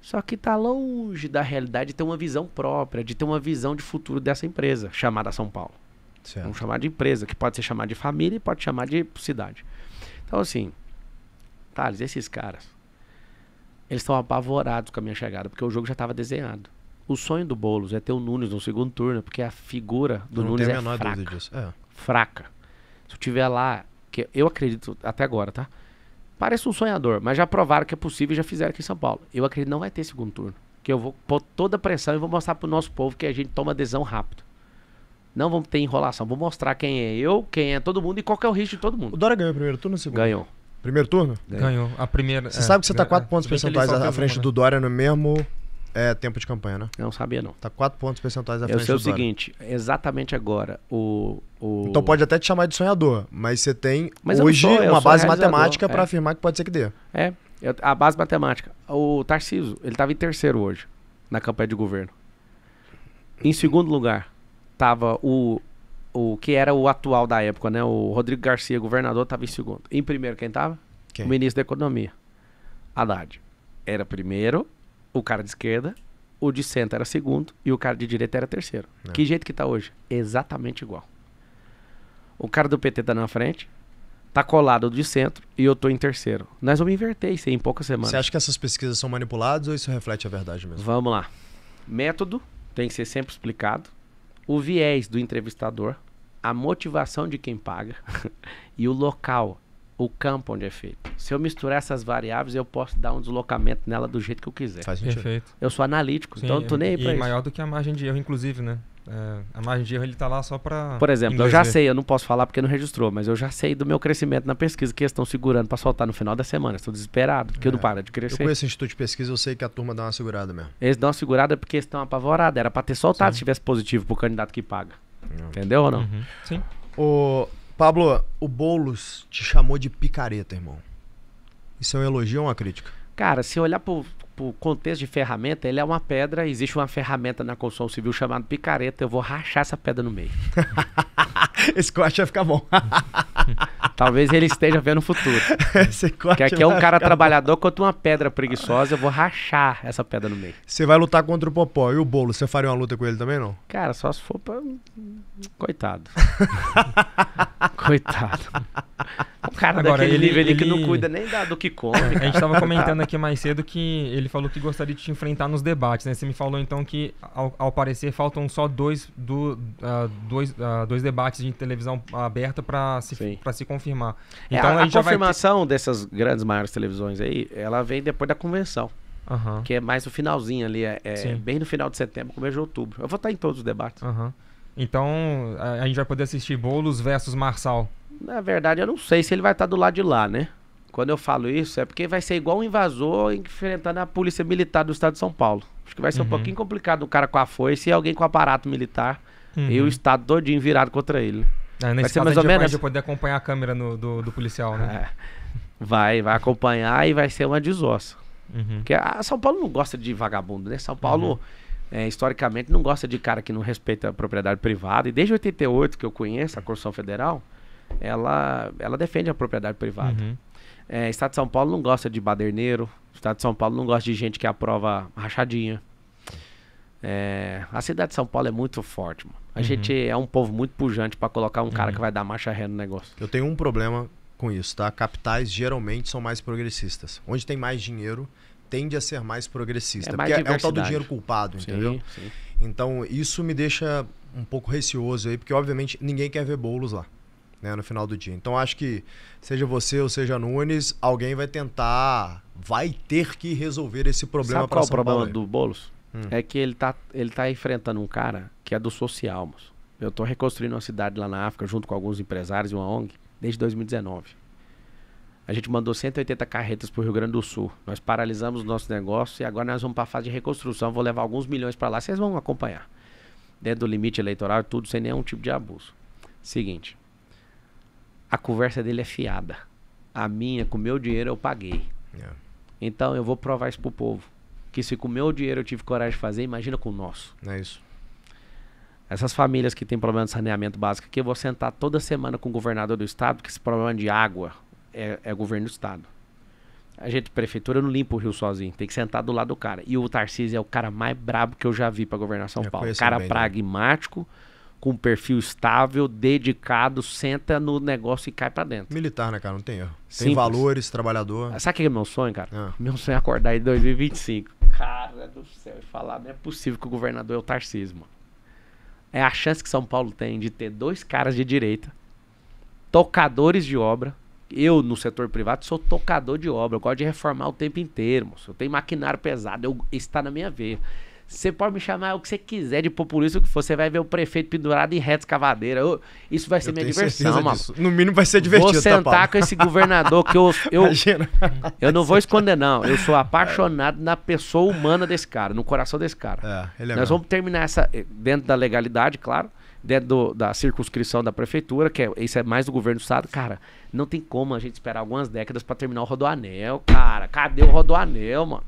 Só que tá longe da realidade de ter uma visão própria, de ter uma visão de futuro dessa empresa, chamada São Paulo. Certo. Vamos chamar de empresa, que pode ser chamada de família e pode chamar de cidade. Então, assim, Thales, esses caras, eles estão apavorados com a minha chegada, porque o jogo já estava desenhado. O sonho do Boulos é ter o Nunes no segundo turno, porque a figura do Nunes é fraca. Fraca. Se eu tiver lá, que eu acredito até agora, tá? Parece um sonhador, mas já provaram que é possível e já fizeram aqui em São Paulo. Eu acredito que não vai ter segundo turno. Que eu vou pôr toda a pressão e vou mostrar pro nosso povo que a gente toma adesão rápido. Não vamos ter enrolação. Vou mostrar quem é eu, quem é todo mundo e qual que é o risco de todo mundo. O Dória ganhou o primeiro turno ou o segundo? Ganhou. Primeiro turno? Ganhou. A primeira. Você sabe que você tá 4 pontos se bem que ele percentuais só à fez frente uma, do Dória no mesmo tempo de campanha, né? Não sabia, não. Tá 4 pontos percentuais à Eu frente sei do o Dória. seguinte, exatamente agora, Então pode até te chamar de sonhador, mas você tem Mas eu não hoje sou, eu uma sou base realizador, matemática pra é. afirmar que pode ser que dê. A base matemática. O Tarcísio, ele tava em terceiro hoje, na campanha de governo. Em segundo lugar, tava o que era o atual da época, né? O Rodrigo Garcia, governador, tava em segundo. Em primeiro, quem tava? Quem? O ministro da Economia, Haddad. Era primeiro, o cara de esquerda, o de centro era segundo e o cara de direita era terceiro. É. Que jeito que tá hoje? Exatamente igual. O cara do PT tá na frente, tá colado de centro e eu tô em terceiro. Nós vamos inverter isso aí em poucas semanas. Você acha que essas pesquisas são manipuladas ou isso reflete a verdade mesmo? Vamos lá. Método tem que ser sempre explicado. O viés do entrevistador, a motivação de quem paga e o local, o campo onde é feito. Se eu misturar essas variáveis, eu posso dar um deslocamento nela do jeito que eu quiser. Faz sentido. Perfeito. Eu sou analítico, Sim, então eu não tô nem aí pra e isso. maior do que a margem de erro, inclusive, né? A margem de erro, ele tá lá só pra... Por exemplo, eu inglês já ver. sei, eu não posso falar porque não registrou, mas eu já sei do meu crescimento na pesquisa que eles estão segurando pra soltar no final da semana. Estou desesperado, porque não para de Eu crescer. conheço o Instituto de Pesquisa, eu sei que a turma dá uma segurada mesmo. Eles dão uma segurada porque eles estão apavorados. Era pra ter soltado Sim. se tivesse positivo pro candidato que paga. Entendeu ou não? Uhum. Sim. Ô, Pablo, o Boulos te chamou de picareta, irmão. Isso é um elogio ou uma crítica? Cara, se olhar pro contexto de ferramenta, ele é uma pedra, existe uma ferramenta na construção civil chamada picareta, eu vou rachar essa pedra no meio. Esse corte vai ficar bom. Talvez ele esteja vendo o futuro. Esse corte Que aqui é um vai cara ficar trabalhador contra uma pedra preguiçosa, eu vou rachar essa pedra no meio. bom. Você vai lutar contra o Popó. E o Boulos, você faria uma luta com ele também, não? Cara, só se for pra... Coitado. Coitado. Um cara Agora, daquele ele- nível ali que não ele- cuida nem do que come. A gente estava comentando aqui mais cedo que ele falou que gostaria de te enfrentar nos debates, né? Você me falou então que, ao parecer, faltam só dois debates de televisão aberta para Sim. se confirmar. Então, a gente já vai ter... confirmação dessas grandes maiores televisões aí, ela vem depois da convenção, Aham, que é mais no finalzinho ali, Sim. bem no final de setembro, começo de outubro. Eu vou estar em todos os debates. aham. Então, a gente vai poder assistir Boulos versus Marçal. Na verdade, eu não sei se ele vai estar do lado de lá, né? Quando eu falo isso, é porque vai ser igual um invasor enfrentando a polícia militar do estado de São Paulo. Acho que vai ser um pouquinho complicado um cara com a foice e alguém com aparato militar e o estado todinho virado contra ele. Nesse ser caso, mais a ou gente vai menos- poder acompanhar a câmera do policial, né? Vai acompanhar e vai ser uma desossa. Uhum. Porque São Paulo não gosta de vagabundo, né? São Paulo, historicamente, não gosta de cara que não respeita a propriedade privada. E desde 88, que eu conheço a Constituição Federal, ela defende a propriedade privada. Uhum. Estado de São Paulo não gosta de baderneiro. Estado de São Paulo não gosta de gente que aprova rachadinha. A cidade de São Paulo é muito forte, mano. A gente é um povo muito pujante pra colocar um cara que vai dar marcha ré no negócio. Eu tenho um problema com isso, tá? Capitais geralmente são mais progressistas. Onde tem mais dinheiro, tende a ser mais progressista. É mais porque é o tal do diversidade. dinheiro culpado, entendeu? Sim. Então, isso me deixa um pouco receoso aí, porque obviamente ninguém quer ver Boulos lá, né, no final do dia. Então, acho que seja você ou seja Nunes, alguém vai ter que resolver esse problema Sabe para qual é o São Paulo. problema aí. do Boulos? É que ele tá enfrentando um cara que é do social, moço. Eu tô reconstruindo uma cidade lá na África, junto com alguns empresários e uma ONG, desde 2019. A gente mandou 180 carretas pro Rio Grande do Sul. Nós paralisamos o nosso negócio e agora nós vamos pra fase de reconstrução. Vou levar alguns milhões pra lá, vocês vão acompanhar. Dentro do limite eleitoral e tudo, sem nenhum tipo de abuso. Seguinte, a conversa dele é fiada. A minha, com o meu dinheiro, eu paguei. É. Então eu vou provar isso pro povo. Que se com o meu dinheiro eu tive coragem de fazer, imagina com o nosso. Não é isso? Essas famílias que têm problema de saneamento básico aqui, eu vou sentar toda semana com o governador do estado, porque esse problema de água é governo do estado. A gente, prefeitura, não limpa o rio sozinho, tem que sentar do lado do cara. E o Tarcísio é o cara mais brabo que eu já vi pra governar São Eu Paulo. conheço Cara bem, né? pragmático, com um perfil estável, dedicado, senta no negócio e cai pra dentro. Militar, né, cara? Não tem erro. Tem Simples. valores, trabalhador. Sabe o que é meu sonho, cara? Ah. Meu sonho é acordar em 2025. Cara do céu, e falar, não é possível que o governador é o Tarcísio, mano. É a chance que São Paulo tem de ter dois caras de direita, tocadores de obra. Eu, no setor privado, sou tocador de obra. Eu gosto de reformar o tempo inteiro, moço. Eu tenho maquinário pesado, está na minha veia. Você pode me chamar o que você quiser de populista, o que for. Você vai ver o prefeito pendurado em reta escavadeira. Isso vai ser minha diversão, mano. No mínimo vai ser divertido, vou sentar com esse governador que Imagina. eu não vou esconder, não. Eu sou apaixonado na pessoa humana desse cara, no coração desse cara. Nós vamos terminar essa, dentro da legalidade, claro, dentro da circunscrição da prefeitura, isso é mais do governo do estado. Cara, não tem como a gente esperar algumas décadas pra terminar o Rodoanel, cara. Cadê o Rodoanel, mano?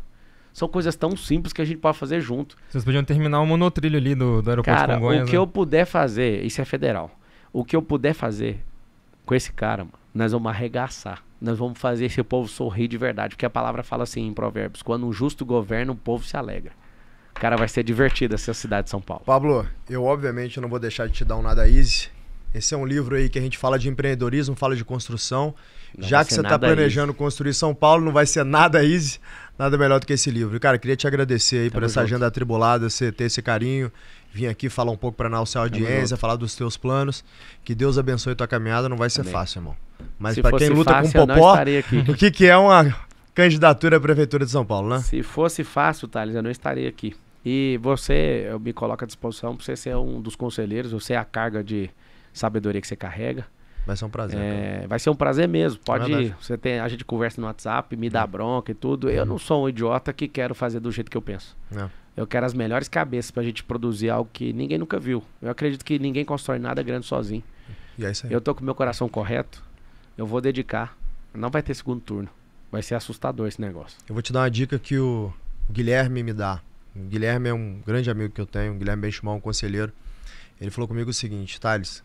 São coisas tão simples que a gente pode fazer junto. Vocês podiam terminar o monotrilho ali do aeroporto de Congonhas. O que eu puder fazer, isso é federal. O que eu puder fazer com esse cara, mano, nós vamos arregaçar. Nós vamos fazer esse povo sorrir de verdade. Porque a palavra fala assim em Provérbios: quando um justo governa, o povo se alegra. Cara, vai ser divertido essa cidade de São Paulo. Pablo, eu obviamente não vou deixar de te dar um Nada Easy. Esse é um livro aí que a gente fala de empreendedorismo, fala de construção. Já que você está planejando construir São Paulo, não vai ser nada easy, nada melhor do que esse livro. Cara, queria te agradecer aí por essa agenda atribulada, você ter esse carinho, vir aqui falar um pouco para nossa audiência, falar dos teus planos. Que Deus abençoe tua caminhada, não vai ser fácil, irmão. Mas para quem luta com popó, o que é uma candidatura à Prefeitura de São Paulo, né? Se fosse fácil, Thales, eu não estaria aqui. E você, eu me coloco à disposição para você ser um dos conselheiros, você é a carga de sabedoria que você carrega. Vai ser um prazer. Vai ser um prazer mesmo. Pode ir. A gente conversa no WhatsApp, me dá bronca e tudo. Eu não sou um idiota que quero fazer do jeito que eu penso. Eu quero as melhores cabeças pra gente produzir algo que ninguém nunca viu. Eu acredito que ninguém constrói nada grande sozinho. E é isso aí. Eu tô com o meu coração correto. Eu vou dedicar. Não vai ter segundo turno. Vai ser assustador esse negócio. Eu vou te dar uma dica que o Guilherme me dá. O Guilherme é um grande amigo que eu tenho. O Guilherme Benchimol, um conselheiro. Ele falou comigo o seguinte: Thales,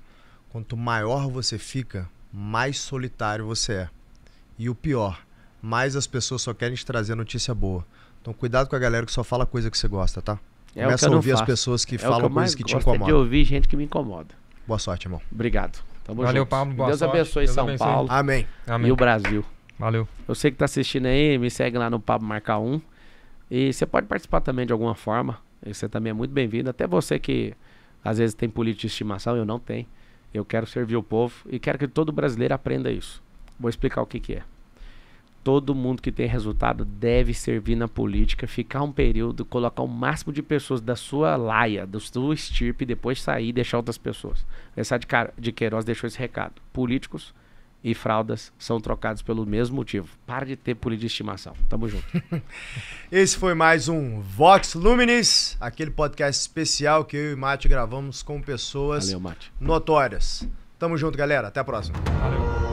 quanto maior você fica, mais solitário você é. E o pior, mais as pessoas só querem te trazer notícia boa. Então cuidado com a galera que só fala coisa que você gosta, tá? Começa a ouvir as pessoas que falam coisas que te incomodam. De ouvir gente que me incomoda. Boa sorte, irmão. Obrigado. Tamo Valeu, junto. Pablo. Boa Deus sorte. abençoe São Paulo. Amém. E o Brasil. Valeu. Eu sei que tá assistindo aí, me segue lá no Pablo Marca 1. E você pode participar também de alguma forma. E você também é muito bem-vindo. Até você que às vezes tem política de estimação, eu não tenho. Eu quero servir o povo e quero que todo brasileiro aprenda isso. Vou explicar o que é. Todo mundo que tem resultado deve servir na política, ficar um período, colocar o máximo de pessoas da sua laia, da sua estirpe, depois sair e deixar outras pessoas. Essa de Queiroz deixou esse recado. Políticos e fraldas são trocados pelo mesmo motivo. Para de ter política de estimação. Tamo junto. Esse foi mais um Vox Luminis, aquele podcast especial que eu e o Mate gravamos com pessoas notórias. Tamo junto, galera. Até a próxima. Valeu.